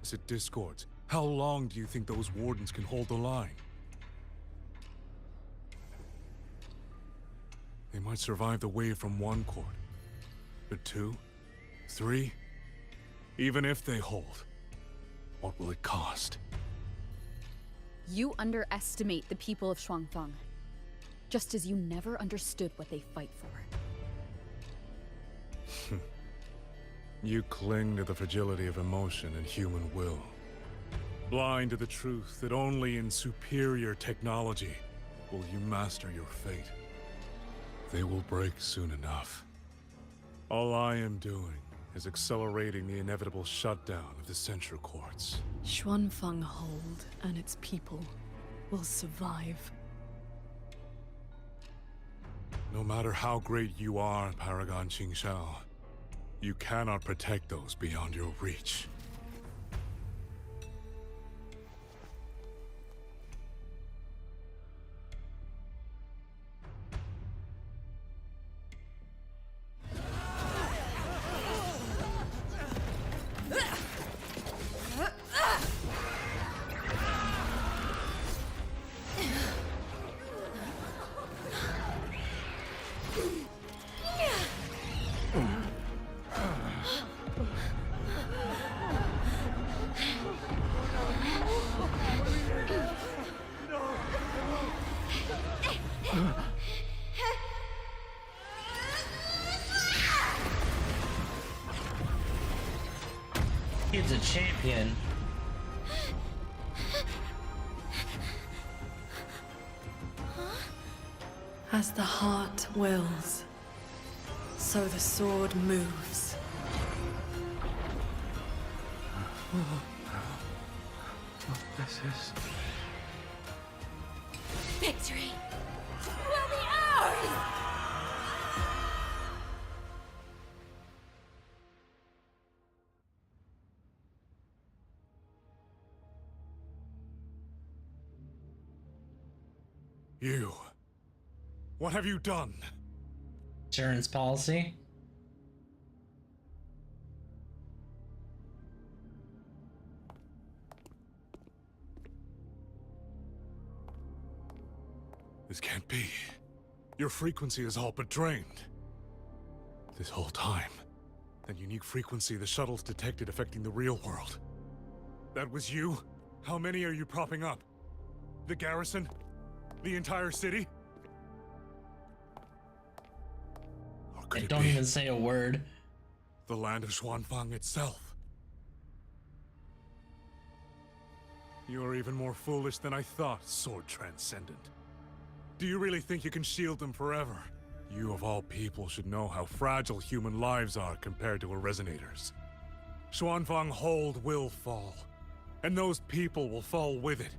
tacit discords, how long do you think those wardens can hold the line? They might survive the wave from one court, but 2, 3, even if they hold, what will it cost? You underestimate the people of Shuangfeng, just as you never understood what they fight for. You cling to the fragility of emotion and human will. Blind to the truth that only in superior technology will you master your fate. They will break soon enough. All I am doing is accelerating the inevitable shutdown of the censure courts. Xuanfeng Hold and its people will survive. No matter how great you are, Paragon Qingxiao, you cannot protect those beyond your reach. Kid's a champion. As the heart wills, so the sword moves. This is... Victory will be ours! You. What have you done? Insurance policy. This can't be. Your frequency is all but drained. This whole time, that unique frequency the shuttles detected affecting the real world. That was you? How many are you propping up? The garrison? The entire city? Or could it Don't be even say a word. the land of Xuanfang itself? You're even more foolish than I thought, Sword Transcendent. Do you really think you can shield them forever? You of all people should know how fragile human lives are compared to a Resonator's. Xuanfang Hold will fall, and those people will fall with it.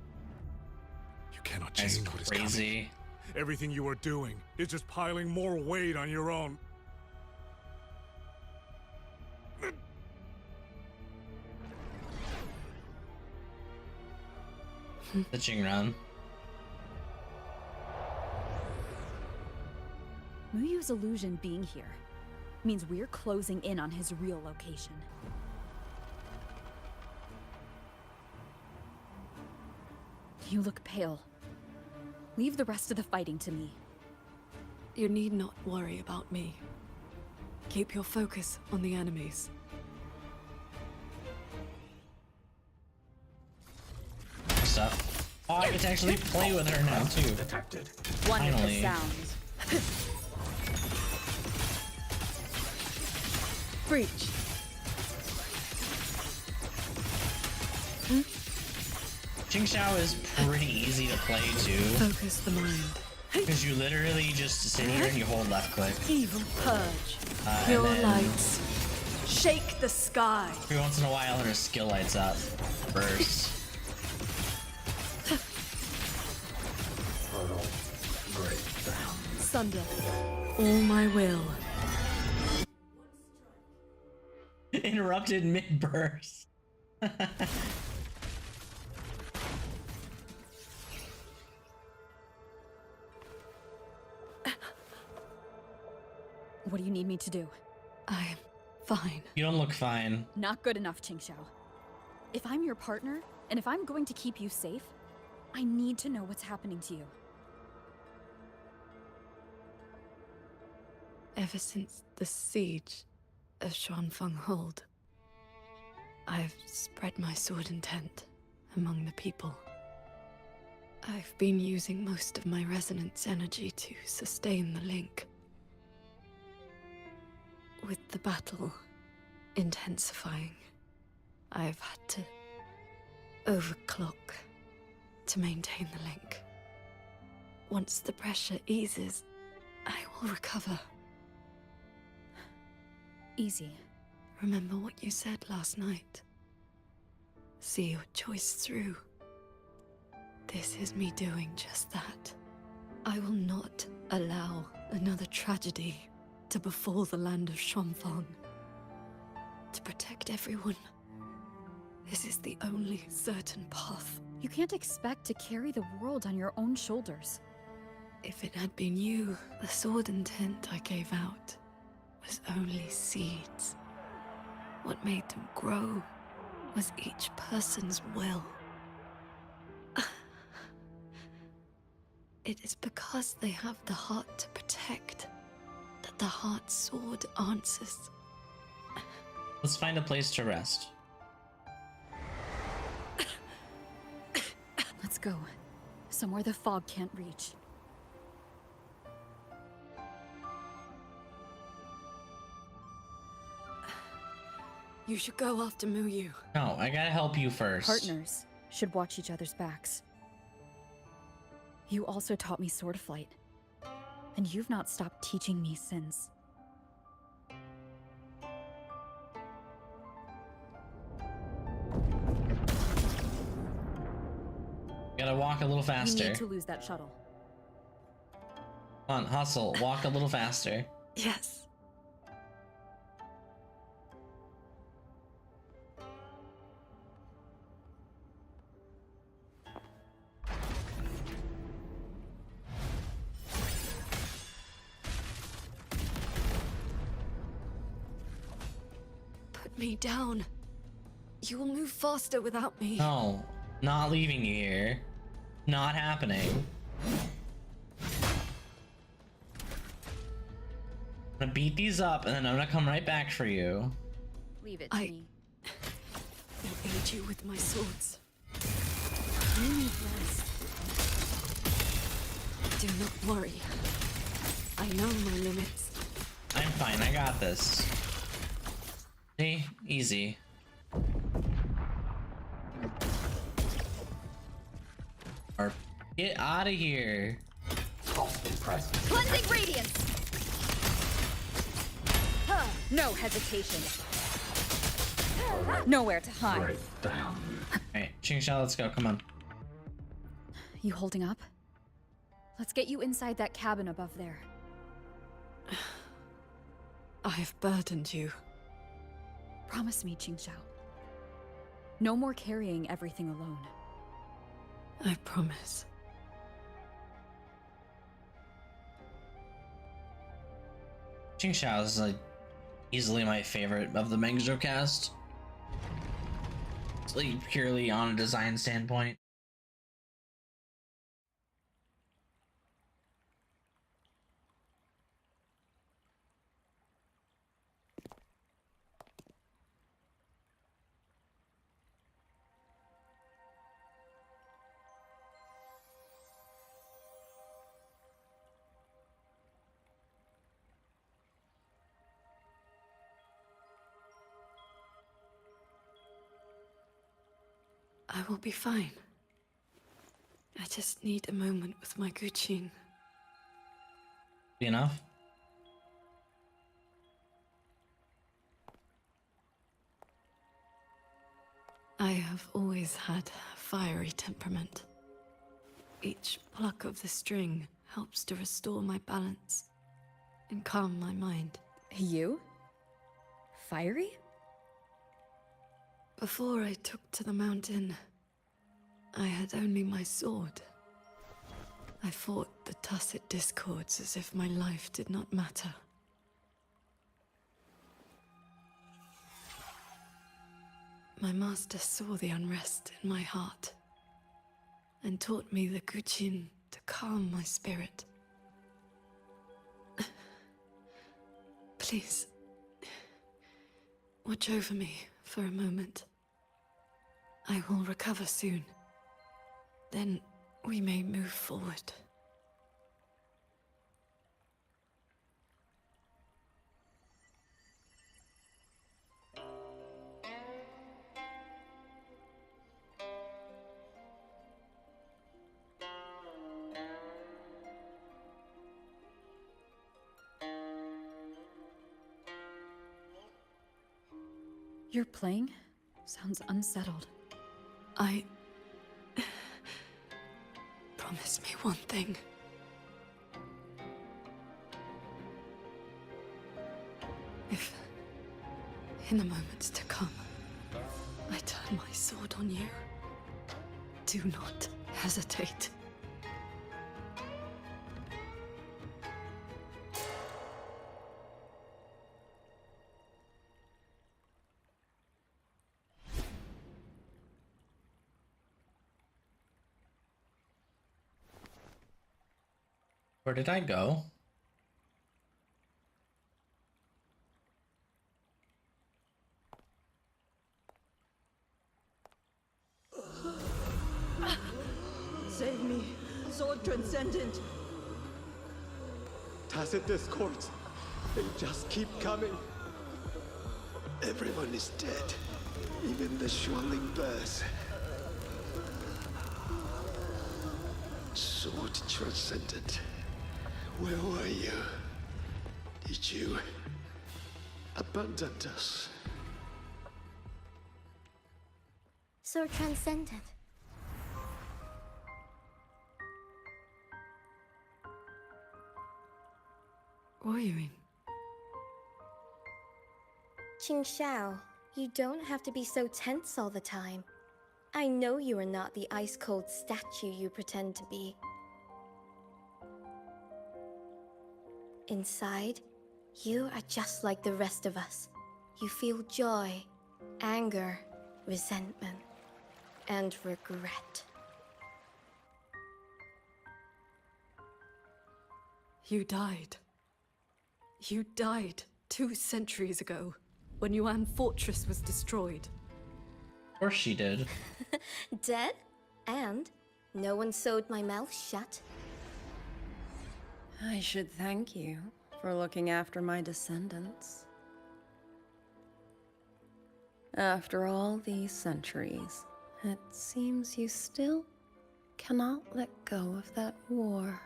You cannot That's change what is crazy. coming. Everything you are doing is just piling more weight on your own. The Jingran. Muyu's illusion being here means we're closing in on his real location. You look pale. Leave the rest of the fighting to me. You need not worry about me. Keep your focus on the enemies. Stuff. Oh, I get to actually play with her now too. Detected. Wonderful Finally. sounds. Breach. Qingxiao is pretty easy to play too. Focus the mind. Because you literally just sit here and you hold left click. Evil purge. And Pure then lights. Shake the sky. every once in a while her skill lights up. Burst. Sunder. All my will. Interrupted mid-burst. What do you need me to do? I'm fine. You don't look fine. Not good enough, Qingxiao. If I'm your partner, and if I'm going to keep you safe, I need to know what's happening to you. Ever since the siege of Xuanfang Hold, I've spread my sword intent among the people. I've been using most of my resonance energy to sustain the link. With the battle intensifying, I've had to overclock to maintain the link. Once the pressure eases, I will recover. Easy. Remember what you said last night. See your choice through. This is me doing just that. I will not allow another tragedy to befall the land of Xuanfang. To protect everyone, this is the only certain path. You can't expect to carry the world on your own shoulders. If it had been you, the sword intent I gave out was only seeds. What made them grow was each person's will. It is because they have the heart to protect that the heart sword answers. Let's find a place to rest. Let's go. Somewhere the fog can't reach. You should go after Muyu. No, I gotta help you first. Partners should watch each other's backs. You also taught me sword flight. And you've not stopped teaching me since. Gotta walk a little faster. We need to lose that shuttle. Come on, hustle. Walk a little faster. Yes. let me down. You will move faster without me. No, not leaving you here. Not happening. I'm gonna beat these up and then I'm gonna come right back for you. Leave it to me. will aid you with my swords. You need rest. Do not worry. I know my limits. I'm fine, I got this. See? Easy. Or get out of here. Cleansing radiance. Huh. No hesitation. Nowhere to hide. Alright, Qingsha, let's go. Come on. You holding up? Let's get you inside that cabin above there. I have burdened you. Promise me, Qingxiao. No more carrying everything alone. I promise. Qingsha is like easily my favorite of the Mangzhou cast. It's like purely on a design standpoint. I will be fine. I just need a moment with my Guqin. Be enough? I have always had a fiery temperament. Each pluck of the string helps to restore my balance and calm my mind. You? Fiery? Before I took to the mountain, I had only my sword. I fought the Tacit Discords as if my life did not matter. My master saw the unrest in my heart and taught me the Guqin to calm my spirit. Please, watch over me for a moment. I will recover soon. Then we may move forward. You're playing? Sounds unsettled. Promise me one thing. If, in the moments to come, I turn my sword on you, do not hesitate. Where did I go? Save me, Sword Transcendent. Tacit Discords, they just keep coming. Everyone is dead, even the Xuanling bears. Sword Transcendent, where were you? Did you abandon us? So transcendent. Warrior. Qingxiao, you don't have to be so tense all the time. I know you are not the ice-cold statue you pretend to be. Inside, you are just like the rest of us. You feel joy, anger, resentment, and regret. You died. You died 2 centuries ago, when Yuan Fortress was destroyed. Of course she did. Dead? And no one sewed my mouth shut. I should thank you for looking after my descendants. After all these centuries, it seems you still cannot let go of that war.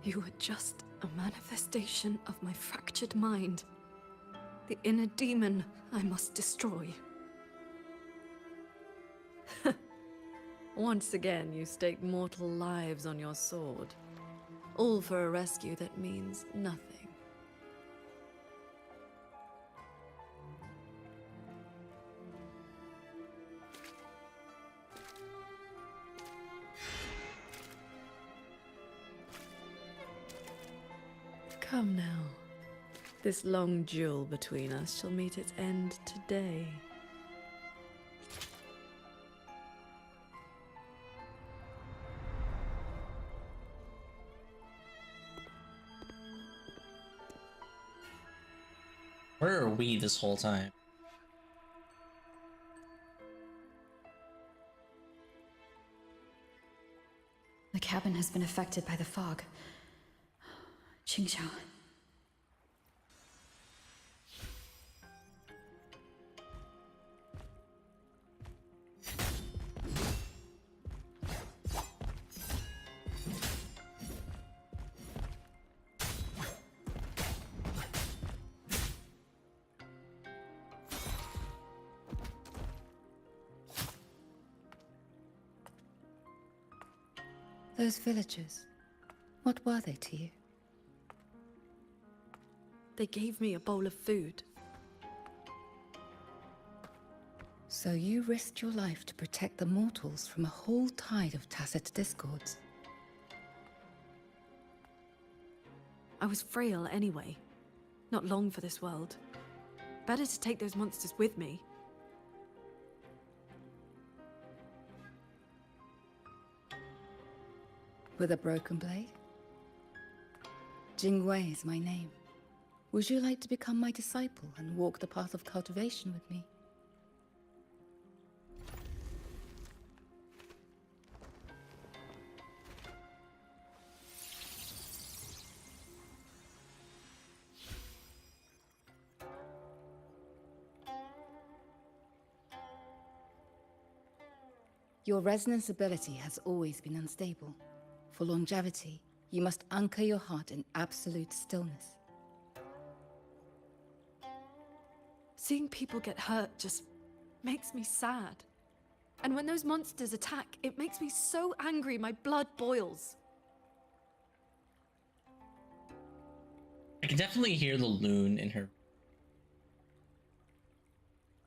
You were just a manifestation of my fractured mind. The inner demon I must destroy. Once again, you stake mortal lives on your sword. All for a rescue that means nothing. Come now. This long duel between us shall meet its end today. Where are we this whole time? The cabin has been affected by the fog. Qingxiao. Those villagers, what were they to you? They gave me a bowl of food. So you risked your life to protect the mortals from a whole tide of tacit discords. I was frail anyway. Not long for this world. Better to take those monsters with me. With a broken blade? Jingwei is my name. Would you like to become my disciple and walk the path of cultivation with me? Your resonance ability has always been unstable. For longevity, you must anchor your heart in absolute stillness. Seeing people get hurt just makes me sad. And when those monsters attack, it makes me so angry my blood boils. I can definitely hear the loon in her.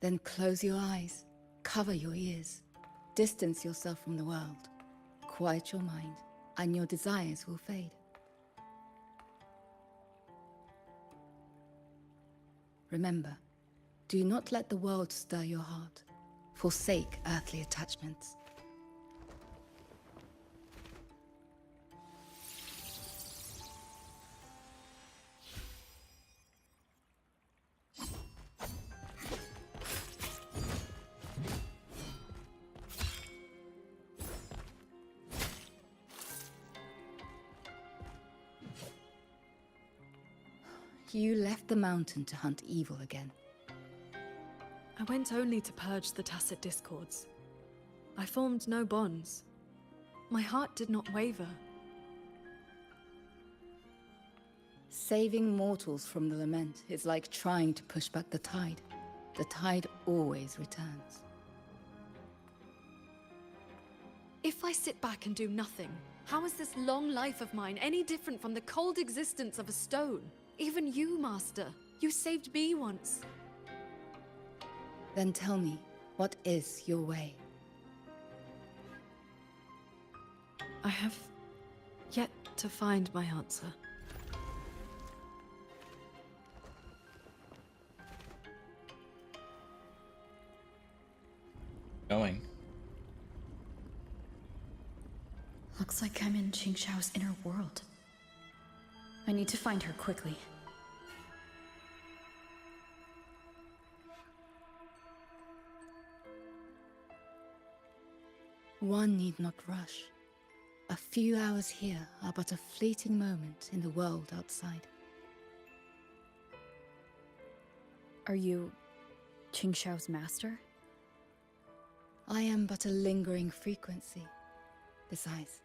Then close your eyes, cover your ears, distance yourself from the world, quiet your mind, and your desires will fade. Remember, do not let the world stir your heart. Forsake earthly attachments. You left the mountain to hunt evil again. I went only to purge the tacit discords. I formed no bonds. My heart did not waver. Saving mortals from the lament is like trying to push back the tide. The tide always returns. If I sit back and do nothing, how is this long life of mine any different from the cold existence of a stone? Even you, Master. You saved me once. Then tell me, what is your way? I have yet to find my answer. Going. Looks like I'm in Qingxiao's inner world. I need to find her quickly. One need not rush. A few hours here are but a fleeting moment in the world outside. Are you Qingxiao's master? I am but a lingering frequency. Besides,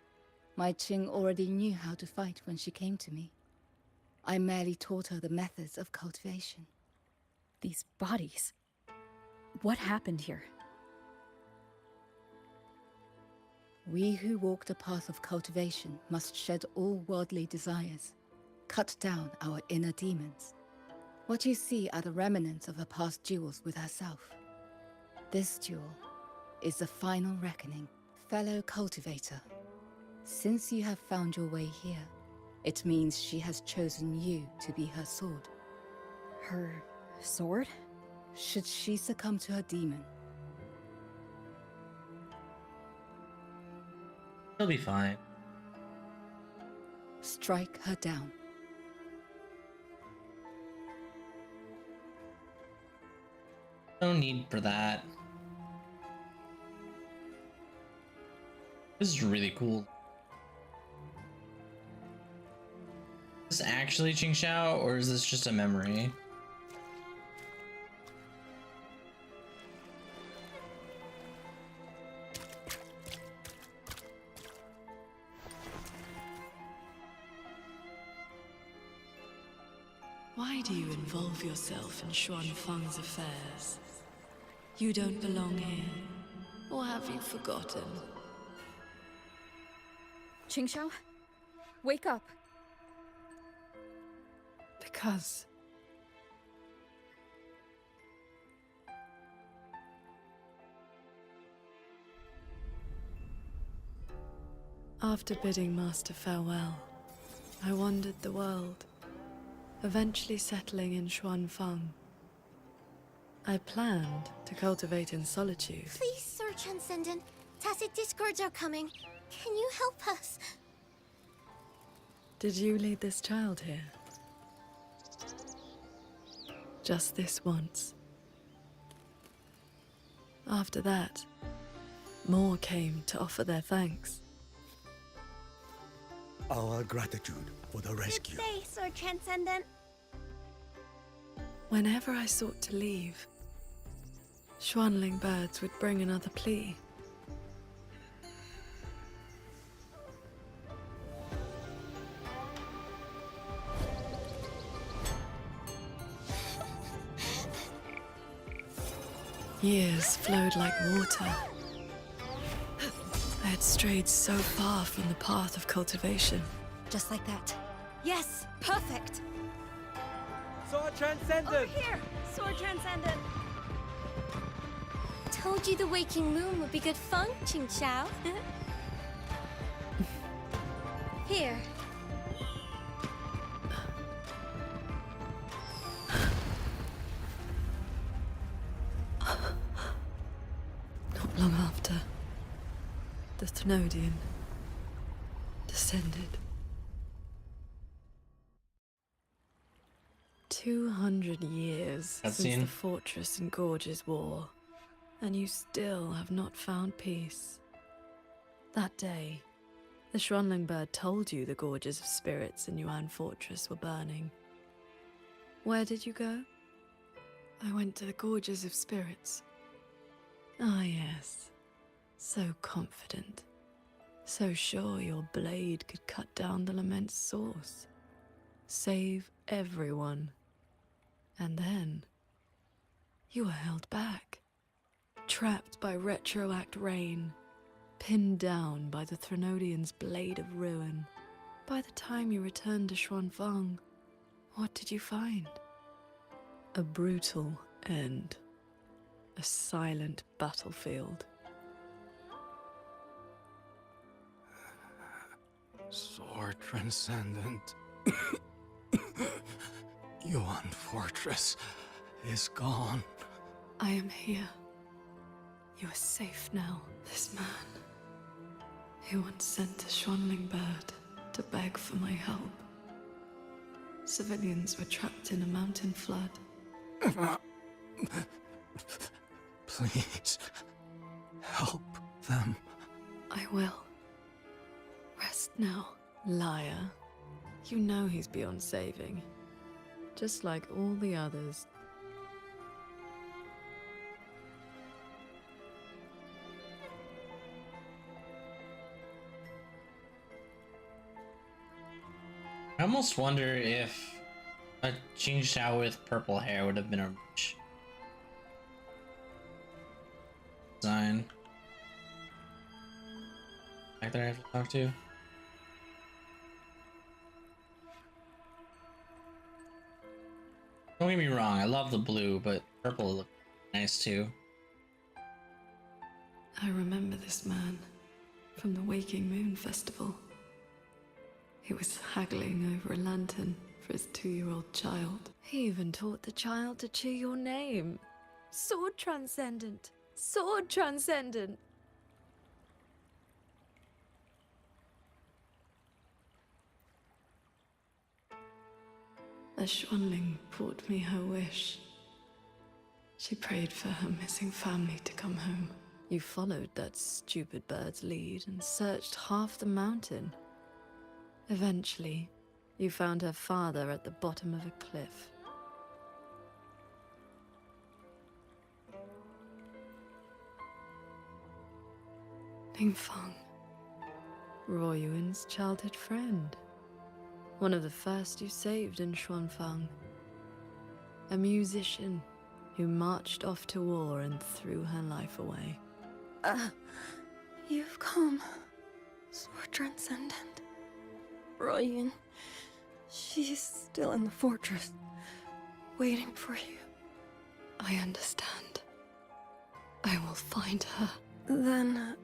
my Qing already knew how to fight when she came to me. I merely taught her the methods of cultivation. These bodies. What happened here? We who walk the path of cultivation must shed all worldly desires, cut down our inner demons. What you see are the remnants of her past duels with herself. This duel is the final reckoning. Fellow cultivator, since you have found your way here, it means she has chosen you to be her sword. Her sword? Should she succumb to her demon, She'll be fine. strike her down. No need for that. This is really cool. Is this actually Qingxiao, or is this just a memory? Why do you involve yourself in Xuanfang's affairs? You don't belong here. Or have you forgotten? Qingxiao, wake up. Because... After bidding Master farewell, I wandered the world, eventually settling in Xuanfang. I planned to cultivate in solitude. Please, Sir Transcendent. Tacit discords are coming. Can you help us? Did you lead this child here? Just this once. After that, more came to offer their thanks. Our gratitude for the rescue. Good day, Sir Transcendent. Whenever I sought to leave, Xuanling birds would bring another plea. Years flowed like water. I had strayed so far from the path of cultivation. Just like that. Yes, perfect. Sword Transcendent! Over here, Sword Transcendent. Told you the waking moon would be good fun, Qingxiao. Here. Not long after, the Thenodian descended. 200 years since the fortress and gorges war, and you still have not found peace. That day, the Xuanling bird told you the gorges of spirits in Yuan Fortress were burning. Where did you go? I went to the gorges of spirits. Ah, yes. So confident. So sure your blade could cut down the lament's source. Save everyone. And then... you were held back. Trapped by retroact rain. Pinned down by the Thenodian's blade of ruin. By the time you returned to Xuanfang, what did you find? A brutal end. A silent battlefield. Sword Transcendent. Yuan Fortress is gone. I am here. You are safe now. This man, he once sent a Schwanling bird to beg for my help. Civilians were trapped in a mountain flood. Please, help them. I will. Rest now. Liar. You know he's beyond saving. Just like all the others. I almost wonder if a Qingxiao with purple hair would have been a rich design. Back there I have to talk to. Don't get me wrong, I love the blue, but purple looks nice too. I remember this man from the Waking Moon Festival. He was haggling over a lantern for his 2-year-old child. He even taught the child to cheer your name. Sword Transcendent! Sword Transcendent! A Schwanling brought me her wish. She prayed for her missing family to come home. You followed that stupid bird's lead and searched half the mountain. Eventually, you found her father at the bottom of a cliff. Ningfeng, Ruoyuan's childhood friend. One of the first you saved in Xuanfang. A musician who marched off to war and threw her life away. You've come. Sword Transcendent. Royun, she's still in the fortress, waiting for you. I understand. I will find her. Then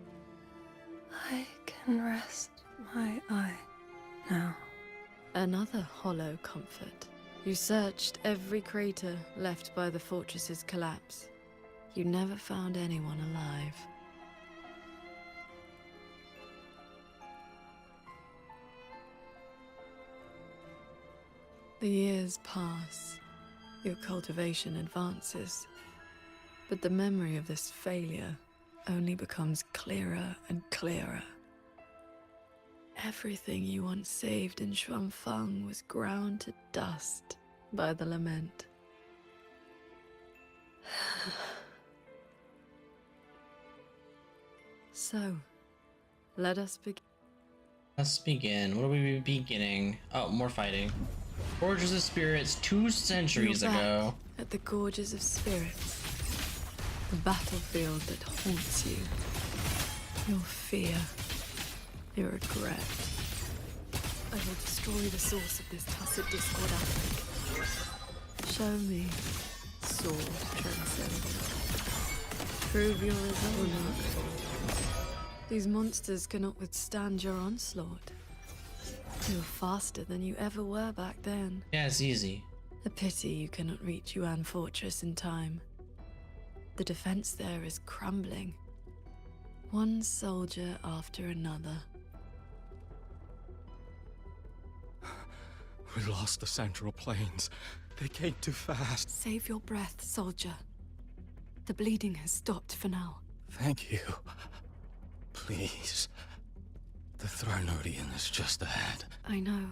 I can rest my eye now. Another hollow comfort. You searched every crater left by the fortress's collapse. You never found anyone alive. The years pass. Your cultivation advances. But the memory of this failure only becomes clearer and clearer. Everything you once saved in Xuanfang was ground to dust by the lament. So, let us begin. Let's begin. What are we beginning? Oh, more fighting. Forges of Spirits 2 centuries You're back ago. at the Gorges of Spirits. The battlefield that haunts you. Your fear. Your regret. I will destroy the source of this tacit discord outbreak. Show me, Sword Transcendent. Prove your resolve. These monsters cannot withstand your onslaught. You're faster than you ever were back then. Yeah, it's easy. A pity you cannot reach Yuan Fortress in time. The defense there is crumbling. One soldier after another. We lost the Central Plains. They came too fast. Save your breath, soldier. The bleeding has stopped for now. Thank you. Please. The Tharnodian is just ahead. I know.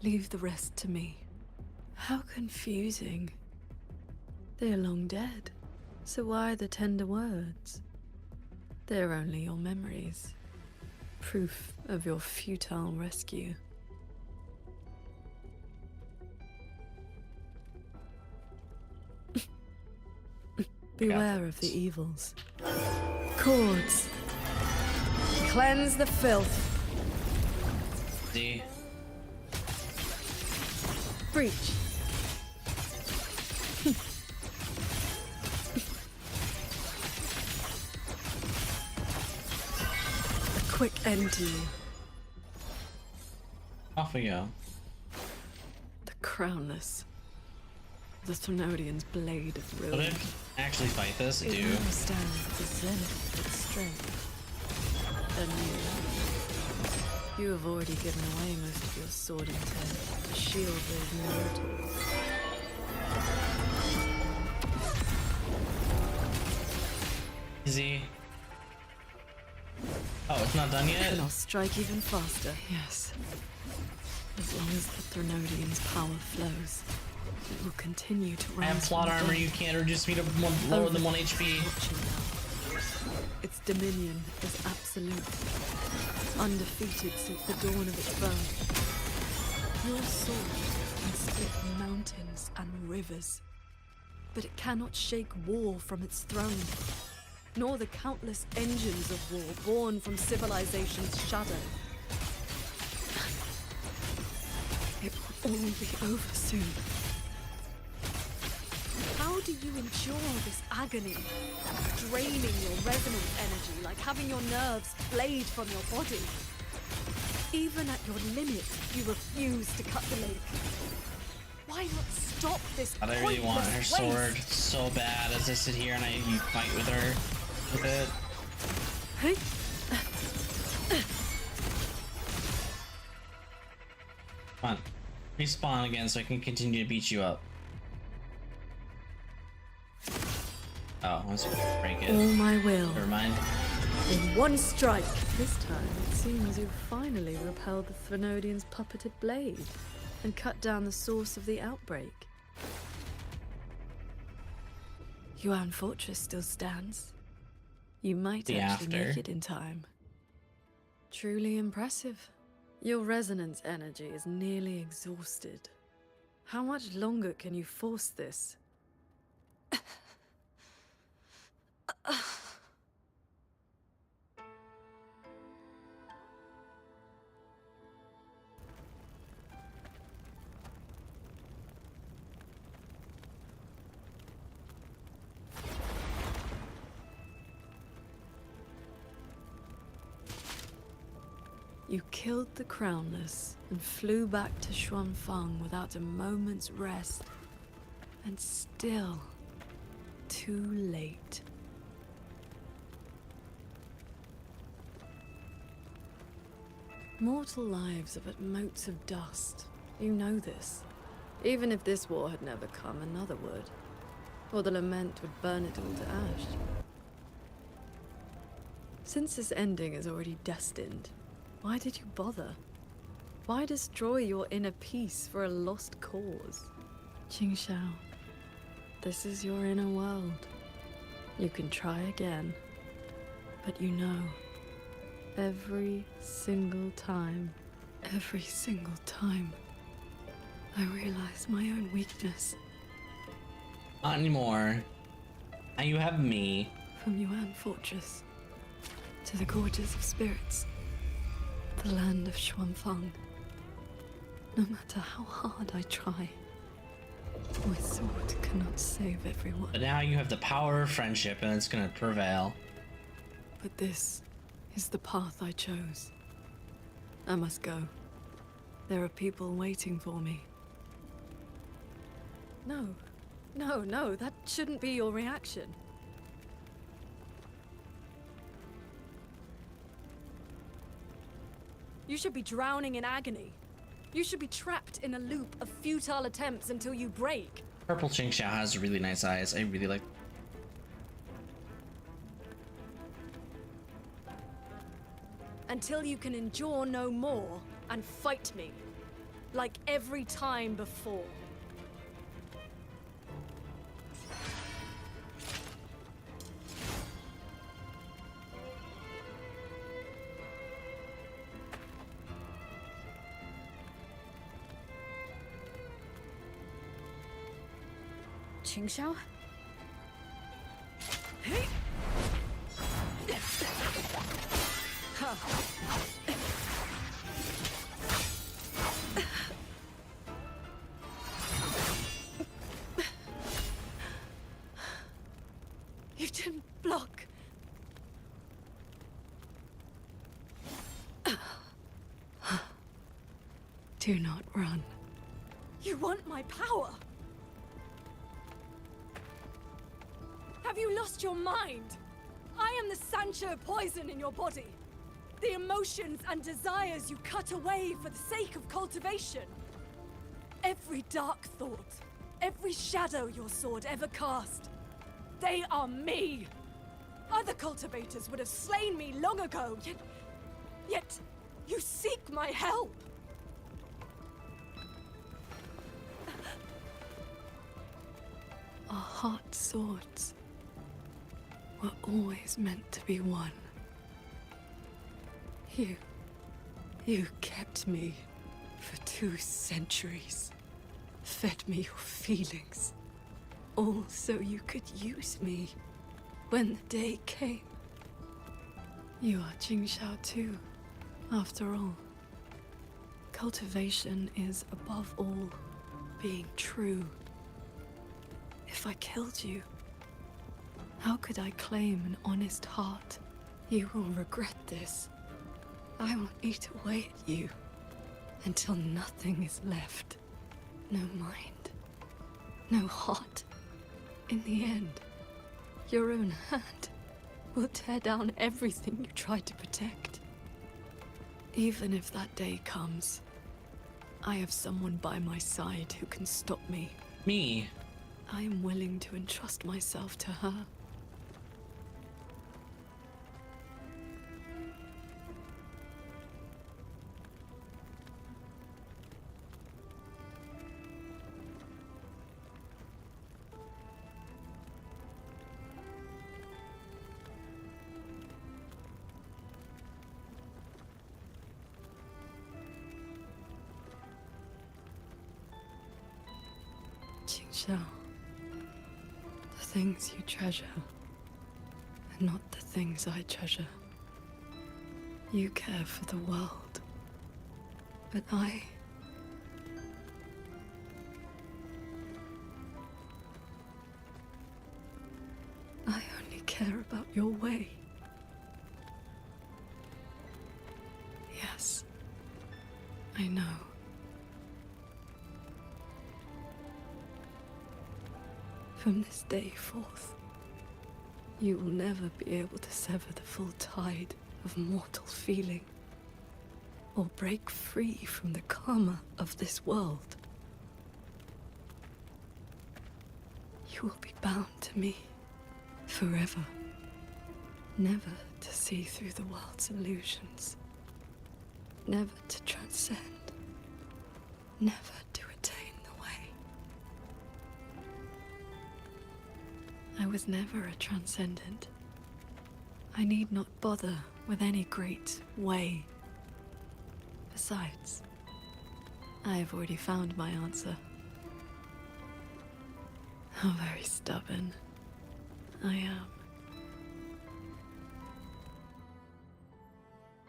Leave the rest to me. How confusing. They're long dead. So why the tender words? They're only your memories. Proof of your futile rescue. Beware of the evils. Cords. Cleanse the filth. See? Breach. A quick end to you. Off we go. The Crownless. The Thrunodian's blade of Will ruin. it actually fight this? It Do. now stands at the zenith of its strength. And you have already given away most of your sword intent to shield those mortals. Easy. Oh, it's not done yet? And I'll strike even faster, yes. As long as the Thrunodian's power flows, it will continue to rise. I have plot from the armor, dead. you can't reduce me to lower than 1 HP. Its dominion is absolute, undefeated since the dawn of its birth. Your sword can split mountains and rivers, but it cannot shake war from its throne, nor the countless engines of war born from civilization's shadow. It will all be over soon. How do you endure this agony? Draining your resonance energy like having your nerves flayed from your body. Even at your limit, you refuse to cut the link. Why not stop this I really want her pointless sword waste? so bad as I sit here and you fight with her with it. Hey. Come on. Respawn again so I can continue to beat you up. Oh, I'm supposed to break it. All my will. Never mind. In one strike. This time, it seems you've finally repelled the Thrunodian's puppeted blade and cut down the source of the outbreak. Yuan Fortress still stands. You might The actually after. make it in time. Truly impressive. Your resonance energy is nearly exhausted. How much longer can you force this? You killed the Crownless and flew back to Xuanfang without a moment's rest. And still, too late. Mortal lives are but motes of dust. You know this. Even if this war had never come, another would. Or the lament would burn it all to ash. Since this ending is already destined, why did you bother? Why destroy your inner peace for a lost cause? Qingxiao, this is your inner world. You can try again. But you know, every single time, I realize my own weakness. Not anymore. Now you have me. From Yuan Fortress to the Gorges of Spirits, the land of Xuanfang. No matter how hard I try, my sword cannot save everyone. But now you have the power of friendship and it's gonna prevail. But this is the path I chose. I must go. There are people waiting for me. No, that shouldn't be your reaction. You should be drowning in agony. You should be trapped in a loop of futile attempts until you break. Purple Qingxiao has really nice eyes. I really like. Until you can endure no more and fight me. Like every time before. Qingxiao? You didn't block. Do not run. You want my power? Have you lost your mind? I am the Sancho poison in your body. The emotions and desires you cut away for the sake of cultivation. Every dark thought, every shadow your sword ever cast, they are me. Other cultivators would have slain me long ago, yet you seek my help. Our heart swords were always meant to be one. You kept me for 2 centuries. Fed me your feelings. All so you could use me when the day came. You are Jingxiao too, after all. Cultivation is, above all, being true. If I killed you, how could I claim an honest heart? You will regret this. I will eat away at you until nothing is left. No mind, no heart. In the end, your own hand will tear down everything you tried to protect. Even if that day comes, I have someone by my side who can stop me. Me? I am willing to entrust myself to her. Jingxiao, the things you treasure are not the things I treasure. You care for the world, but I only care about your way. Yes, I know. From this day forth, you will never be able to sever the full tide of mortal feeling, or break free from the karma of this world. You will be bound to me forever, never to see through the world's illusions, never to transcend, never to attain the way. I was never a transcendent. I need not bother with any great way. Besides, I have already found my answer. How very stubborn I am.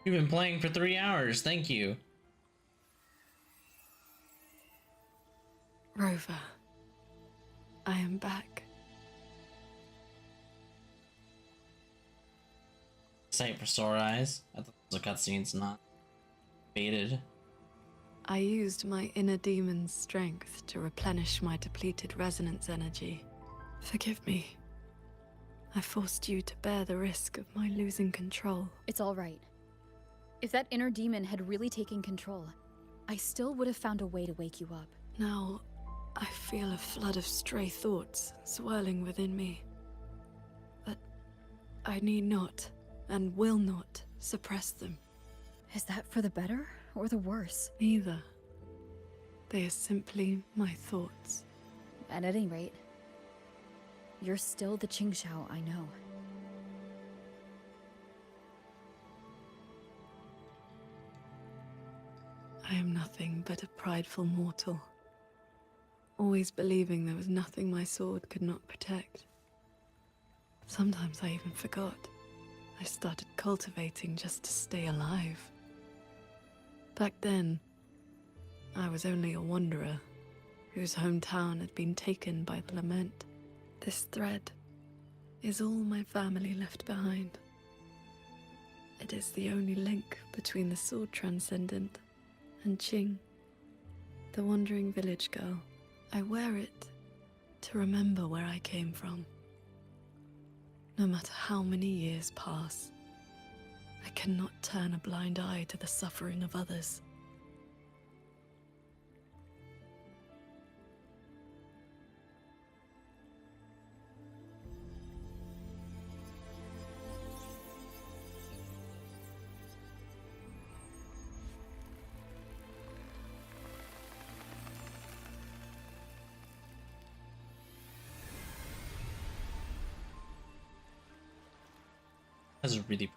You've been playing for 3 hours, thank you. Rover, I am back. Sight for sore eyes. I thought those were cutscenes, not baited. I used my inner demon's strength to replenish my depleted resonance energy. Forgive me. I forced you to bear the risk of my losing control. It's all right. If that inner demon had really taken control, I still would have found a way to wake you up. Now, I feel a flood of stray thoughts swirling within me. But I need not, and will not, suppress them. Is that for the better or the worse? Neither. They are simply my thoughts. At any rate, you're still the Qingxiao I know. I am nothing but a prideful mortal, always believing there was nothing my sword could not protect. Sometimes I even forgot. I started cultivating just to stay alive. Back then, I was only a wanderer whose hometown had been taken by the lament. This thread is all my family left behind. It is the only link between the sword transcendent and Qing. The wandering village girl. I wear it to remember where I came from. No matter how many years pass, I cannot turn a blind eye to the suffering of others. That's really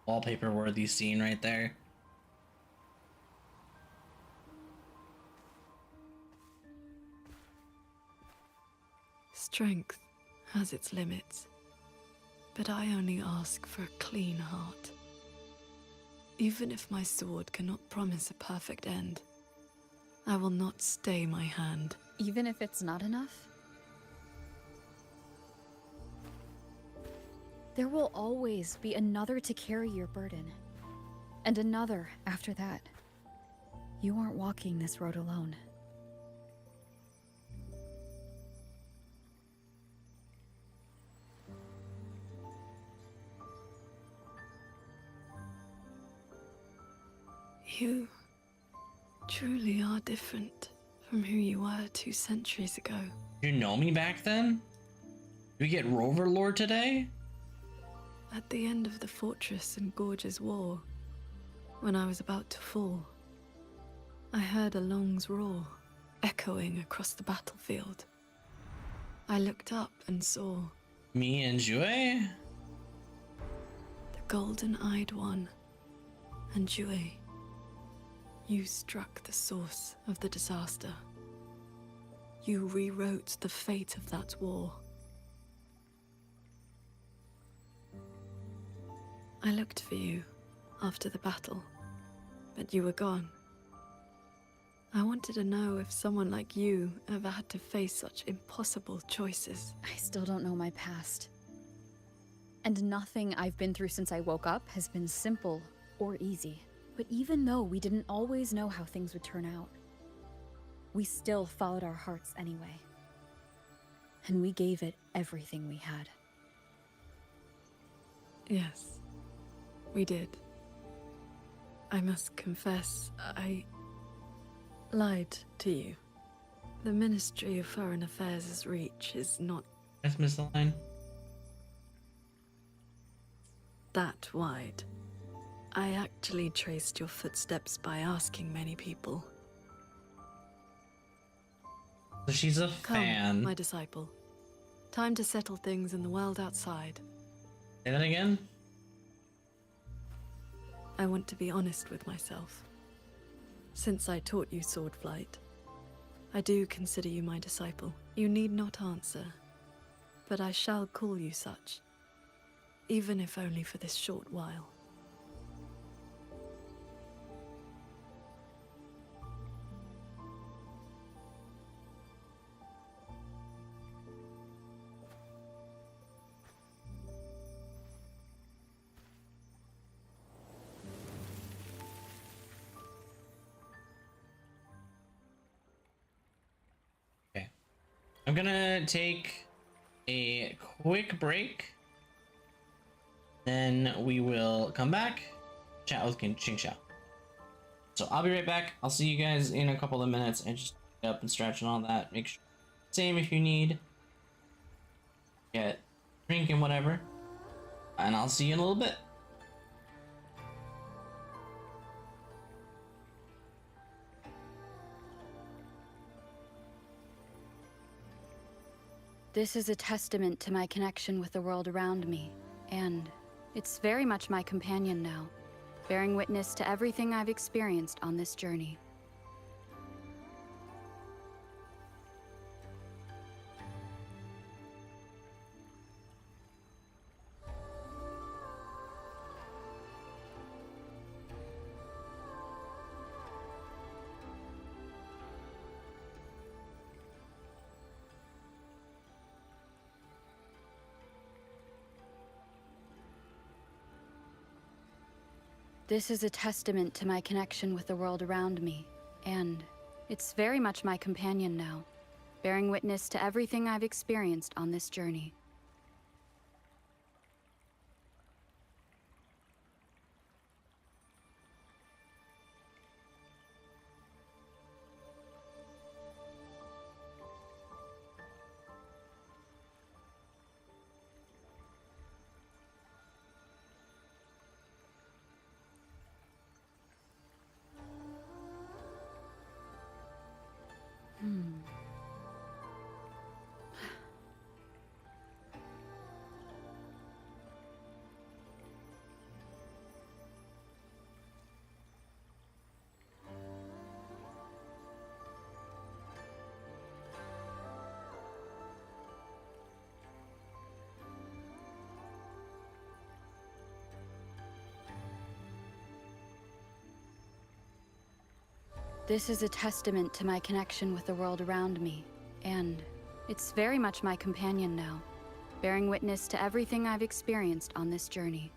wallpaper worthy scene right there. Strength has its limits, but I only ask for a clean heart. Even if my sword cannot promise a perfect end, I will not stay my hand. Even if it's not enough? There will always be another to carry your burden. And another after that. You aren't walking this road alone. You truly are different from who you were 2 centuries ago. You know me back then? Did we get Rover lore today? At the end of the Fortress and Gorge's war, when I was about to fall, I heard a Long's roar echoing across the battlefield. I looked up and saw me and Jue? The golden-eyed one and Jue. You struck the source of the disaster. You rewrote the fate of that war. I looked for you after the battle, but you were gone. I wanted to know if someone like you ever had to face such impossible choices. I still don't know my past. And nothing I've been through since I woke up has been simple or easy. But even though we didn't always know how things would turn out, we still followed our hearts anyway. And we gave it everything we had. Yes, we did. I must confess, I lied to you. The Ministry of Foreign Affairs' reach is not... That's misaligned. ...that wide. I actually traced your footsteps by asking many people. So she's a Come, fan. my disciple. Time to settle things in the world outside. Say that again? I want to be honest with myself. Since I taught you sword flight, I do consider you my disciple. You need not answer, but I shall call you such, even if only for this short while. I'm gonna take a quick break. Then we will come back, chat with Ching Xiao. So I'll be right back. I'll see you guys in a couple of minutes. And just get up and stretch and all that. Make sure, same if you need. Get drink and whatever. And I'll see you in a little bit. This is a testament to my connection with the world around me, and it's very much my companion now, bearing witness to everything I've experienced on this journey. This is a testament to my connection with the world around me, and it's very much my companion now, bearing witness to everything I've experienced on this journey. This is a testament to my connection with the world around me, and it's very much my companion now, bearing witness to everything I've experienced on this journey.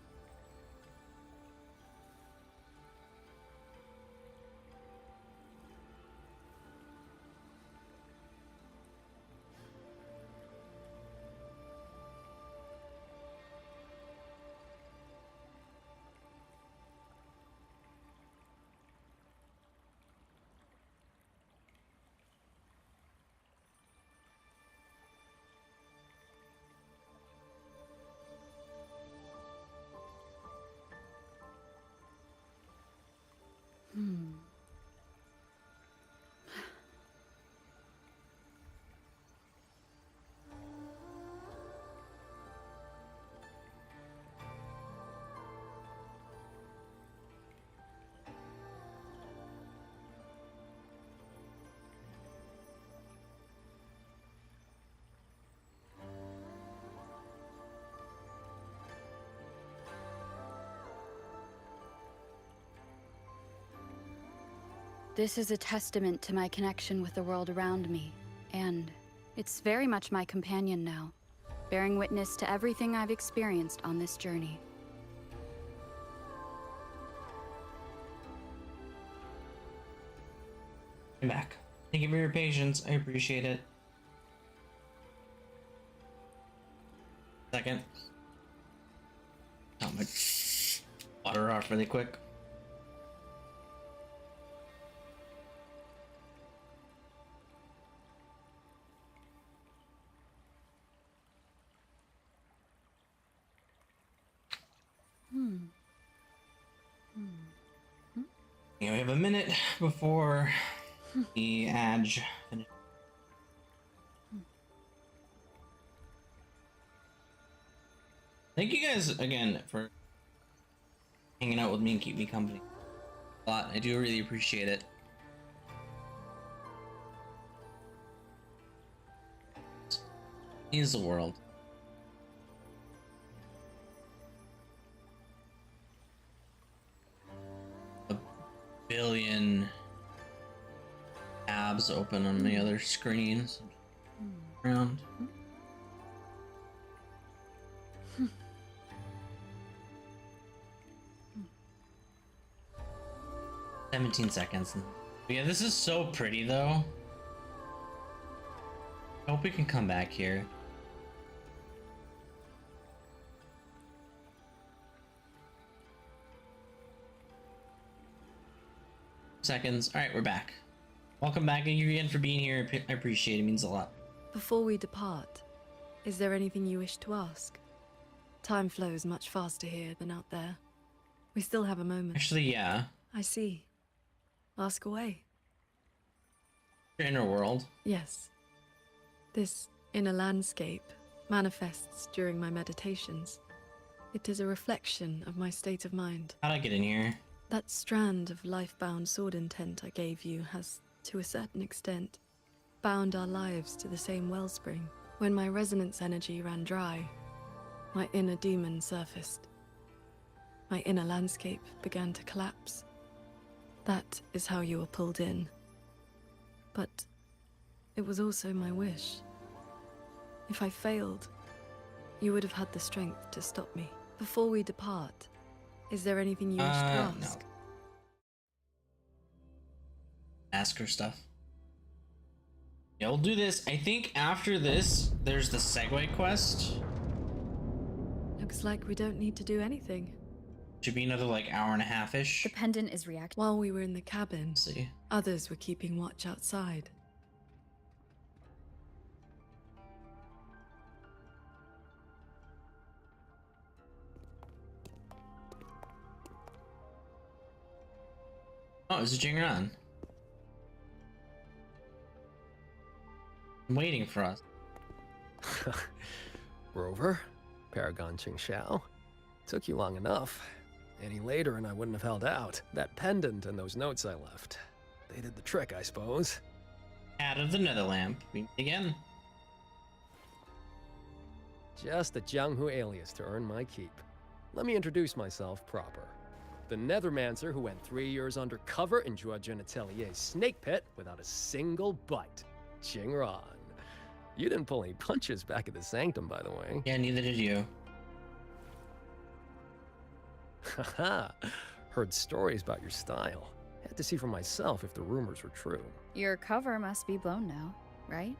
This is a testament to my connection with the world around me, and it's very much my companion now, bearing witness to everything I've experienced on this journey. I'm back. Thank you for your patience. I appreciate it. Second. Top my water off really quick. Yeah, we have a minute before the Adge finish. Thank you guys again for hanging out with me and keep me company a lot. I do really appreciate it. Is the world. Billion tabs open on the other screens around. 17 seconds. Yeah, this is so pretty though. I hope we can come back here. Seconds. All right, we're back. Welcome back. Thank you again for being here. I appreciate it. It means a lot. Before we depart, is there anything you wish to ask? Time flows much faster here than out there. We still have a moment. Actually, yeah. I see. Ask away. Your inner world. Yes. This inner landscape manifests during my meditations. It is a reflection of my state of mind. How'd I get in here? That strand of life-bound sword intent I gave you has, to a certain extent, bound our lives to the same wellspring. When my resonance energy ran dry, my inner demon surfaced. My inner landscape began to collapse. That is how you were pulled in. But it was also my wish. If I failed, you would have had the strength to stop me. Before we depart, Is there anything you wish to ask? No. Ask her stuff. Yeah, we'll do this. I think after this, there's the Segway quest. Looks like we don't need to do anything. Should be another like hour and a half-ish. The pendant is reactive. While we were in the cabin, See. others were keeping watch outside. Oh, is it Jingran? I'm waiting for us. Rover, Paragon Qingxiao. Took you long enough. Any later and I wouldn't have held out. That pendant and those notes I left. They did the trick, I suppose. Out of the Netherlamp. We meet again. Just a Jianghu alias to earn my keep. Let me introduce myself proper. The Nethermancer who went 3 years undercover in Zhuojun Atelier's snake pit without a single bite. Jingran. You didn't pull any punches back at the Sanctum, by the way. Yeah, neither did you. Haha. Heard stories about your style. Had to see for myself if the rumors were true. Your cover must be blown now, right?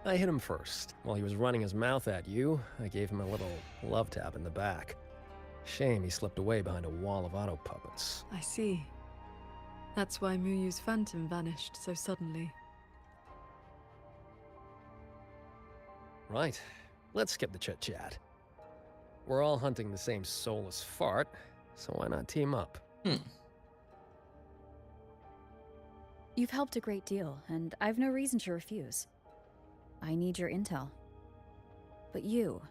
I hit him first. While he was running his mouth at you, I gave him a little love tap in the back. Shame he slipped away behind a wall of auto puppets. I see. That's why Muyu's phantom vanished so suddenly. Right. Let's skip the chit-chat. We're all hunting the same soulless fart, so why not team up? You've helped a great deal, and I've no reason to refuse. I need your intel. But you,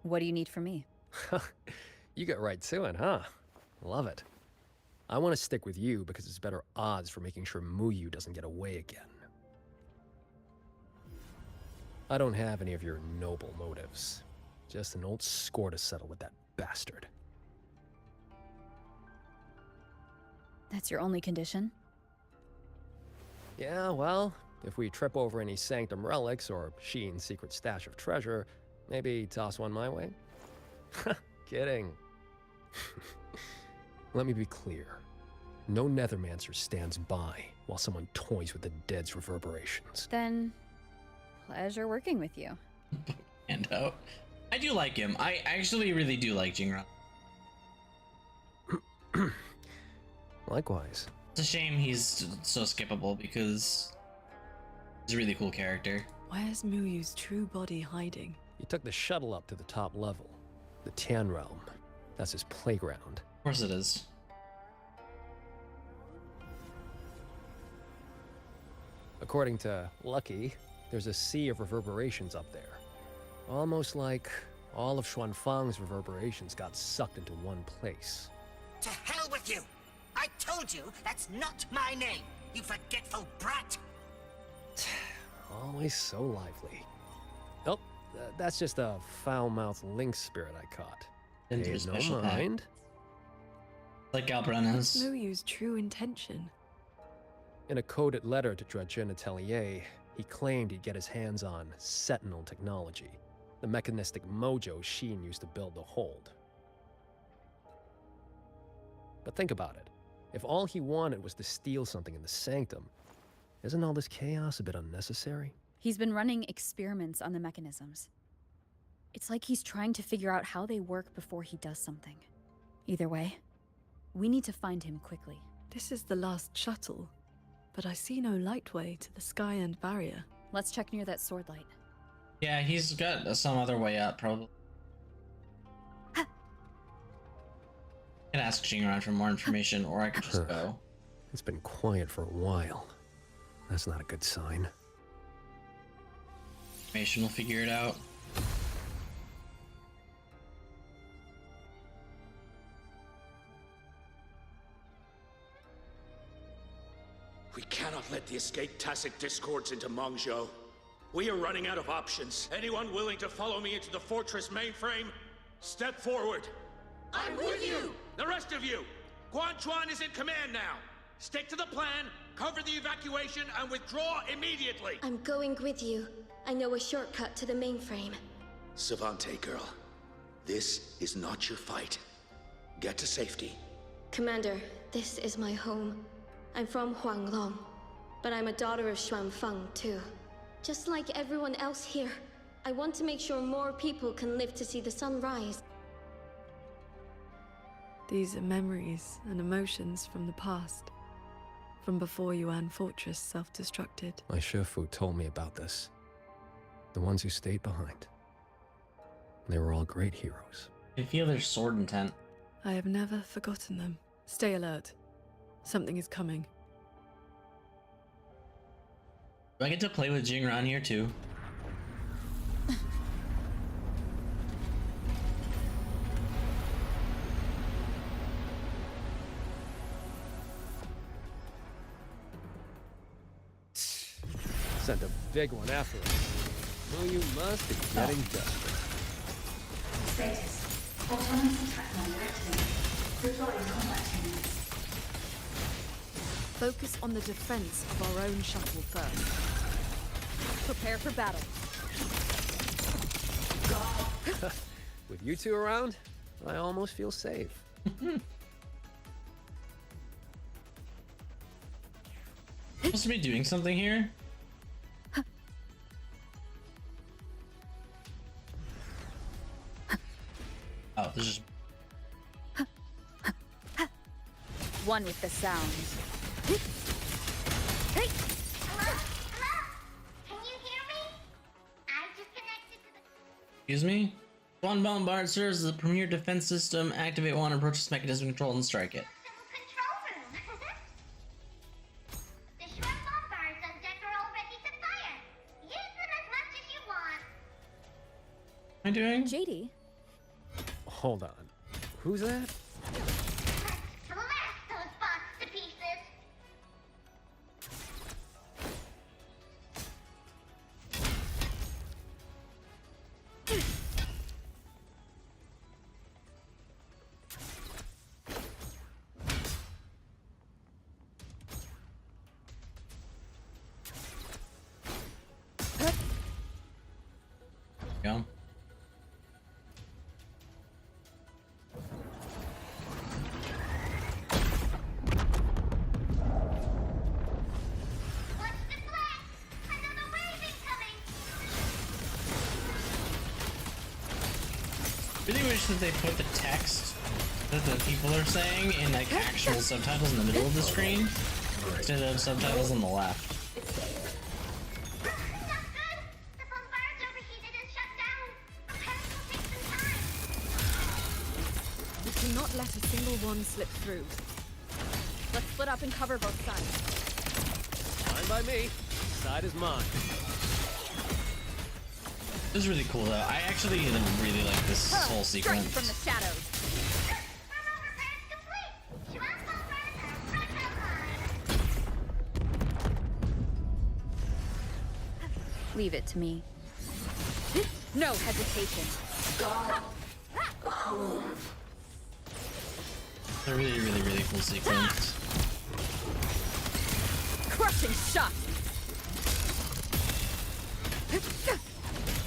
what do you need from me? You get right to it, huh? Love it. I want to stick with you because it's better odds for making sure Muyu doesn't get away again. I don't have any of your noble motives. Just an old score to settle with that bastard. That's your only condition? Yeah, well, if we trip over any Sanctum relics or Sheen's secret stash of treasure, maybe toss one my way? Kidding. Let me be clear. No Nethermancer stands by while someone toys with the dead's reverberations. Then, pleasure working with you. And out. I do like him. I actually really do like Jingran. Likewise. It's a shame he's so skippable because he's a really cool character. Where's Muyu's true body hiding? He took the shuttle up to the top level. The Tian Realm. That's his playground. Of course it is. According to Lucky, there's a sea of reverberations up there. Almost like all of Xuanfang's reverberations got sucked into one place. To hell with you! I told you that's not my name, you forgetful brat! Always so lively. Oh, that's just a foul-mouthed lynx spirit I caught. Into Hey, a no special mind. Like Galbranas. Muyu's true intention. In a coded letter to Zhuojun Atelier, he claimed he'd get his hands on Sentinel technology, the mechanistic mojo Sheen used to build the hold. But think about it. If all he wanted was to steal something in the Sanctum, isn't all this chaos a bit unnecessary? He's been running experiments on the mechanisms. It's like he's trying to figure out how they work before he does something. Either way, we need to find him quickly. This is the last shuttle, but I see no lightway to the Sky End barrier. Let's check near that sword light. Yeah, he's got some other way up, probably. I can ask Jingran for more information, or I could just go. It's been quiet for a while. That's not a good sign. Information will figure it out. We cannot let the escaped tacit discords into Mengzhou. We are running out of options. Anyone willing to follow me into the fortress mainframe? Step forward. I'm with you! The rest of you! Guan Chuan is in command now. Stick to the plan, cover the evacuation, and withdraw immediately. I'm going with you. I know a shortcut to the mainframe. Savante girl, this is not your fight. Get to safety. Commander, this is my home. I'm from Huanglong, but I'm a daughter of Xuanfeng too. Just like everyone else here, I want to make sure more people can live to see the sun rise. These are memories and emotions from the past. From before Yuan Fortress self-destructed. My Shifu told me about this. The ones who stayed behind. They were all great heroes. I feel their sword intent. I have never forgotten them. Stay alert. Something is coming. Do I get to play with Jingran here too? Sent a big one after us. Well, you must be getting desperate. Status. Autonomous attack mode activated. Deploying combat units. Focus on the defense of our own shuttle first. Prepare for battle. With you two around, I almost feel safe. Supposed to be doing something here? Oh, this is One with the sounds. Hello? Hello? Can you hear me? I just connected to the... Excuse me? One bombard serves as the premier defense system. Activate one, approach this mechanism control and strike it. Control room. The short bombards on deck are all ready to fire. Use them as much as you want. What am I doing? JD? Hold on. Who's that? Blast those bots to pieces. Go. Really wish that they put the text that the people are saying in like actual subtitles in the middle of the screen instead of subtitles on the left. We cannot let a single one slip through. Let's split up and cover both sides. Fine by me. Side is mine. This is really cool though. I actually really like this whole Strike sequence. from the shadows. Leave it to me. No hesitation. It's a really, really, really cool sequence. Crushing shot.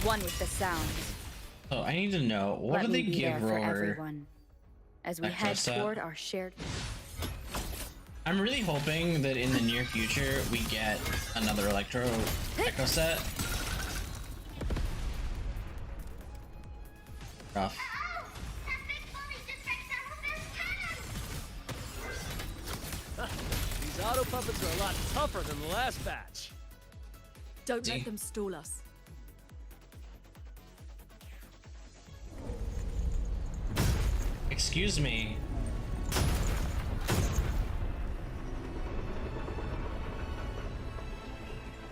One with the sound. Oh, I need to know, what Let do they me be give there for Rover? everyone as we Echo head set? toward our shared. I'm really hoping that in the near future we get another Electro Echo set. Rough. These auto puppets are a lot tougher than the last batch. Don't let them stall us. Excuse me.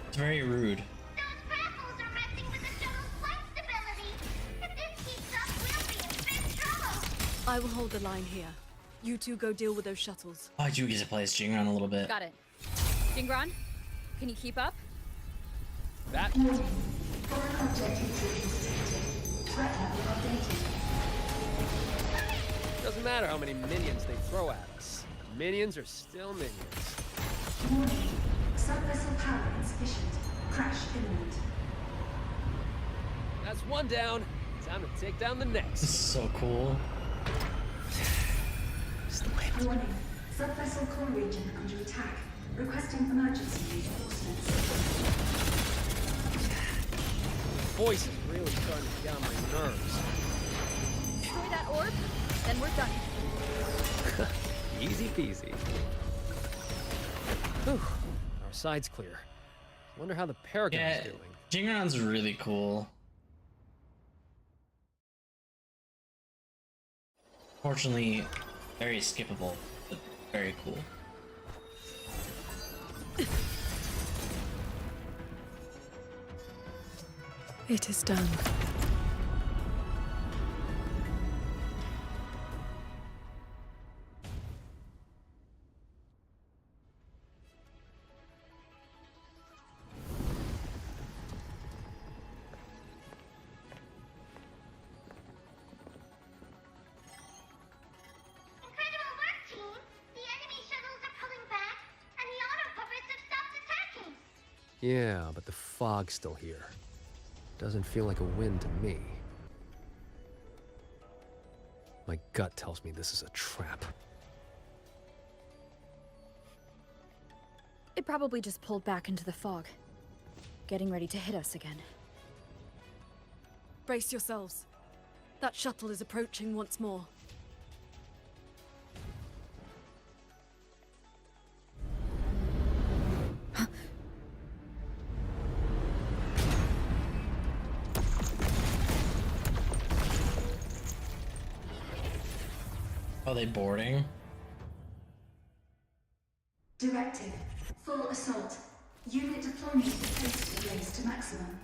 It's very rude. I will hold the line here. You two go deal with those shuttles. Oh, I do get to play as Jingran a little bit. Got it. Jingran, can you keep up? That. Doesn't matter how many minions they throw at us. Minions are still minions. Warning. Sub-vessel power insufficient. Crash imminent. That's one down. Time to take down the next. This is so cool. is the wind. Warning. Sub-vessel core region under attack. Requesting emergency reinforcements. Voice is really starting to get on my nerves. Destroy that orb, then we're done. Easy peasy. Whew. Our side's clear. Wonder how the Paragon is doing. Jingron's really cool. Fortunately, very skippable, but very cool. It is done. Yeah, but the fog's still here. Doesn't feel like a win to me. My gut tells me this is a trap. It probably just pulled back into the fog, getting ready to hit us again. Brace yourselves. That shuttle is approaching once more. Are they boarding? Directive. Full assault. Unit deployment defense delays to maximum.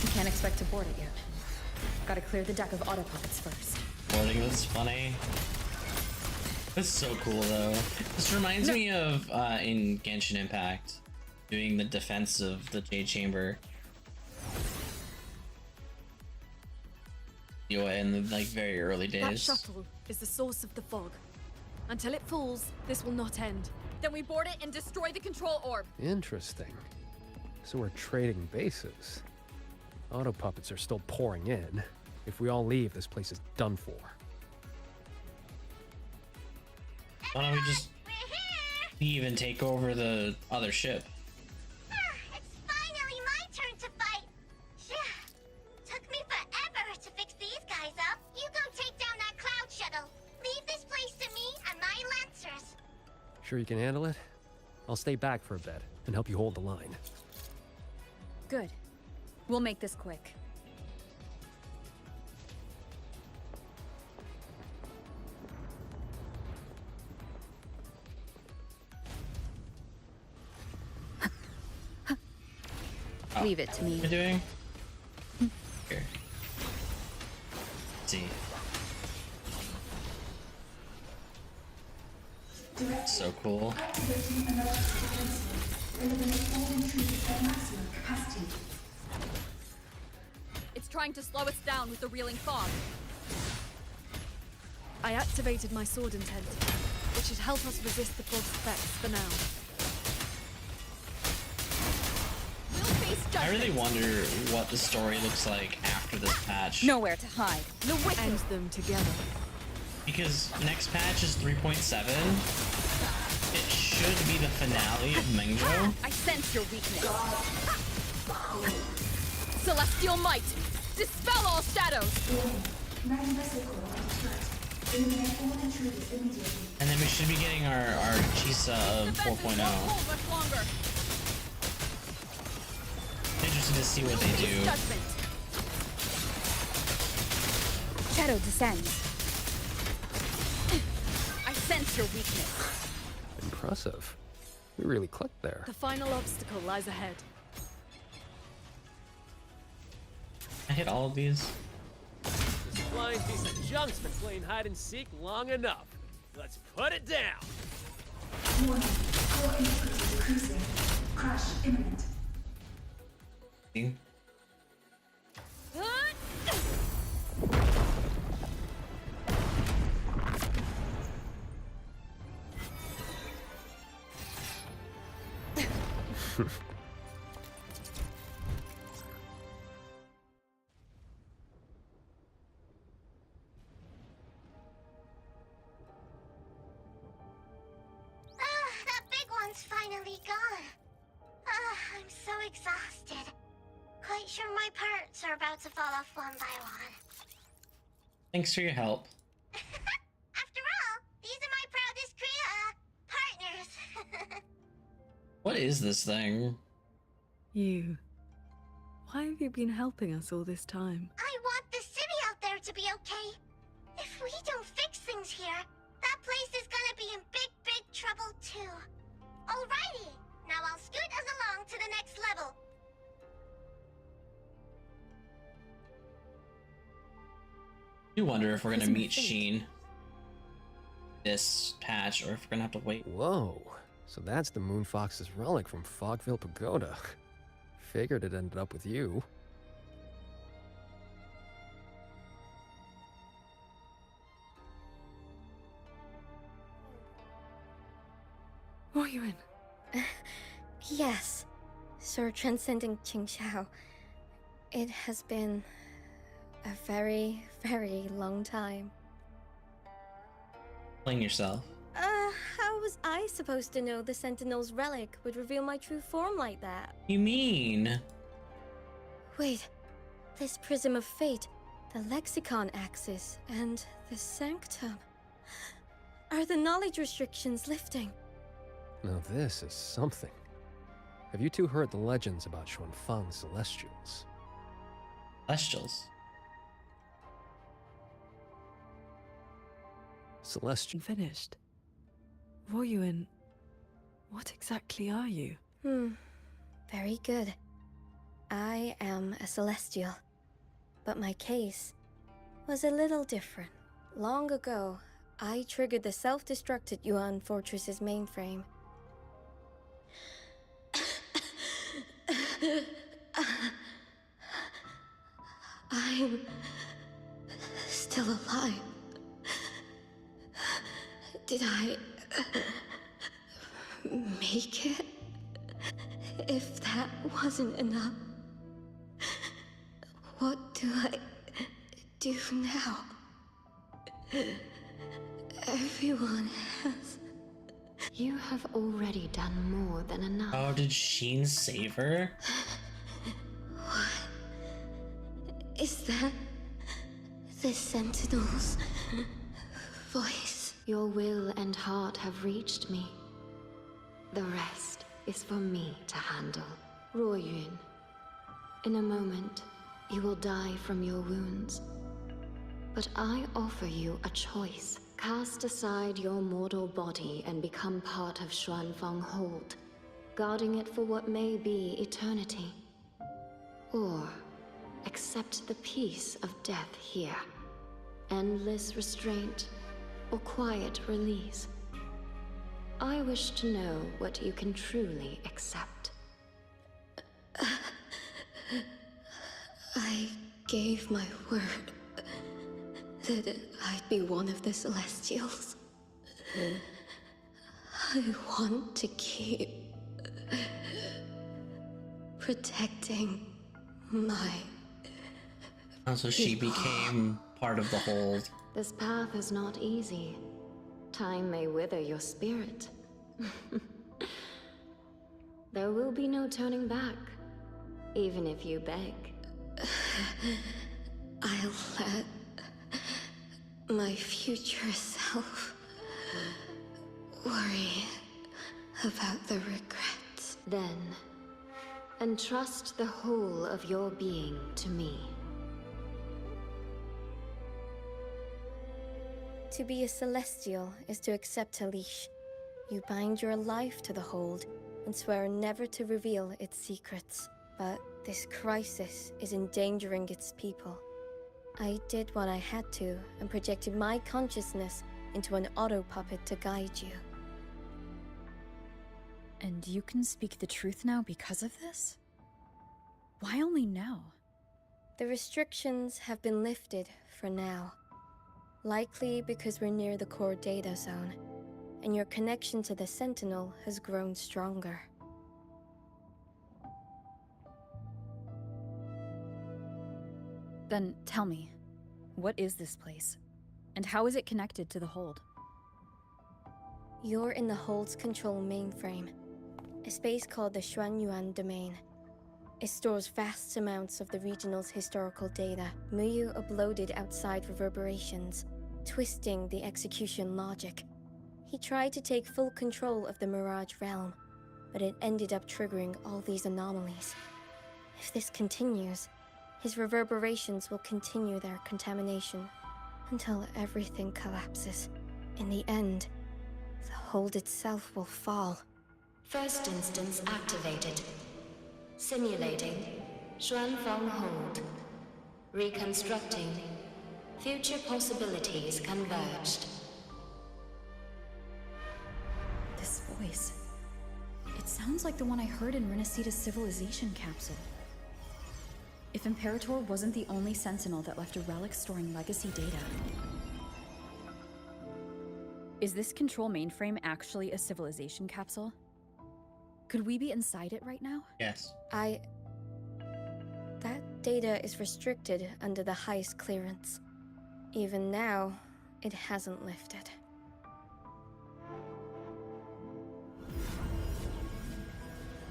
We can't expect to board it yet. Gotta clear the deck of autopods first. Boarding was funny. That's so cool though. This reminds me of in Genshin Impact, doing the defense of the Jade Chamber. WuWa in the like very early days. That shuttle is the source of the fog. Until it falls, this will not end. Then we board it and destroy the control orb. Interesting. So we're trading bases. Auto puppets are still pouring in. If we all leave, this place is done for. Why don't we just leave and take over the other ship? It's finally my turn to fight. Took me forever to fix these guys up. You go take down that cloud shuttle. Leave this place to me and my lancers. Sure you can handle it? I'll stay back for a bit and help you hold the line. Good. We'll make this quick. Leave it to me. What are you doing? Here. Let's see. So cool. Activating emergency defense. Eliminate all intruders at maximum capacity. It's trying to slow us down with the reeling fog. I activated my sword intent, which should help us resist the fog's effects for now. We'll face judgment. I really wonder what the story looks like after this patch. Nowhere to hide. The wicked. End them together. Because next patch is 3.7. It should be the finale of Mengzhou. I sense your weakness. Celestial might! Dispel all shadows! And then we should be getting our Chisa of 4.0. Much longer. Interested to see what they do. Shadow descends. I sense your weakness. Impressive. We really clicked there. The final obstacle lies ahead. I hit all of these. This flying piece of junk's been playing hide and seek long enough. Let's put it down. Warning. Core integrity decreasing. Crash imminent. exhausted. Quite sure my parts are about to fall off one by one. Thanks for your help. After all, these are my proudest partners. What is this thing? You. Why have you been helping us all this time? I want the city out there to be okay. If we don't fix things here, that place is gonna be in big, big trouble too. Alrighty, now I'll scoot us along to the next level. I do wonder if we're gonna meet Sheen this patch, or if we're gonna have to wait. Whoa, so that's the Moonfox's relic from Fogville Pagoda. Figured it ended up with you. What are you in? Yes, Sir Transcending Qingxiao. It has been a very, very long time. Playing yourself. How was I supposed to know the Sentinel's relic would reveal my true form like that? You mean? Wait, this Prism of Fate, the Lexicon Axis, and the Sanctum. Are the knowledge restrictions lifting? Now this is something. Have you two heard the legends about Xuanfang's Celestials? Celestials? Celestial. Finished. Voyuin, what exactly are you? Very good. I am a Celestial. But my case was a little different. Long ago, I triggered the self-destructed Yuan Fortress's mainframe. I'm still alive. Did I make it? If that wasn't enough, what do I do now? Everyone has. You have already done more than enough. Oh, did Sheen save her? Is that the Sentinel's voice? Your will and heart have reached me. The rest is for me to handle. Ruoyun, in a moment, you will die from your wounds. But I offer you a choice. Cast aside your mortal body and become part of Xuanfang Hold, guarding it for what may be eternity. Or accept the peace of death here. Endless restraint or quiet release. I wish to know what you can truly accept. I gave my word that I'd be one of the Celestials. I want to keep protecting my... Oh, so she became part of the Hold. This path is not easy. Time may wither your spirit. There will be no turning back, even if you beg. I'll let my future self worry about the regrets. Then, entrust the whole of your being to me. To be a Celestial is to accept a leash. You bind your life to the Hold and swear never to reveal its secrets. But this crisis is endangering its people. I did what I had to and projected my consciousness into an auto-puppet to guide you. And you can speak the truth now because of this? Why only now? The restrictions have been lifted for now. Likely because we're near the core data zone, and your connection to the Sentinel has grown stronger. Then tell me, what is this place? And how is it connected to the Hold? You're in the Hold's control mainframe, a space called the Xuanyuan Domain. It stores vast amounts of the regional's historical data. Muyu uploaded outside reverberations, twisting the execution logic. He tried to take full control of the Mirage realm, but it ended up triggering all these anomalies. If this continues, his reverberations will continue their contamination until everything collapses. In the end, the hold itself will fall. First instance activated. Simulating. Xuanfeng hold. Reconstructing. Future possibilities converged. This voice. It sounds like the one I heard in Renacita's civilization capsule. If Imperator wasn't the only sentinel that left a relic storing legacy data. Is this control mainframe actually a civilization capsule? Could we be inside it right now? Yes. That data is restricted under the heist clearance. Even now, it hasn't lifted.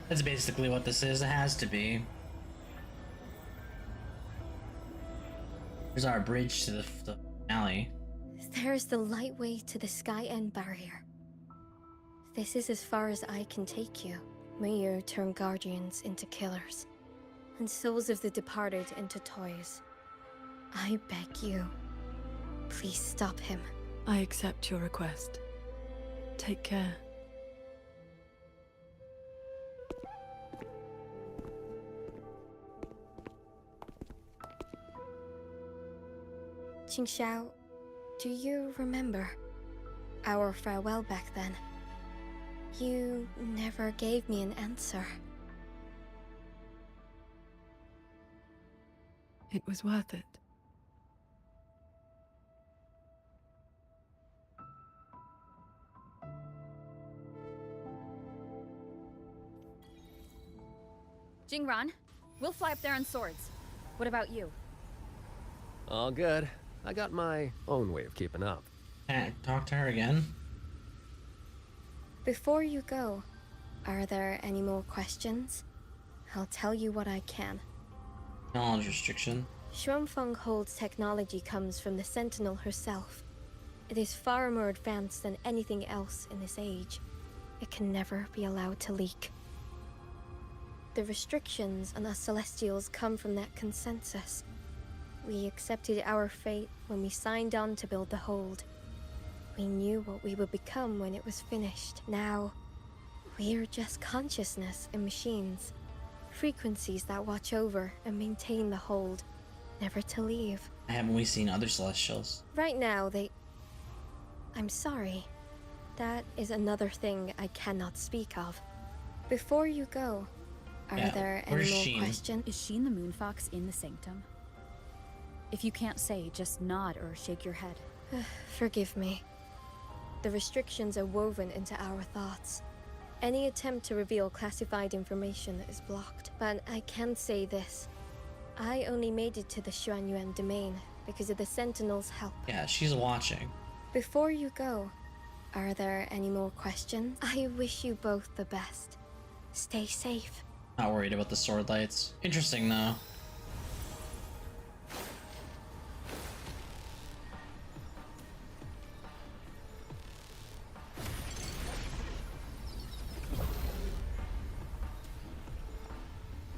That's basically what this is. It has to be. Here's our bridge to the finale. There's the lightway to the Sky End barrier. This is as far as I can take you. Muyu turned guardians into killers, and souls of the departed into toys. I beg you, please stop him. I accept your request. Take care. Qingxiao, do you remember our farewell back then? You never gave me an answer. It was worth it. Jingran, we'll fly up there on swords. What about you? All good. I got my own way of keeping up. Talk to her again. Before you go, are there any more questions? I'll tell you what I can. Knowledge restriction. Xuanfeng Hold's technology comes from the Sentinel herself. It is far more advanced than anything else in this age. It can never be allowed to leak. The restrictions on us Celestials come from that consensus. We accepted our fate when we signed on to build the Hold. We knew what we would become when it was finished. Now, we are just consciousness in machines. Frequencies that watch over and maintain the Hold, never to leave. Haven't we seen other Celestials? Right now, I'm sorry. That is another thing I cannot speak of. Before you go, are there any more questions? Is Sheen the Moonfox in the Sanctum? If you can't say, just nod or shake your head. Forgive me. The restrictions are woven into our thoughts. Any attempt to reveal classified information is blocked. But I can say this. I only made it to the Xuanyuan domain because of the Sentinel's help. Yeah, she's watching. Before you go, are there any more questions? I wish you both the best. Stay safe. Not worried about the sword lights. Interesting though.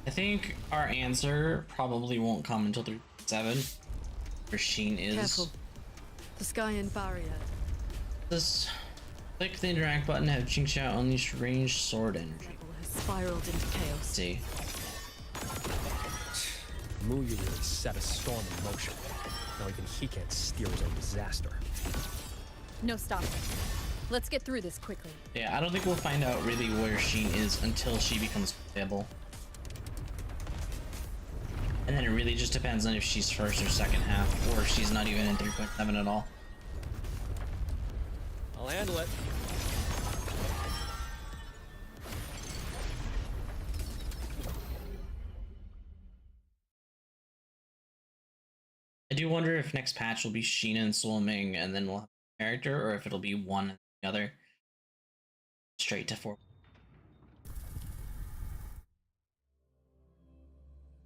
I think our answer probably won't come until 7, where Sheen is. Careful. The Sky and barrier. This click the interact button, have Qingxiao unleash ranged sword energy. Has spiraled into chaos. See. Muyu really set a storm in motion. Now even he can't steer his own disaster. No stopping. Let's get through this quickly. Yeah, I don't think we'll find out really where Sheen is until she becomes playable. And then it really just depends on if she's first or second half, or if she's not even in 3.7 at all. I'll handle it. I do wonder if next patch will be Sheena and Suo Ming, and then we'll have a character, or if it'll be one and the other. Straight to 4.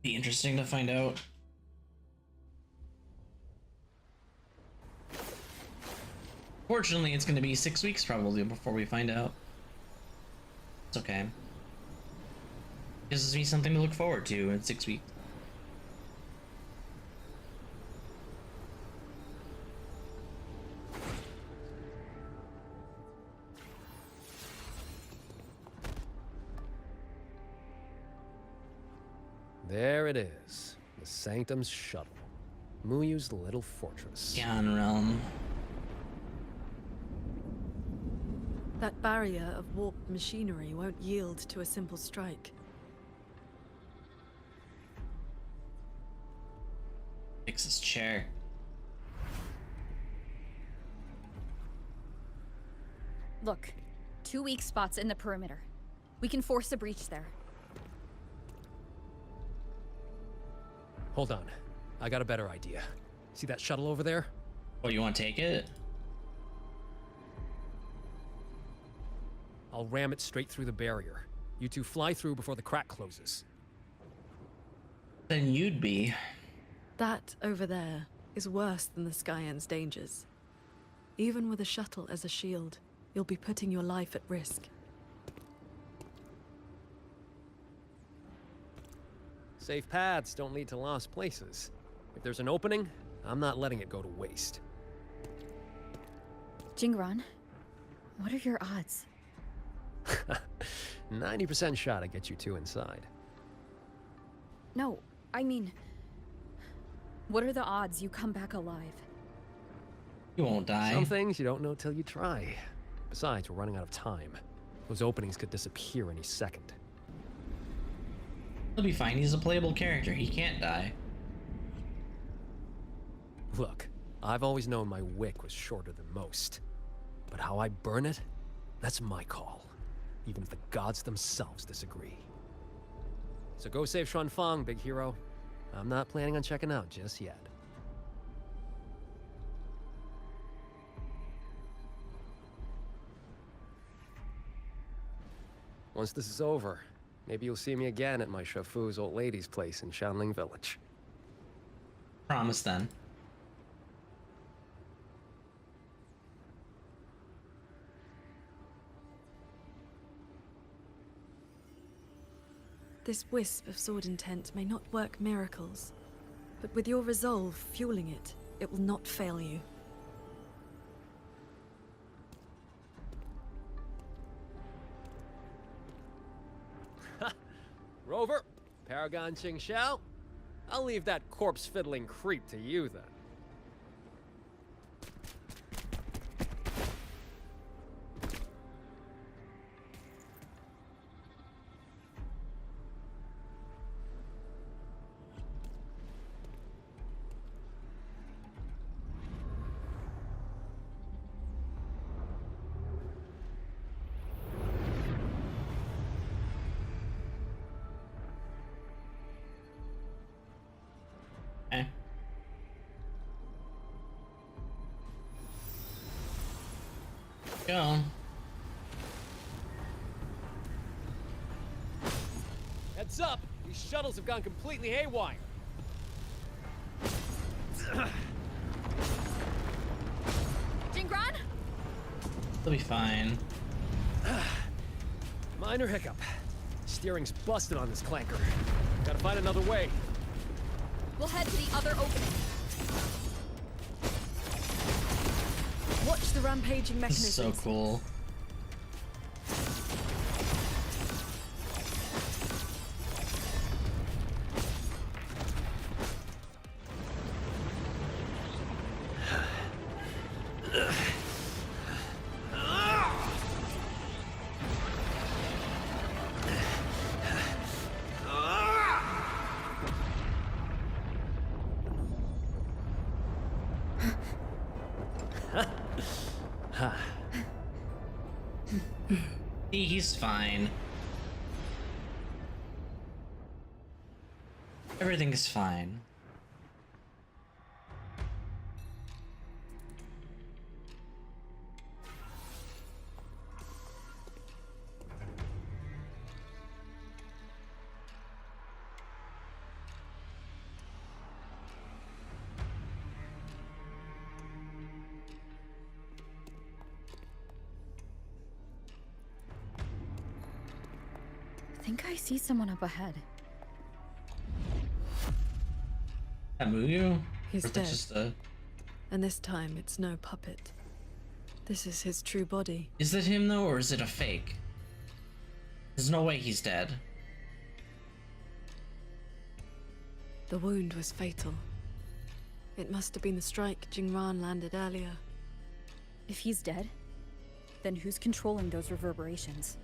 Be interesting to find out. Fortunately, it's going to be 6 weeks probably before we find out. It's okay. Gives me something to look forward to in 6 weeks. There it is. The Sanctum's shuttle. Muyu's little fortress. Gyan Realm. That barrier of warped machinery won't yield to a simple strike. Fix his chair. Look, 2 weak spots in the perimeter. We can force a breach there. Hold on. I got a better idea. See that shuttle over there? Oh, you want to take it? I'll ram it straight through the barrier. You two fly through before the crack closes. Then you'd be. That over there is worse than the Skyend's dangers. Even with a shuttle as a shield, you'll be putting your life at risk. Safe paths don't lead to lost places. If there's an opening, I'm not letting it go to waste. Jingran, what are your odds? 90% shot to get you two inside. No, I mean, what are the odds you come back alive? You won't die. Some things you don't know till you try. Besides, we're running out of time. Those openings could disappear any second. He'll be fine. He's a playable character. He can't die. Look, I've always known my wick was shorter than most. But how I burn it, that's my call. Even if the gods themselves disagree. So go save Xuanfang, big hero. I'm not planning on checking out just yet. Once this is over, maybe you'll see me again at my Shafu's old lady's place in Shanling Village. Promise then. This wisp of sword intent may not work miracles, but with your resolve fueling it, it will not fail you. Rover, Paragon Ching Xiao, I'll leave that corpse-fiddling creep to you then. Go. Heads up! These shuttles have gone completely haywire. Jingran? He'll be fine. Minor hiccup. Steering's busted on this clanker. Gotta find another way. We'll head to the other opening. Watch the rampaging This is mechanisms. so cool. He's fine. Everything's fine. think I see someone up ahead. Muyu? He's Or is that dead. just a... And this time, it's no puppet. This is his true body. Is it him though, or is it a fake? There's no way he's dead. The wound was fatal. It must have been the strike Jingran landed earlier. If he's dead, then who's controlling those reverberations?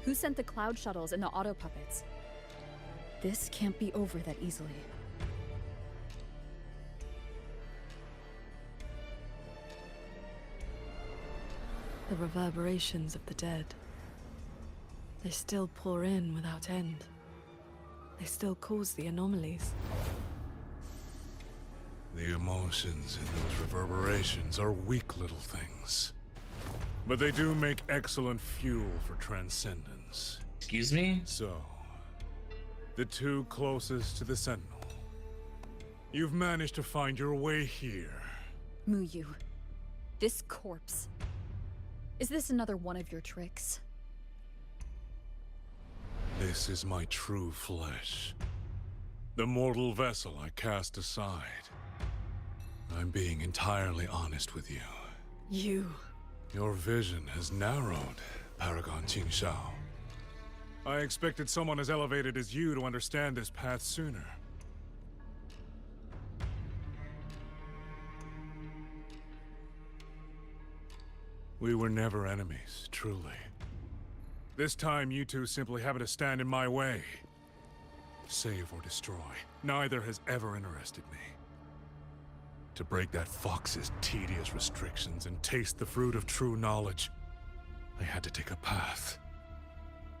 Who sent the cloud shuttles and the auto puppets? This can't be over that easily. The reverberations of the dead. They still pour in without end. They still cause the anomalies. The emotions in those reverberations are weak little things. But they do make excellent fuel for transcendence. Excuse me? So, the two closest to the Sentinel. You've managed to find your way here. Muyu, this corpse. Is this another one of your tricks? This is my true flesh. The mortal vessel I cast aside. I'm being entirely honest with you. You. Your vision has narrowed, Paragon Qingshao. I expected someone as elevated as you to understand this path sooner. We were never enemies, truly. This time, you two simply happen to stand in my way. Save or destroy, neither has ever interested me. To break that fox's tedious restrictions and taste the fruit of true knowledge, I had to take a path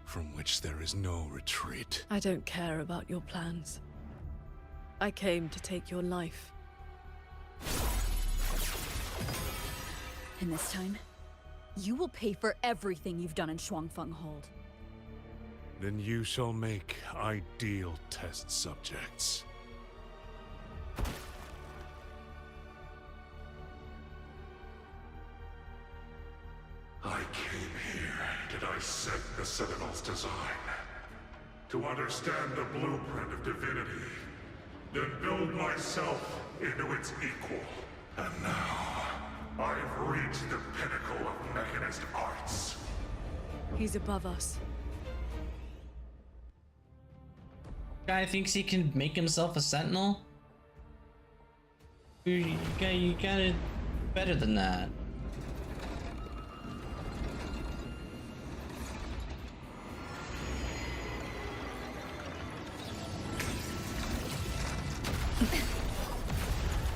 from which there is no retreat. I don't care about your plans. I came to take your life. And this time, you will pay for everything you've done in Shuangfeng Hold. Then you shall make ideal test subjects. I came here to dissect the Sentinel's design. To understand the blueprint of divinity. Then build myself into its equal. And now, I've reached the pinnacle of mechanist arts. He's above us. Guy thinks he can make himself a sentinel? You gotta better than that.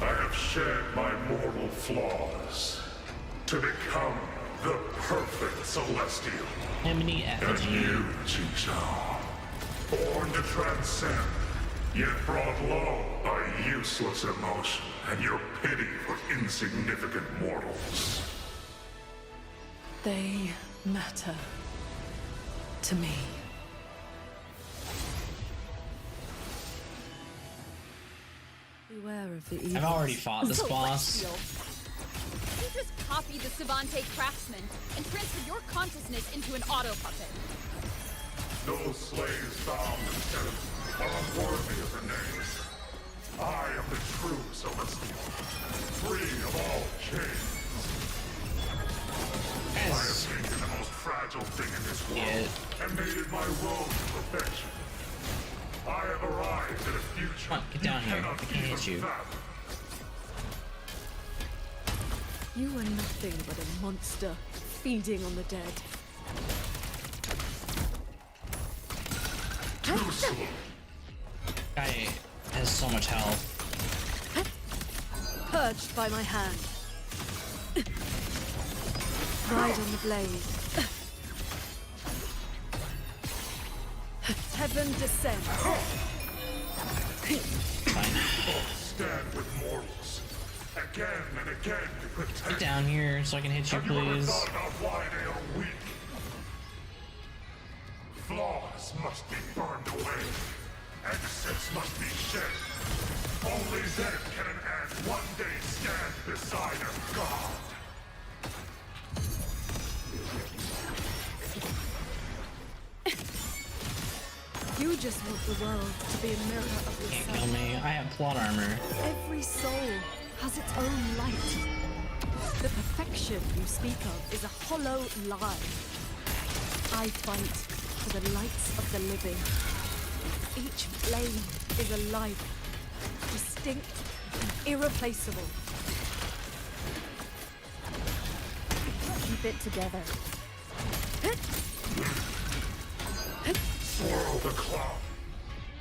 I have shed my mortal flaws to become the perfect celestial. How many And you, Qingshao, born to transcend, yet brought low by useless emotion and your pity for insignificant mortals. They matter to me. Beware of the evil. I've already fought this boss. You just copied the Savante craftsman and transferred your consciousness into an auto puppet. Those slaves found themselves are unworthy of the name. I am the true celestial, free of all chains. I have taken the most fragile thing in this world and made it my road to perfection. I have arrived at a future. Come on, get down here. I can't hit you. You are nothing but a monster feeding on the dead. Too slow. Guy has so much health. Purged by my hand. Ride on the blade. Heaven descends. Stand with mortals. Again and again to protect. Get down here so I can hit you, Have you ever please. thought about why they are weak? Flaws must be burned away. Excess must be shed. Only then can an ant one day stand beside a god. just want the world to be a mirror of Can't yourself. kill me. I have plot armor. Every soul has its own light. The perfection you speak of is a hollow lie. I fight for the lights of the living. Each flame is a life, distinct and irreplaceable. Keep it together. Swirl the cloud.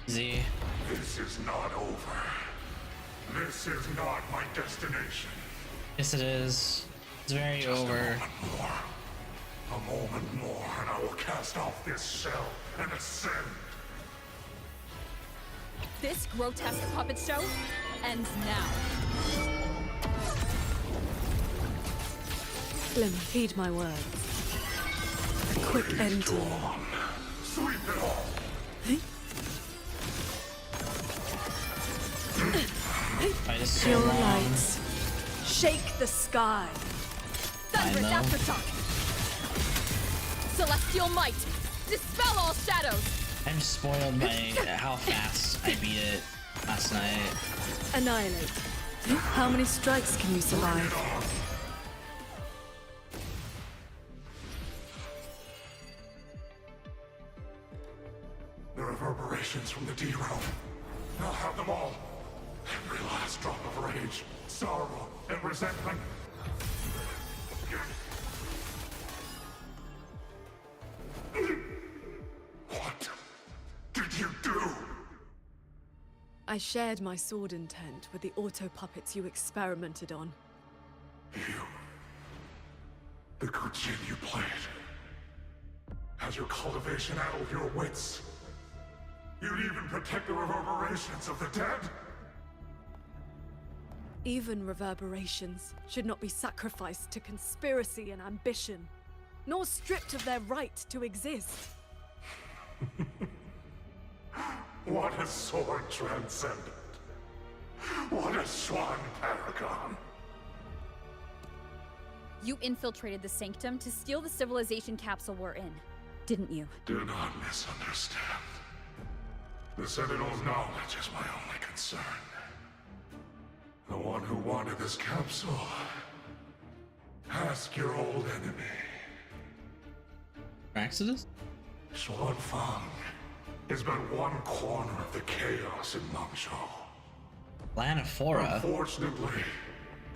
Z. This is not over. This is not my destination. Yes, it is. It's very over. A moment more, and I will cast off this shell and ascend. This grotesque puppet show ends now. Glim, heed my words. A quick end to you. Sweep it all. Fight is so Pure long. lights. Shake the sky. Thunderous know. aftershock. Celestial might. Dispel all shadows. I'm spoiled by how fast I beat it last night. Annihilate. How many strikes can you survive? The reverberations from the D-realm. I'll have them all. Every last drop of rage, sorrow, and resentment. What did you do? I shared my sword intent with the auto-puppets you experimented on. The good jin you played. Has your cultivation addled your wits? You'd even protect the reverberations of the dead? Even reverberations should not be sacrificed to conspiracy and ambition, nor stripped of their right to exist. What a sword transcendent. What a swan paragon. You infiltrated the Sanctum to steal the civilization capsule we're in, didn't you? Do not misunderstand. The Sentinel's knowledge is my only concern. The one who wanted this capsule. Ask your old enemy. Exodus? Xuan Fang is but one corner of the chaos in Mengzhou. Lanaphora? Unfortunately,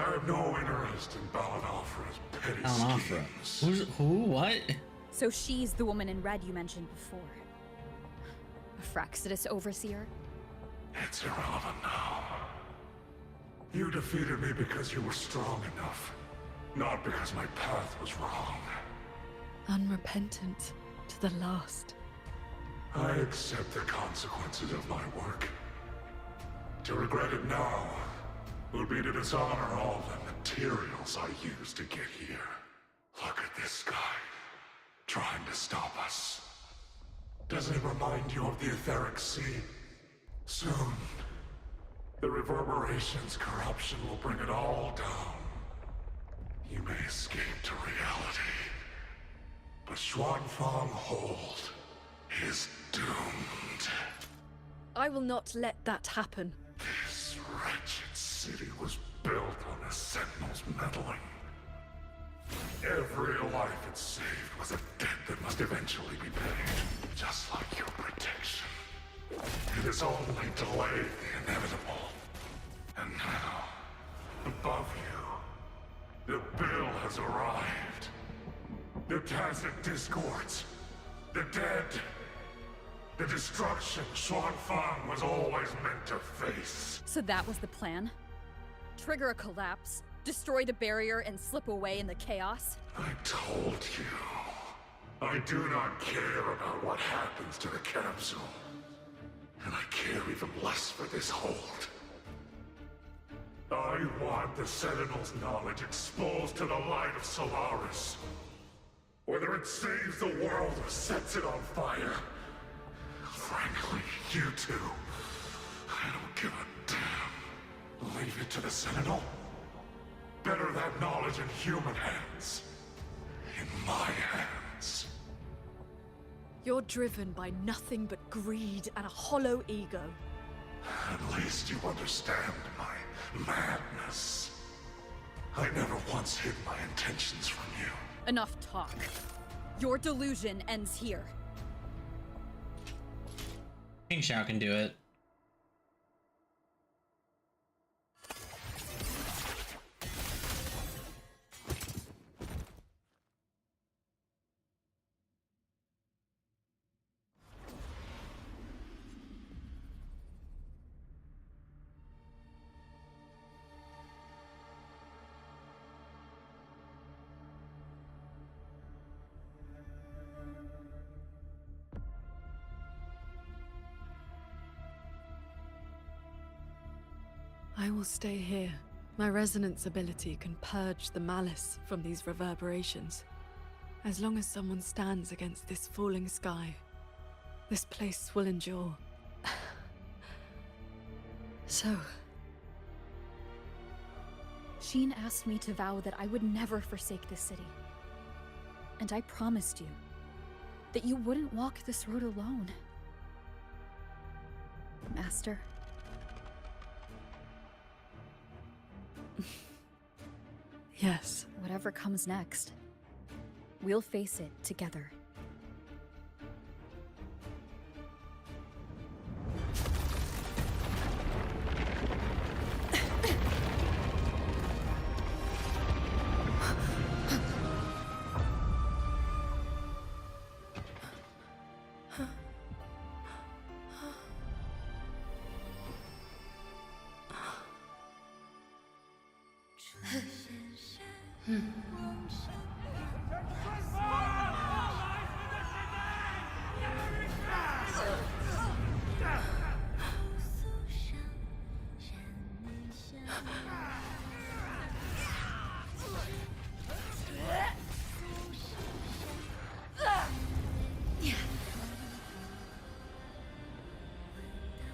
I have no interest in Balanaphra's petty Balanaphra. schemes. Who? What? So she's the woman in red you mentioned before. A Fraxidus overseer? It's irrelevant now. You defeated me because you were strong enough, not because my path was wrong. Unrepentant to the last. I accept the consequences of my work. To regret it now would be to dishonor all the materials I used to get here. Look at this guy, trying to stop us. Doesn't it remind you of the etheric sea? Soon, the reverberation's corruption will bring it all down. You may escape to reality, but Xuanfang Hold is doomed. I will not let that happen. This wretched city was built on a Sentinel's meddling. Every life it saved was a debt that must eventually be paid, just like your protection. It has only delayed the inevitable. And now, above you, the bill has arrived. The tacit discords, the dead, the destruction Xuanfang was always meant to face. So that was the plan? Trigger a collapse, destroy the barrier, and slip away in the chaos? I told you. I do not care about what happens to the capsule. And I care even less for this hold. I want the Sentinel's knowledge exposed to the light of Solaris. Whether it saves the world or sets it on fire. Frankly, you two. I don't give a damn. Leave it to the Sentinel. Better that knowledge in human hands. In my hands. You're driven by nothing but greed and a hollow ego. At least you understand my madness. I never once hid my intentions from you. Enough talk. Your delusion ends here. King Xiao can do it. I will stay here. My resonance ability can purge the malice from these reverberations. As long as someone stands against this falling sky, this place will endure. So... Sheen asked me to vow that I would never forsake this city. And I promised you that you wouldn't walk this road alone. Master. Yes. Whatever comes next, we'll face it together.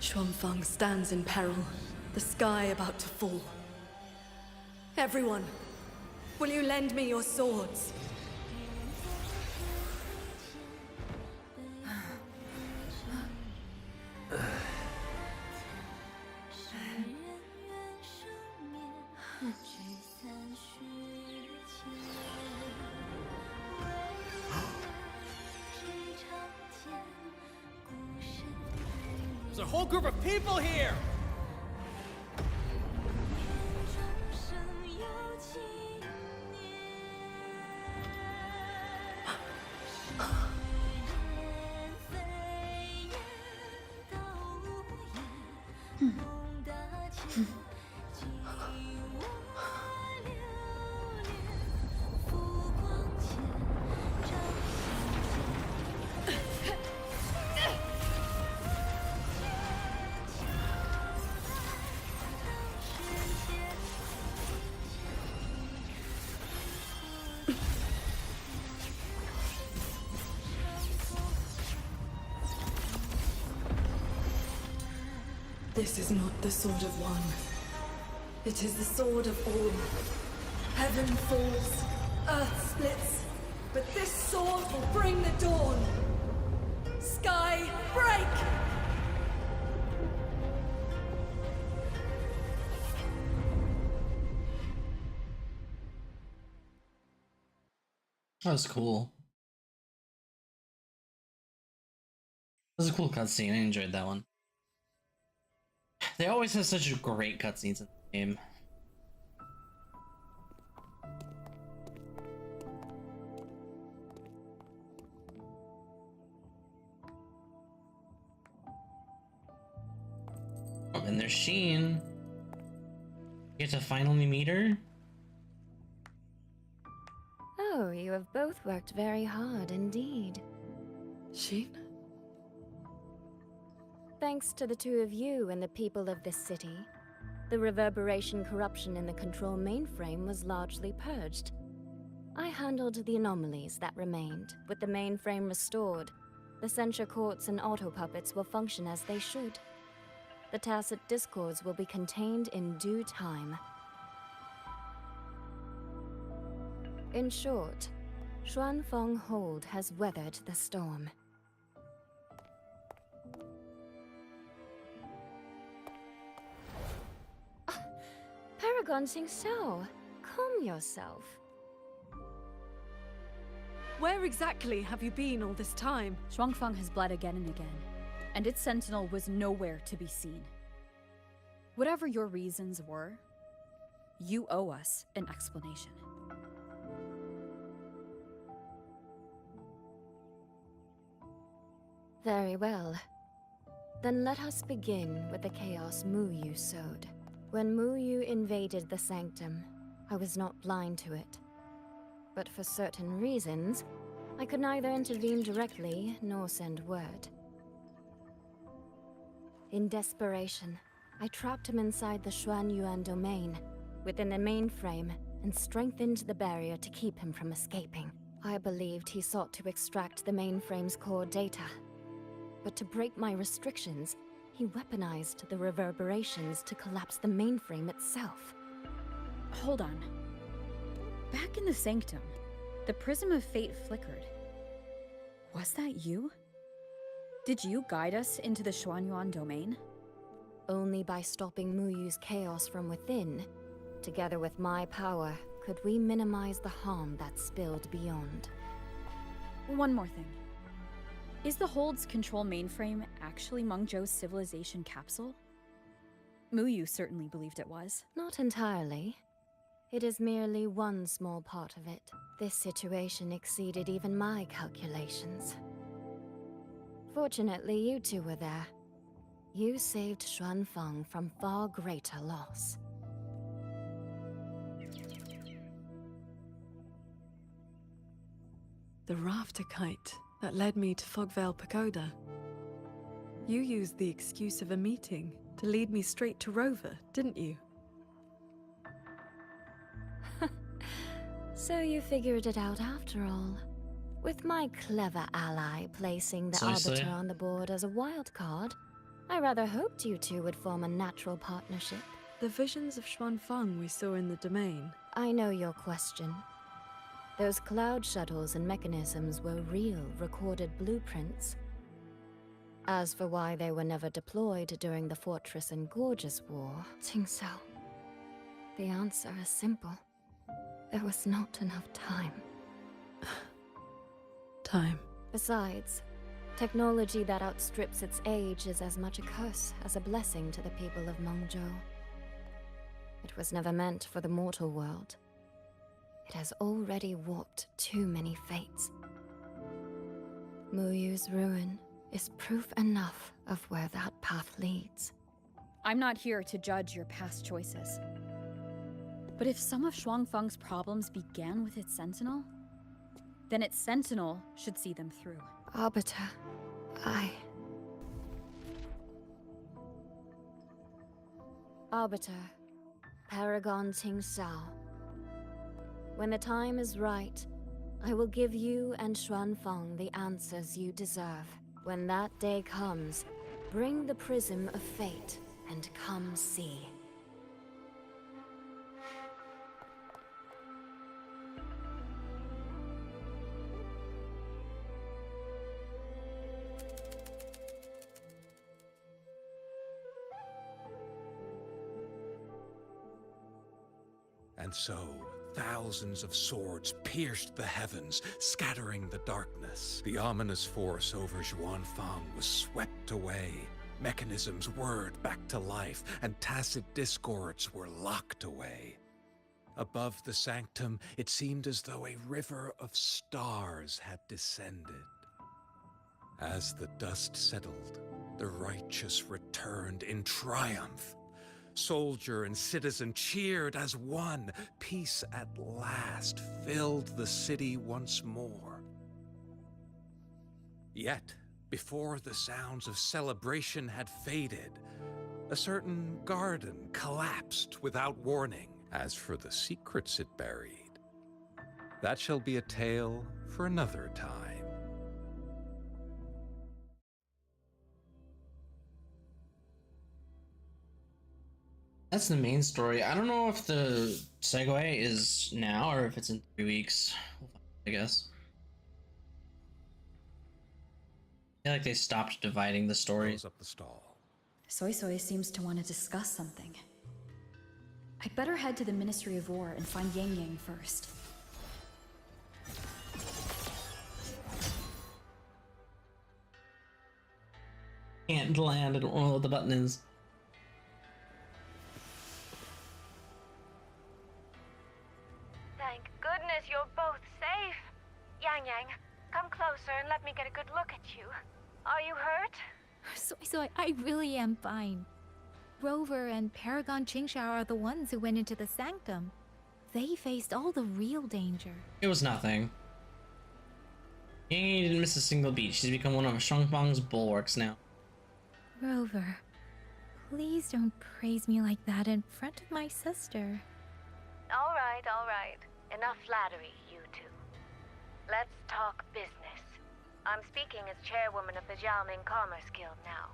Xuanfang stands in peril, the sky about to fall. Everyone, will you lend me your swords? There's a whole group of people here! This is not the sword of one. It is the sword of all. Heaven falls, earth splits, but this sword will bring the dawn. Sky, break! That was cool. That was a cool cutscene. I enjoyed that one. They always have such great cutscenes in the game. Oh, and there's Sheen. You get to finally meet her? Oh, you have both worked very hard indeed. Sheen? Thanks to the two of you and the people of this city, the reverberation corruption in the control mainframe was largely purged. I handled the anomalies that remained. With the mainframe restored, the censure courts and auto-puppets will function as they should. The tacit discords will be contained in due time. In short, Xuanfeng Hold has weathered the storm. Paragon Xingxiao, calm yourself. Where exactly have you been all this time? Shuangfang has bled again and again, and its sentinel was nowhere to be seen. Whatever your reasons were, you owe us an explanation. Very well. Then let us begin with the chaos Muyu sowed. When Muyu invaded the sanctum, I was not blind to it. But for certain reasons, I could neither intervene directly nor send word. In desperation, I trapped him inside the Xuanyuan domain, within the mainframe, and strengthened the barrier to keep him from escaping. I believed he sought to extract the mainframe's core data. But to break my restrictions, he weaponized the reverberations to collapse the mainframe itself. Hold on. Back in the sanctum, the Prism of Fate flickered. Was that you? Did you guide us into the Xuanyuan domain? Only by stopping Muyu's chaos from within, together with my power, could we minimize the harm that spilled beyond. One more thing. Is the Hold's control mainframe actually Mengzhou's civilization capsule? Muyu certainly believed it was. Not entirely. It is merely one small part of it. This situation exceeded even my calculations. Fortunately, you two were there. You saved Xuanfeng from far greater loss. The rafter kite that led me to Fogvale Pagoda. You used the excuse of a meeting to lead me straight to Rover, didn't you? So you figured it out after all. With my clever ally placing the Arbiter on the board as a wild card, I rather hoped you two would form a natural partnership. The visions of Xuanfeng we saw in the domain. I know your question. Those cloud shuttles and mechanisms were real, recorded blueprints. As for why they were never deployed during the Fortress and Gorgeous War, Qingxiao, the answer is simple. There was not enough time. Time. Besides, technology that outstrips its age is as much a curse as a blessing to the people of Mengzhou. It was never meant for the mortal world. It has already warped too many fates. Muyu's ruin is proof enough of where that path leads. I'm not here to judge your past choices. But if some of Shuangfeng's problems began with its sentinel, then its sentinel should see them through. Arbiter, Arbiter, Paragon Qingxiao. When the time is right, I will give you and Xuanfeng the answers you deserve. When that day comes, bring the Prism of Fate and come see. And so, thousands of swords pierced the heavens, scattering the darkness. The ominous force over Xuanfeng was swept away. Mechanisms whirred back to life, and tacit discords were locked away. Above the sanctum, it seemed as though a river of stars had descended. As the dust settled, the righteous returned in triumph. Soldier and citizen cheered as one. Peace at last filled the city once more. Yet, before the sounds of celebration had faded, a certain garden collapsed without warning. As for the secrets it buried, that shall be a tale for another time. That's the main story. I don't know if the segue is now or if it's in 3 weeks. I guess. I feel like they stopped dividing the stories. Up the stall. Soy Soy seems to want to discuss something. I'd better head to the Ministry of War and find Yang Yang first. Can't land, I don't know what the button is. Thank goodness you're both safe. Yang Yang, come closer and let me get a good look at you. Are you hurt? I really am fine. Rover and Paragon Qingshao are the ones who went into the sanctum. They faced all the real danger. It was nothing. Yang didn't miss a single beat. She's become one of Shangfang's bulwarks now. Rover, please don't praise me like that in front of my sister. All right. Enough flattery, you two. Let's talk business. I'm speaking as chairwoman of the Jiaoming Commerce Guild now.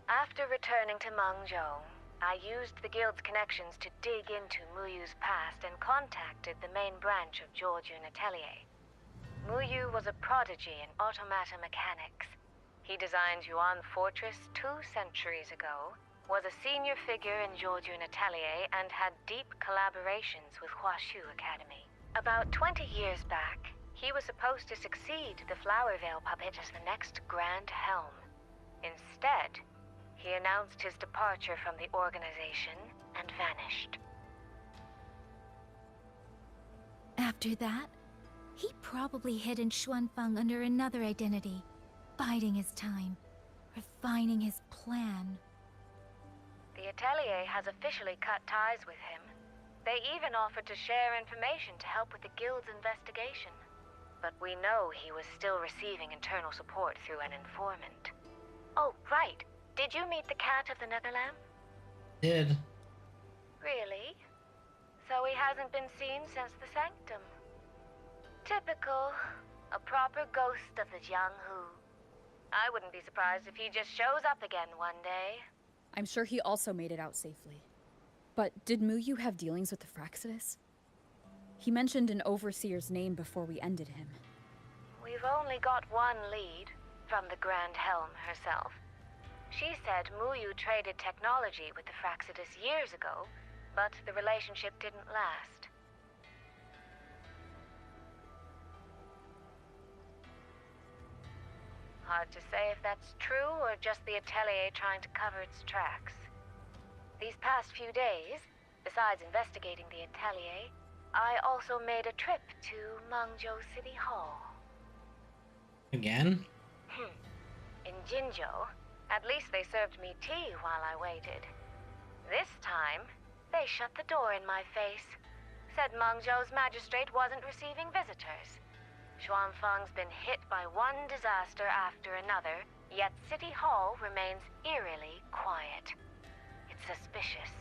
After returning to Mengzhou, I used the guild's connections to dig into Muyu's past and contacted the main branch of Georgian Atelier. Muyu was a prodigy in automata mechanics. He designed Yuan Fortress 2 centuries ago, was a senior figure in Georgian Atelier, and had deep collaborations with Huashu Academy. About 20 years back, he was supposed to succeed the Flower Veil puppet as the next Grand Helm. Instead, he announced his departure from the organization and vanished. After that, he probably hid in Xuanfeng under another identity, biding his time, refining his plan. The Atelier has officially cut ties with him. They even offered to share information to help with the guild's investigation. But we know he was still receiving internal support through an informant. Oh, right. Did you meet the cat of the Netherlamp? Did. Really? So he hasn't been seen since the Sanctum. Typical. A proper ghost of the Jianghu. I wouldn't be surprised if he just shows up again one day. I'm sure he also made it out safely. But did Muyu have dealings with the Fraxidus? He mentioned an overseer's name before we ended him. We've only got one lead, from the Grand Helm herself. She said Muyu traded technology with the Fraxidus years ago, but the relationship didn't last. Hard to say if that's true or just the Atelier trying to cover its tracks. These past few days, besides investigating the Atelier, I also made a trip to Mengzhou City Hall. Again? In Jinzhou, at least they served me tea while I waited. This time, they shut the door in my face. Said Mengzhou's magistrate wasn't receiving visitors. Xuanfeng's been hit by one disaster after another, yet City Hall remains eerily quiet. It's suspicious.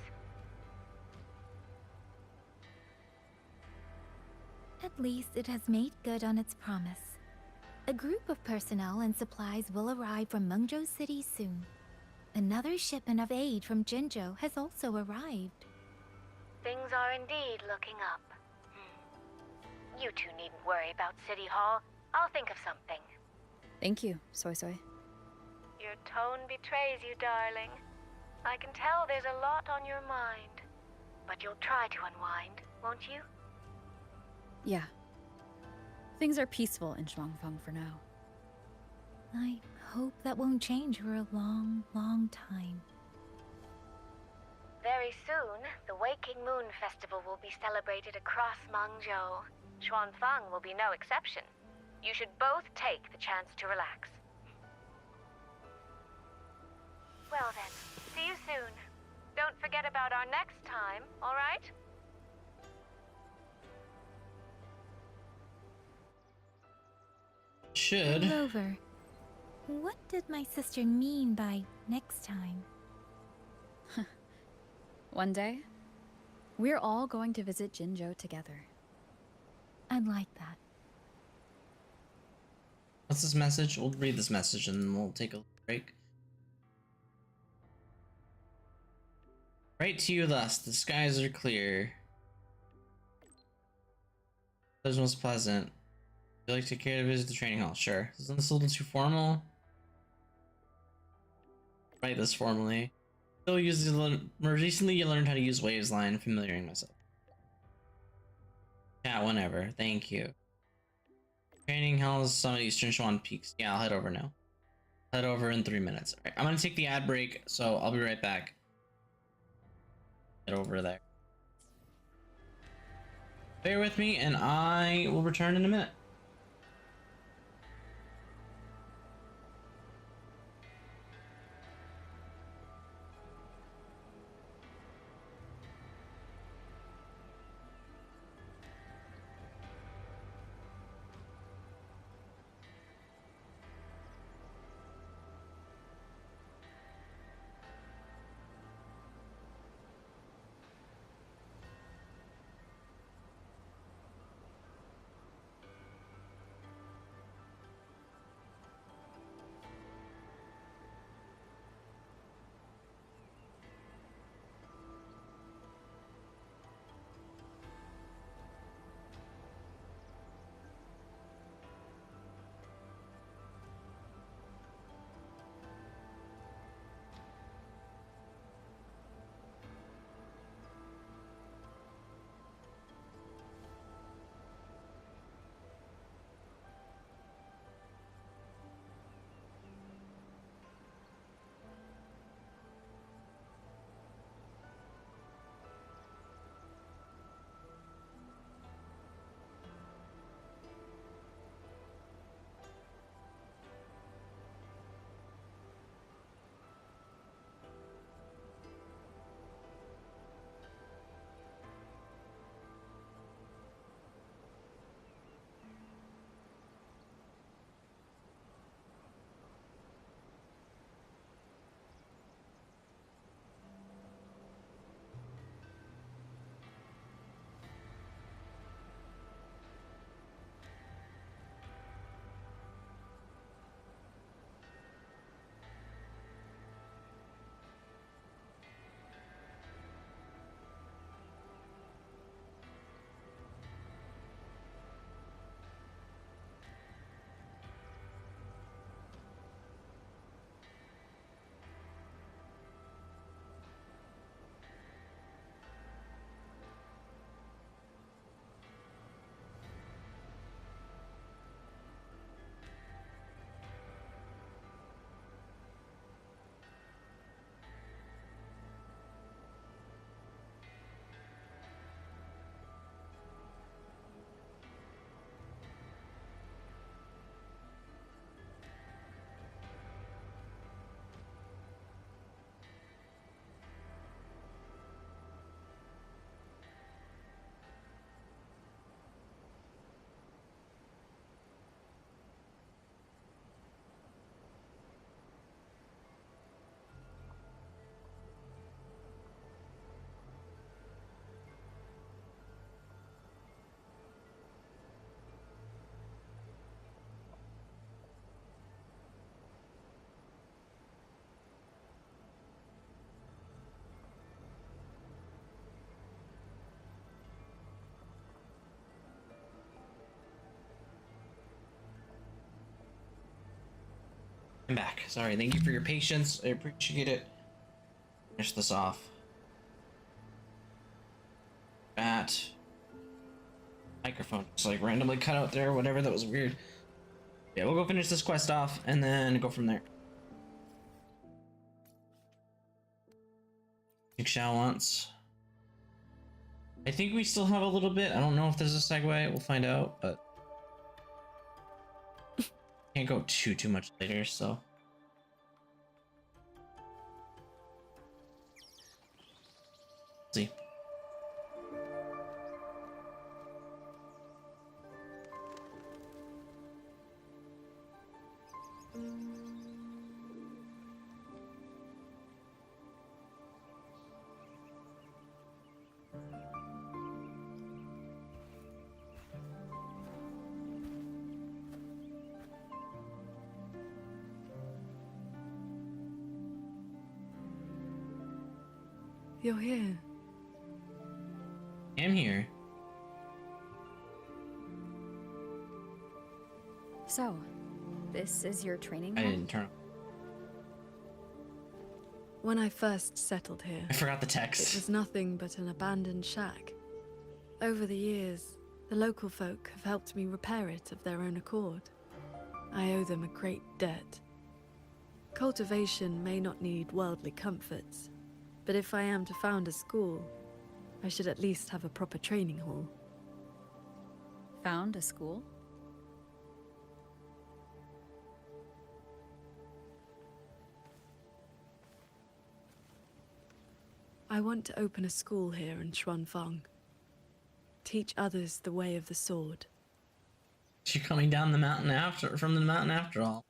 At least it has made good on its promise. A group of personnel and supplies will arrive from Mengzhou City soon. Another shipment of aid from Jinzhou has also arrived. Things are indeed looking up. You two needn't worry about City Hall. I'll think of something. Thank you, Soy Soy. Your tone betrays you, darling. I can tell there's a lot on your mind. But you'll try to unwind, won't you? Yeah. Things are peaceful in Shuangfeng for now. I hope that won't change for a long, long time. Very soon, the Waking Moon Festival will be celebrated across Mengzhou. Xuanfeng will be no exception. You should both take the chance to relax. Well then, see you soon. Don't forget about our next time, all right? Should. Rover, what did my sister mean by next time? One day, we're all going to visit Jinzhou together. I'd like that. What's this message? We'll read this message and then we'll take a break. Write to you thus, the skies are clear. This was pleasant. Would you like to care to visit the training hall? Sure. Isn't this a little too formal? Write this formally. Still using. Recently, you learned how to use Waves line. Familiarizing myself. Yeah, whenever. Thank you. Training hells some of Eastern Swan Peaks. Yeah, I'll head over now. Head over in 3 minutes. All right, I'm gonna take the ad break, so I'll be right back. Head over there. Bear with me, and I will return in a minute. I'm back. Sorry, thank you for your patience. I appreciate it. Finish this off. That microphone just like randomly cut out there, whatever, that was weird. Yeah, we'll go finish this quest off and then go from there. Xiao wants. I think we still have a little bit. I don't know if there's a segue. We'll find out, but can't go too much later, so. See. You're here. I'm here. So, this is your training I hall? didn't turn. When I first settled here, I forgot the it text. was nothing but an abandoned shack. Over the years, the local folk have helped me repair it of their own accord. I owe them a great debt. Cultivation may not need worldly comforts, but if I am to found a school, I should at least have a proper training hall. Found a school? I want to open a school here in Xuanfang. Teach others the way of the sword. She's coming down the mountain from the mountain after all.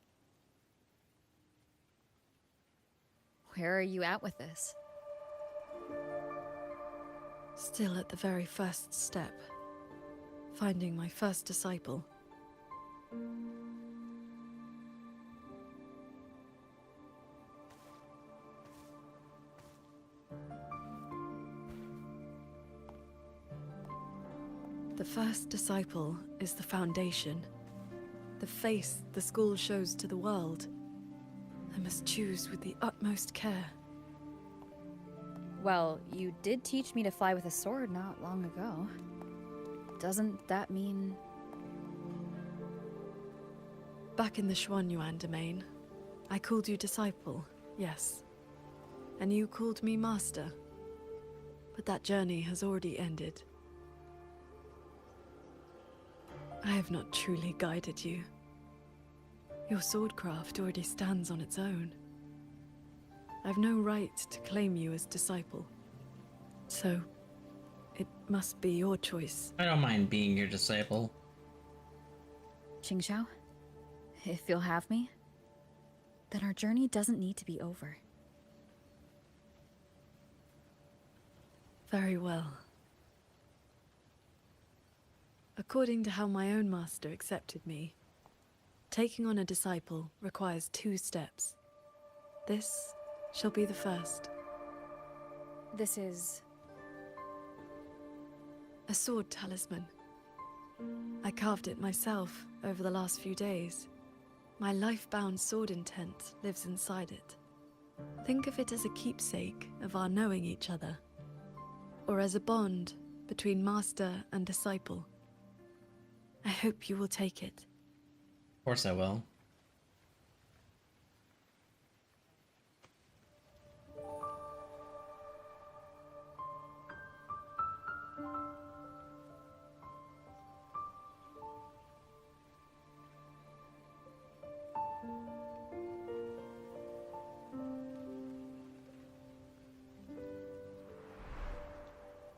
Where are you at with this? Still at the very first step. Finding my first disciple. The first disciple is the foundation. The face the school shows to the world. I must choose with the utmost care. Well, you did teach me to fly with a sword not long ago. Doesn't that mean... Back in the Xuanyuan domain, I called you disciple, yes. And you called me master. But that journey has already ended. I have not truly guided you. Your swordcraft already stands on its own. I've no right to claim you as disciple. So, it must be your choice. I don't mind being your disciple. Qingxiao, if you'll have me, then our journey doesn't need to be over. Very well. According to how my own master accepted me, taking on a disciple requires 2 steps. This shall be the first. This is... a sword talisman. I carved it myself over the last few days. My life-bound sword intent lives inside it. Think of it as a keepsake of our knowing each other, or as a bond between master and disciple. I hope you will take it. Of course I will.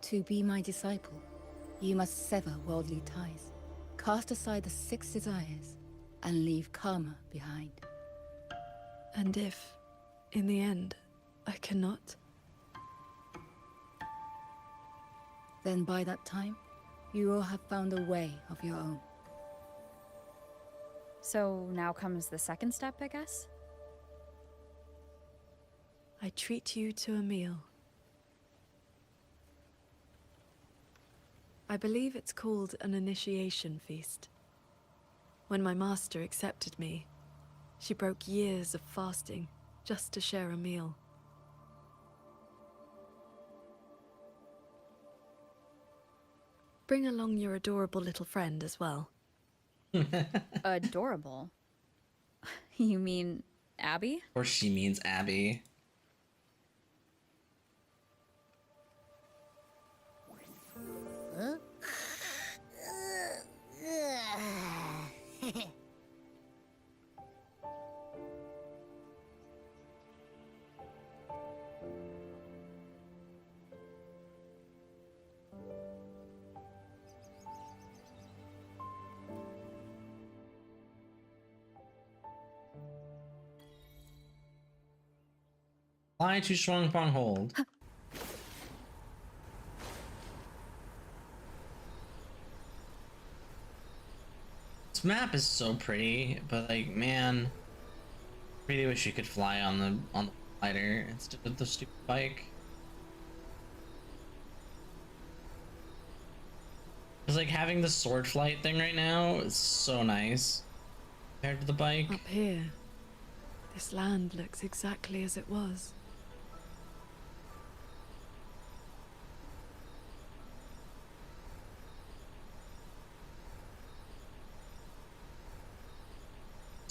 To be my disciple, you must sever worldly ties, cast aside the 6 desires, and leave karma behind. And if, in the end, I cannot? Then by that time, you will have found a way of your own. So now comes the second step, I guess? I treat you to a meal. I believe it's called an initiation feast. When my master accepted me, she broke years of fasting just to share a meal. Bring along your adorable little friend as well. Adorable? You mean Abby? Or she means Abby. Huh? Fly to Shuangfang Hold. This map is so pretty, but like, man, really wish you could fly on the glider instead of the stupid bike. It's like having the sword flight thing right now is so nice compared to the bike. Up here, this land looks exactly as it was.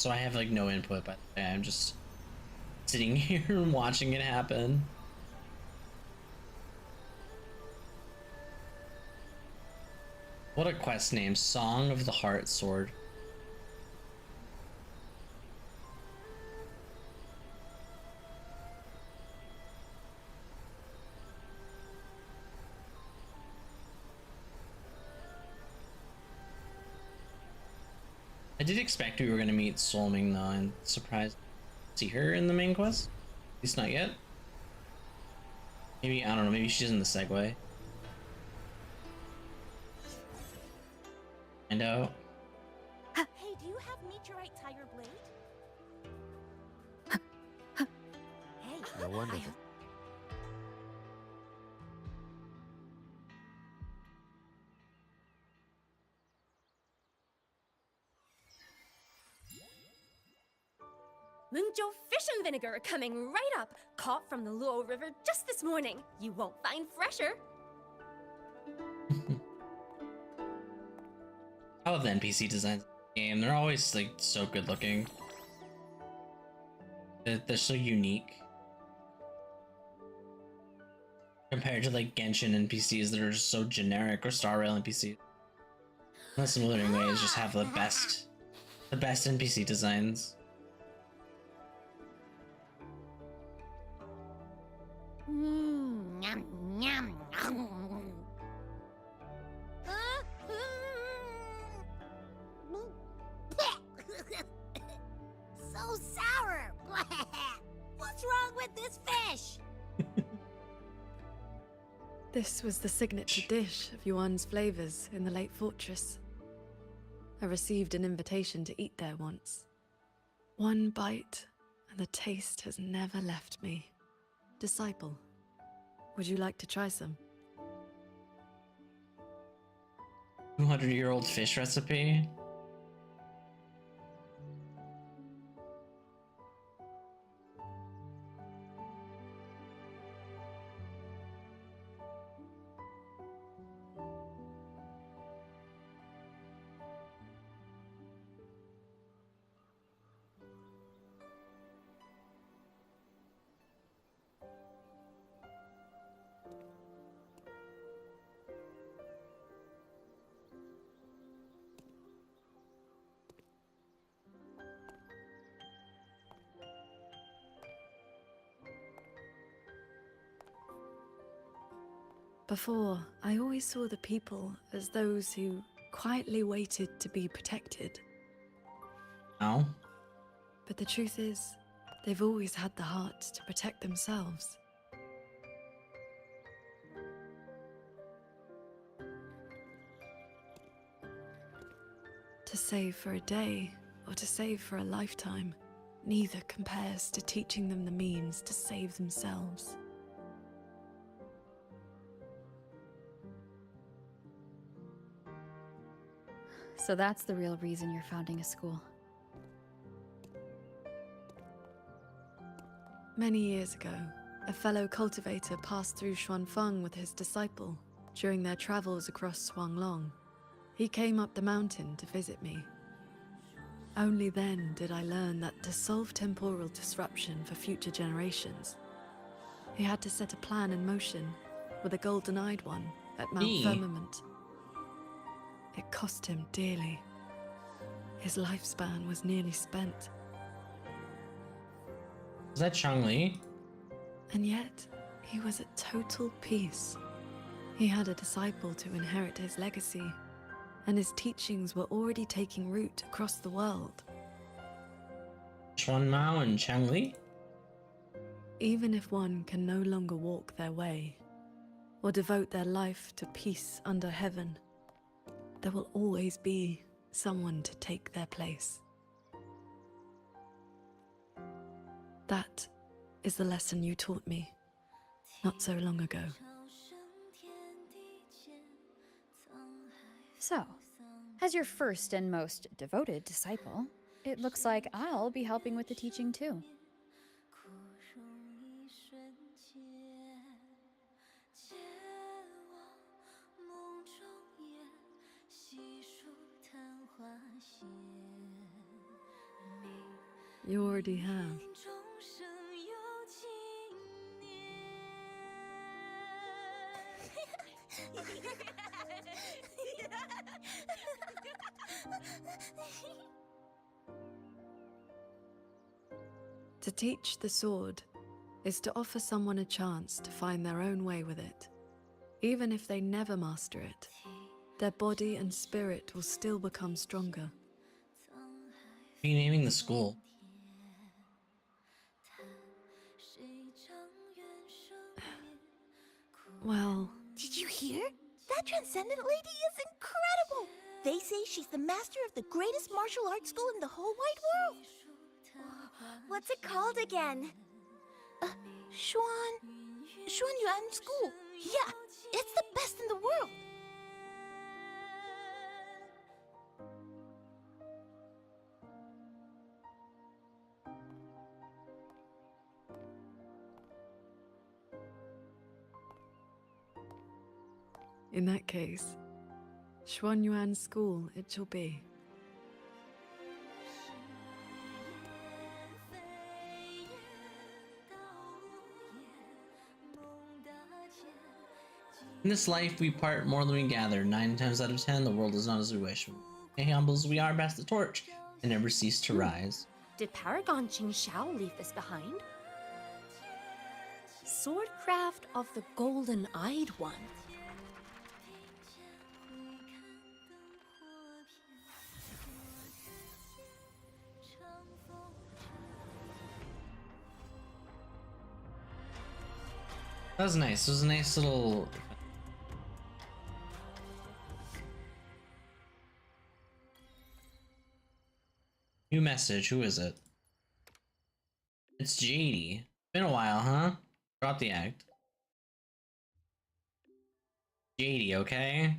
so I have like no input, but I'm just sitting here and watching it happen. What a quest name, Song of the Heart Sword. I did expect we were gonna meet Solming though, and surprised to see her in the main quest. At least not yet. Maybe, I don't know, maybe she's in the segue. Find out. Hey, do you have meteorite tire blade? Hey, No wonder. Mungjo fish and vinegar coming right up. Caught from the Luo River just this morning. You won't find fresher. I love the NPC designs in the game. They're always like so good looking. They're so unique. Compared to like Genshin NPCs that are just so generic, or Star Rail NPCs. Unless Smothering Waves just have the best NPC designs. Yum, yum. So sour. What's wrong with this fish? This was the signature dish of Yuan's flavors in the late fortress. I received an invitation to eat there once. One bite, and the taste has never left me. Disciple, would you like to try some? 200-year-old fish recipe? Before, I always saw the people as those who quietly waited to be protected. No. But the truth is, they've always had the heart to protect themselves. To save for a day, or to save for a lifetime, neither compares to teaching them the means to save themselves. So that's the real reason you're founding a school. Many years ago, a fellow cultivator passed through Xuanfeng with his disciple during their travels across Xuanglong. He came up the mountain to visit me. Only then did I learn that to solve temporal disruption for future generations, he had to set a plan in motion with a golden-eyed one at Mount Firmament. It cost him dearly. His lifespan was nearly spent. Is that Changli? And yet, he was at total peace. He had a disciple to inherit his legacy, and his teachings were already taking root across the world. Xuan Mao and Changli? Even if one can no longer walk their way, or devote their life to peace under heaven, there will always be someone to take their place. That is the lesson you taught me not so long ago. So, as your first and most devoted disciple, it looks like I'll be helping with the teaching too. You already have. To teach the sword is to offer someone a chance to find their own way with it. Even if they never master it, their body and spirit will still become stronger. Renaming the school. Well... Did you hear? That Transcendent lady is incredible! They say she's the master of the greatest martial arts school in the whole wide world! What's it called again? Xuan Yuan School. Yeah, it's the best in the world! In that case, Xuanyuan School it shall be. In this life, we part more than we gather. 9 times out of 10, the world is not as we wish. Hey, humble as we are, pass the torch and never cease to rise. Did Paragon Qing Shao leave this behind? Swordcraft of the Golden-Eyed One. That was nice. It was a nice little... New message. Who is it? It's JD. Been a while, huh? Drop the act. JD, okay?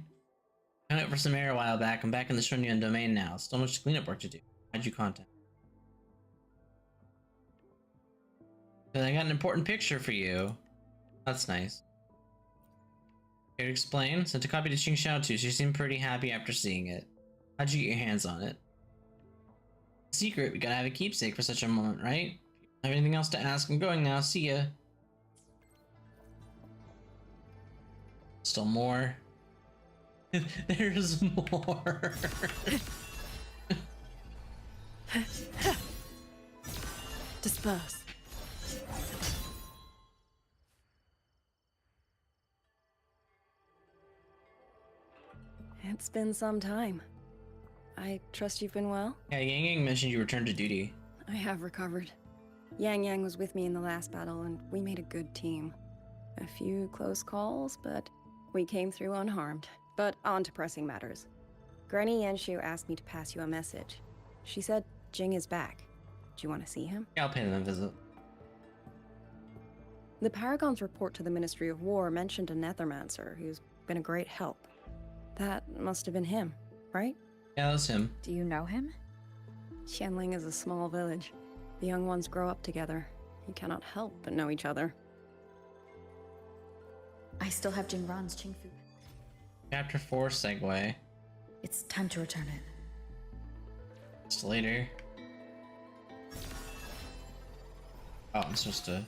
I went for some air a while back. I'm back in the Shunyuan domain now. Still much cleanup work to do. How'd you contact? I got an important picture for you. That's nice. Here to explain. Sent a copy to Qing Xiao too. She seemed pretty happy after seeing it. How'd you get your hands on it? Secret. We gotta have a keepsake for such a moment, right? Have anything else to ask? I'm going now. See ya. Still more. There's more. Disperse. It's been some time. I trust you've been well? Yeah, Yang Yang mentioned you returned to duty. I have recovered. Yang Yang was with me in the last battle, and we made a good team. A few close calls, but we came through unharmed. But on to pressing matters. Granny Yanshu asked me to pass you a message. She said Jing is back. Do you want to see him? Yeah, I'll pay them a visit. The Paragon's report to the Ministry of War mentioned a Nethermancer who's been a great help. That must have been him, right? Yeah, that's him. Do you know him? Qianling is a small village. The young ones grow up together. You cannot help but know each other. I still have Jingran's Qingfu. Chapter 4 segue. It's time to return it. Just later. Oh, I'm supposed to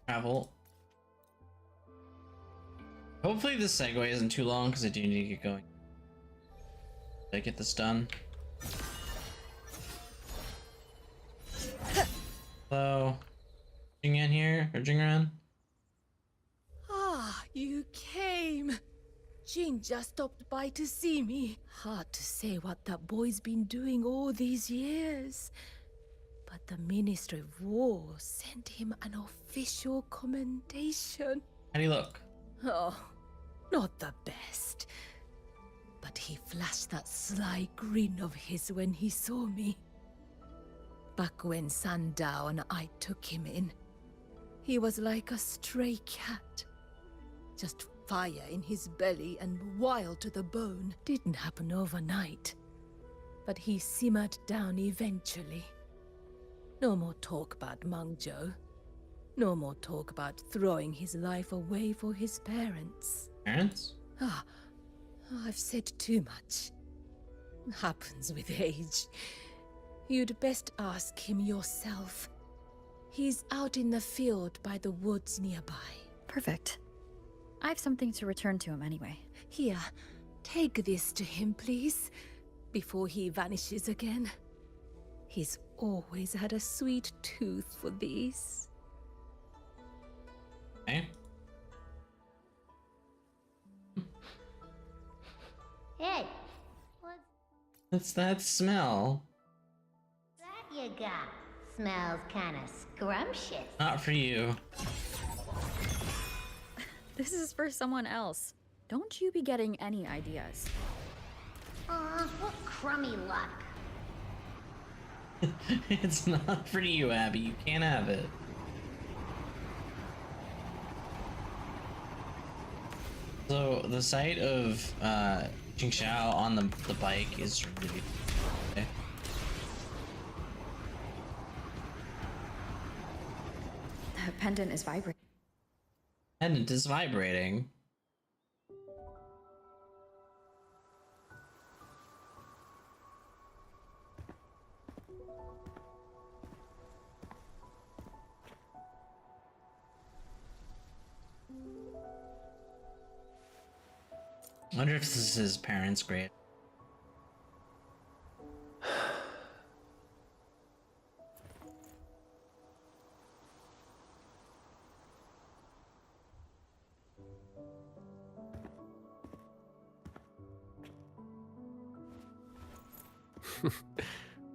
travel. Hopefully this segue isn't too long because I do need to get going. Did I get this done? Hello? Jingyan here? Or Jingran? Ah, you came. Jing just stopped by to see me. Hard to say what that boy's been doing all these years. But the Ministry of War sent him an official commendation. How do you look? Oh, not the best. But he flashed that sly grin of his when he saw me. Back when Sandao and I took him in, he was like a stray cat. Just fire in his belly and wild to the bone. Didn't happen overnight. But he simmered down eventually. No more talk about Mengzhou. No more talk about throwing his life away for his parents. Parents? Ah, I've said too much. Happens with age. You'd best ask him yourself. He's out in the field by the woods nearby. Perfect. I have something to return to him anyway. Here, take this to him, please, before he vanishes again. He's always had a sweet tooth for these. Okay. Hey, What's that smell? that you got? Smells kinda scrumptious. Not for you. This is for someone else. Don't you be getting any ideas. Aw, what crummy luck. It's not for you, Abby. You can't have it. So the sight of Jingxiao on the bike is really okay. The pendant is vibrating. Pendant is vibrating. I wonder if this is his parents' grave.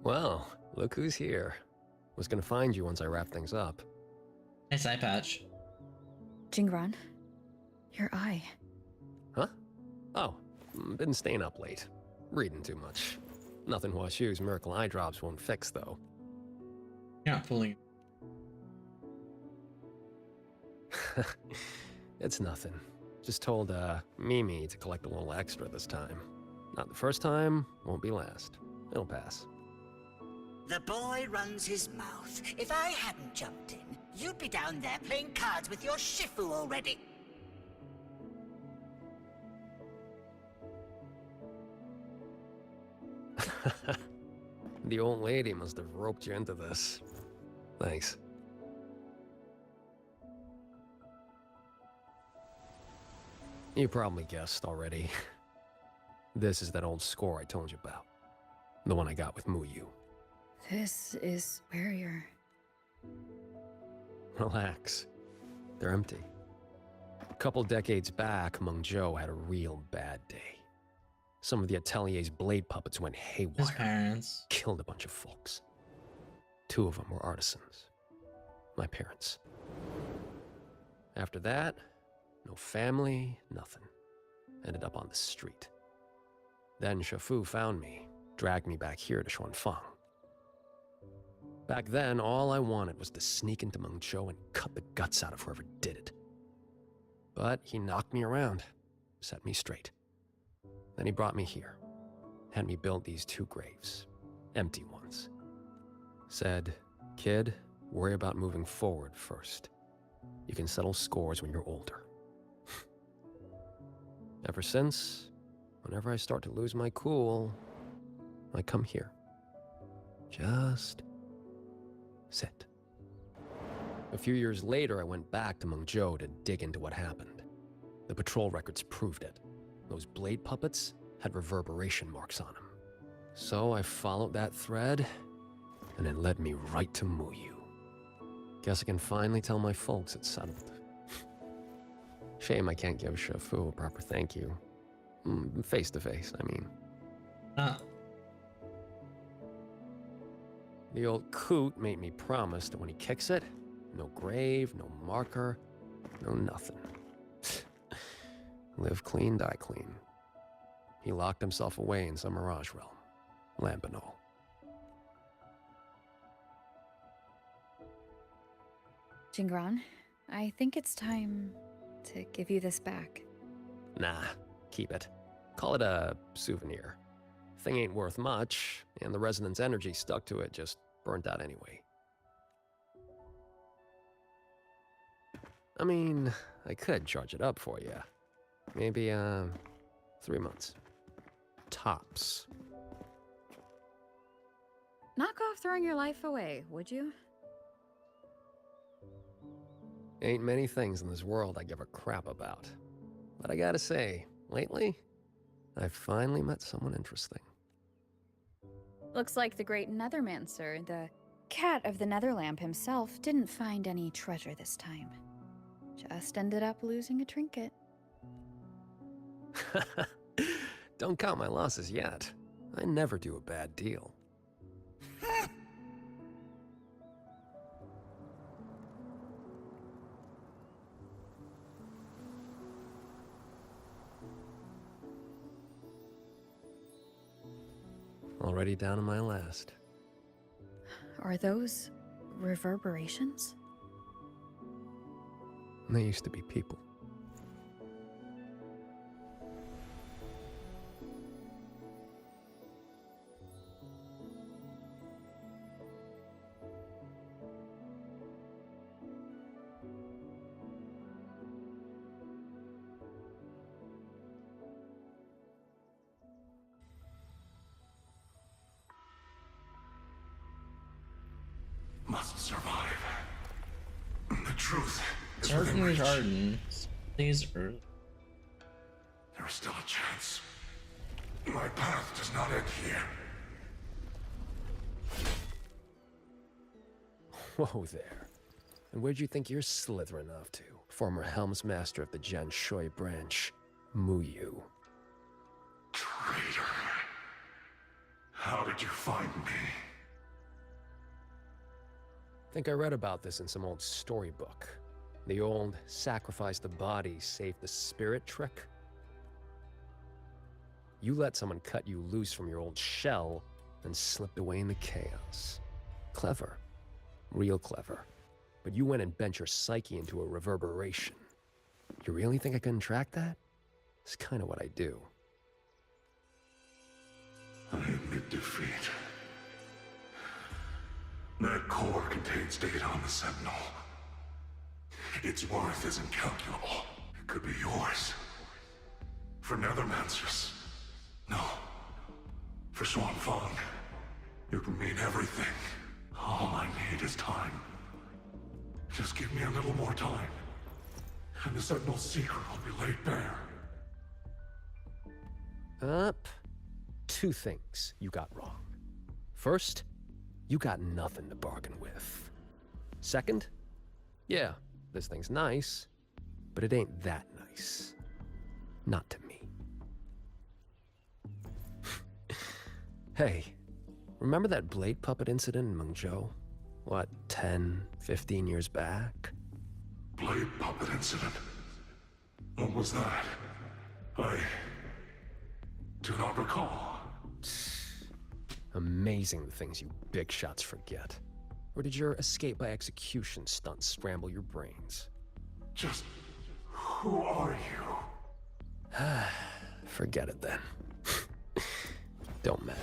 Well, look who's here. Was gonna find you once I wrap things up. Nice eye patch. Jingran, your eye. Huh? Oh, been staying up late. Reading too much. Nothing Huashu's miracle eye drops won't fix, though. You're not fooling. It's nothing. Just told, Mimi to collect a little extra this time. Not the first time, won't be last. It'll pass. The boy runs his mouth. If I hadn't jumped in, you'd be down there playing cards with your Shifu already. The old lady must have roped you into this. Thanks. You probably guessed already. This is that old score I told you about. The one I got with Muyu. This is where you're... Relax. They're empty. A couple decades back, Mengzhou had a real bad day. Some of the Atelier's blade puppets went haywire. His parents. Killed a bunch of folks. 2 of them were artisans. My parents. After that, no family, nothing. Ended up on the street. Then Shifu found me, dragged me back here to Xuanfang. Back then, all I wanted was to sneak into Mengzhou and cut the guts out of whoever did it. But he knocked me around, set me straight. Then he brought me here, had me build these 2 graves, empty ones. Said, kid, worry about moving forward first. You can settle scores when you're older. Ever since, whenever I start to lose my cool, I come here. Just sit. A few years later, I went back to Mengzhou to dig into what happened. The patrol records proved it. Those blade puppets had reverberation marks on them. So I followed that thread, and it led me right to Muyu. Guess I can finally tell my folks it's settled. Shame I can't give Shifu a proper thank you. Face to face, I mean. The old coot made me promise that when he kicks it, no grave, no marker, no nothing. Live clean, die clean. He locked himself away in some Mirage realm. Lambanol. Jingran, I think it's time to give you this back. Nah, keep it. Call it a souvenir. Thing ain't worth much, and the resonance energy stuck to it just burnt out anyway. I mean, I could charge it up for you. Maybe, 3 months. Tops. Knock off throwing your life away, would you? Ain't many things in this world I give a crap about. But I gotta say, lately, I've finally met someone interesting. Looks like the great Nethermancer, the cat of the Netherlamp himself, didn't find any treasure this time. Just ended up losing a trinket. Don't count my losses yet. I never do a bad deal. Already down to my last. Are those reverberations? They used to be people. Must survive. The truth is Certain within reach. Jordan. Please early. There is still a chance. My path does not end here. Whoa there. And where'd you think you're slithering off to? Former Helmsmaster of the Jan Shui branch, Muyu. Traitor. How did you find me? Think I read about this in some old storybook. The old sacrifice the body, save the spirit trick. You let someone cut you loose from your old shell and slipped away in the chaos. Clever. Real clever. But you went and bent your psyche into a reverberation. You really think I couldn't track that? It's kind of what I do. I admit defeat. That core contains data on the Sentinel. Its worth is incalculable. It could be yours. For Nethermancers. No. For Swan Fong. It would mean everything. All I need is time. Just give me a little more time. And the Sentinel's secret will be laid bare. Up. Two things you got wrong. First, you got nothing to bargain with. Second, yeah, this thing's nice, but it ain't that nice. Not to me. Hey, remember that blade puppet incident in Mengzhou? What, 10, 15 years back? Blade puppet incident? What was that? I do not recall. Amazing the things you big shots forget. Or did your escape by execution stunt scramble your brains? Just who are you? Forget it then. Don't matter.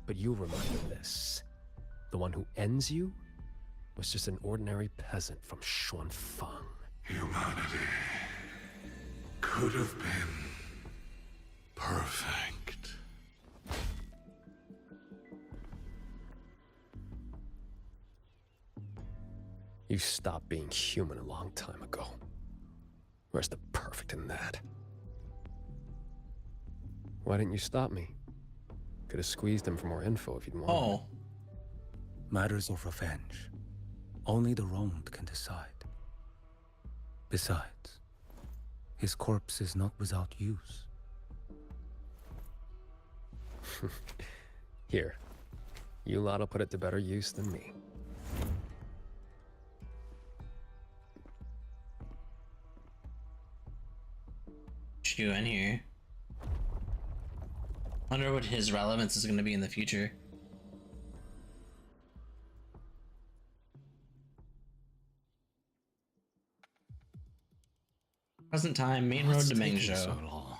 But you'll remember this. The one who ends you was just an ordinary peasant from Xuanfang. Humanity could have been perfect. You stopped being human a long time ago. Where's the perfect in that? Why didn't you stop me? Could have squeezed him for more info if you'd wanted. Oh. Matters of revenge. Only the wronged can decide. Besides, his corpse is not without use. Here. You lot'll put it to better use than me. You in here. Wonder what his relevance is going to be in the future. Present time, main road What's to taking Mengzhou. so long?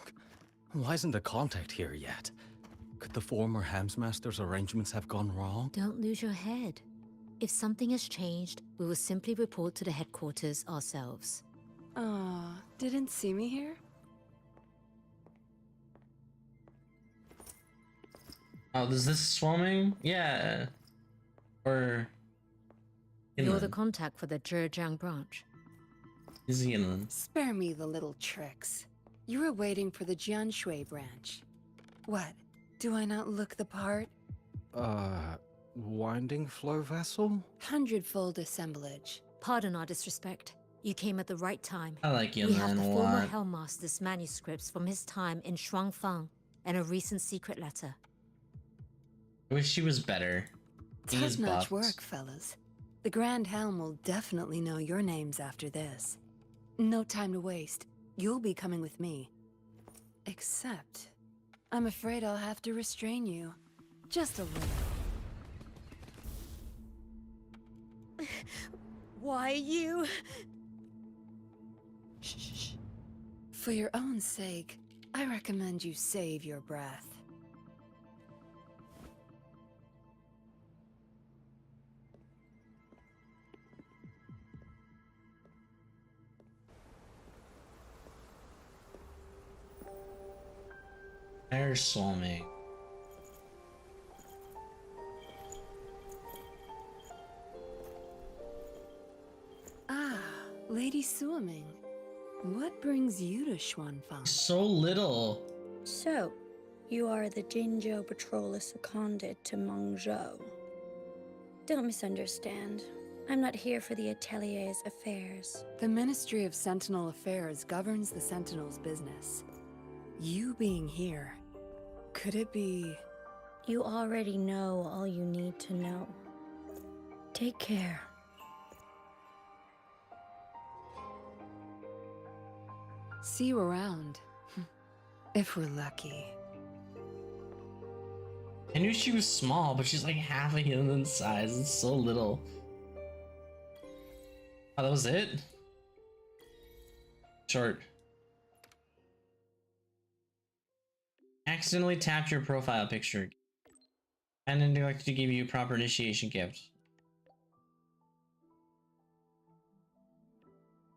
Why isn't the contact here yet? Could the former Hamsmaster's arrangements have gone wrong? Don't lose your head. If something has changed, we will simply report to the headquarters ourselves. Didn't see me here? Oh, is this swarming? Yeah. Or You're the inland. contact for the Zhejiang branch. Is he inland? Spare me the little tricks. You were waiting for the Jianshui branch. What? Do I not look the part? Winding flow vessel? Hundredfold assemblage. Pardon our disrespect. You came at the right time. I like We inland have the a former lot. Hellmaster's manuscripts from his time in Shuangfang and a recent secret letter. I wish she was better. He is Top-notch buffed. work, fellas. The Grand Helm will definitely know your names after this. No time to waste. You'll be coming with me. Except, I'm afraid I'll have to restrain you. Just a little. Why you? Shh. For your own sake, I recommend you save your breath. There's swarming. Ah, Lady Suoming. What brings you to Xuanfang? So little. So, you are the Jinzhou patroller seconded to Mengzhou. Don't misunderstand. I'm not here for the Atelier's affairs. The Ministry of Sentinel Affairs governs the Sentinel's business. You being here, could it be... You already know all you need to know. Take care. See you around. If we're lucky. I knew she was small, but she's like half a human size. It's so little. Oh, that was it? Short. Accidentally tapped your profile picture. And then neglected to give you a proper initiation gift.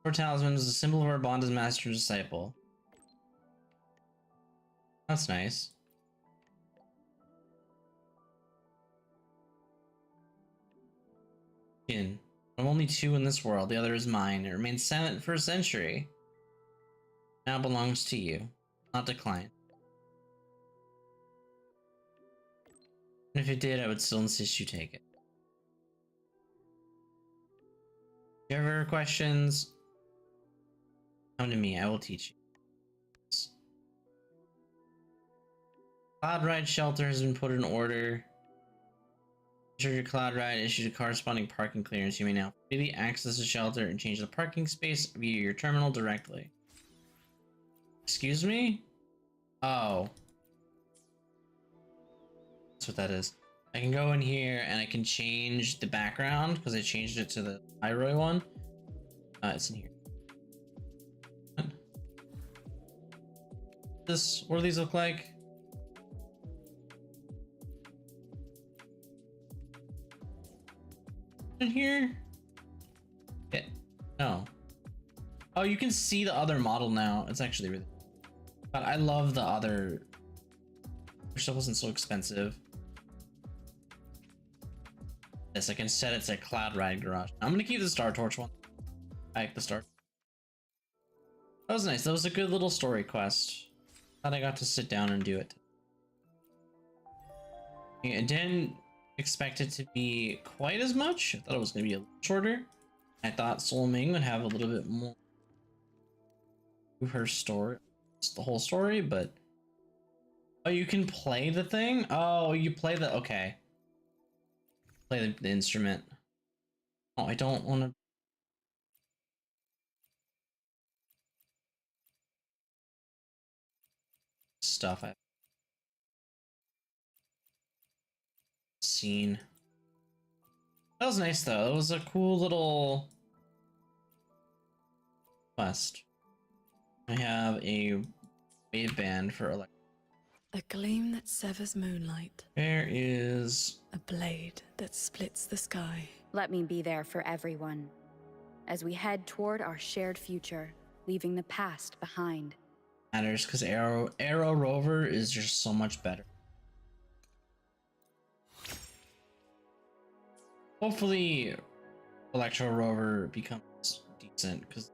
Our talisman is a symbol of our bond as master and disciple. That's nice. I'm only two in this world, the other is mine. It remains silent for a century. Now belongs to you, not declined. And if it did, I would still insist you take it. If you ever have questions, come to me, I will teach you. Cloud Ride shelter has been put in order. Ensure your Cloud Ride issued a corresponding parking clearance. You may now freely access the shelter and change the parking space via your terminal directly. Excuse me? Oh. That's what that is. I can go in here and I can change the background because I changed it to the Iroy one. It's in here. What do these look like? In here? Yeah. No. Oh, you can see the other model now. It's actually really... But I love the other... Wish that wasn't so expensive. Yes, I can set it to Cloud Ride Garage. I'm gonna keep the Star Torch one. I like the Star. That was nice. That was a good little story quest. Glad I got to sit down and do it. I didn't expect it to be quite as much. I thought it was gonna be a little shorter. I thought Sol Ming would have a little bit more to her story. It's the whole story, but oh, you can play the thing? Oh, you play the okay. Play the instrument. Oh, I don't want to. Stuff I've seen. That was nice though. It was a cool little quest. I have a wave band for electric. A gleam that severs moonlight. There is a blade that splits the sky. Let me be there for everyone as we head toward our shared future, leaving the past behind. Matters because Arrow Rover is just so much better. Hopefully, Electro Rover becomes decent. Because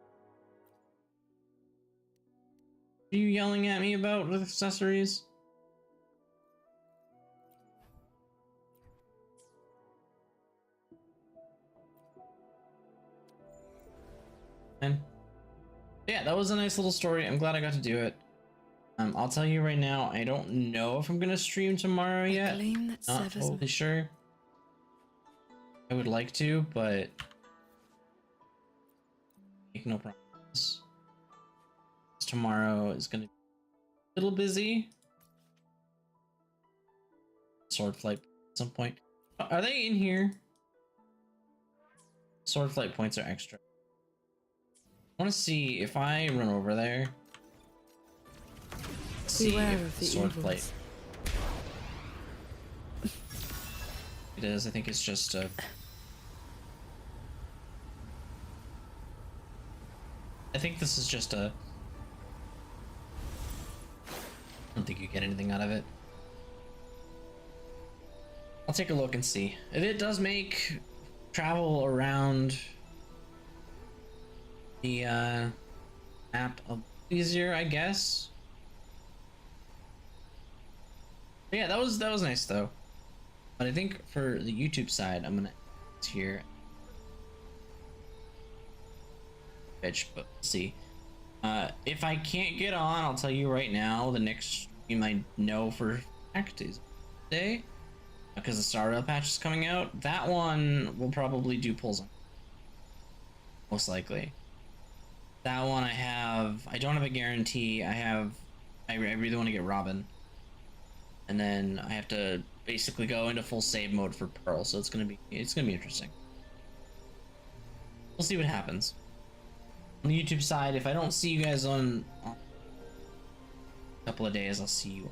are you yelling at me about with accessories? And yeah, that was a nice little story. I'm glad I got to do it. I'll tell you right now, I don't know if I'm gonna stream tomorrow yet. Not totally sure. I would like to, but make no promise. Tomorrow is gonna be a little busy. Sword flight at some point. Are they in here? Sword flight points are extra. I want to see if I run over there. See if the sword flight. It is. I think it's just a. I think this is just a. I don't think you get anything out of it. I'll take a look and see. It does make travel around the map easier, I guess. But yeah, that was nice though. But I think for the YouTube side, I'm gonna end here. Bitch, but we'll see. If I can't get on, I'll tell you right now, the next stream I know for fact is today, because the Star Rail patch is coming out. That one will probably do pulls on, most likely. That one I don't have a guarantee. I really want to get Robin, and then I have to basically go into full save mode for Pearl. So it's gonna be interesting. We'll see what happens. On the YouTube side, if I don't see you guys on a couple of days, I'll see you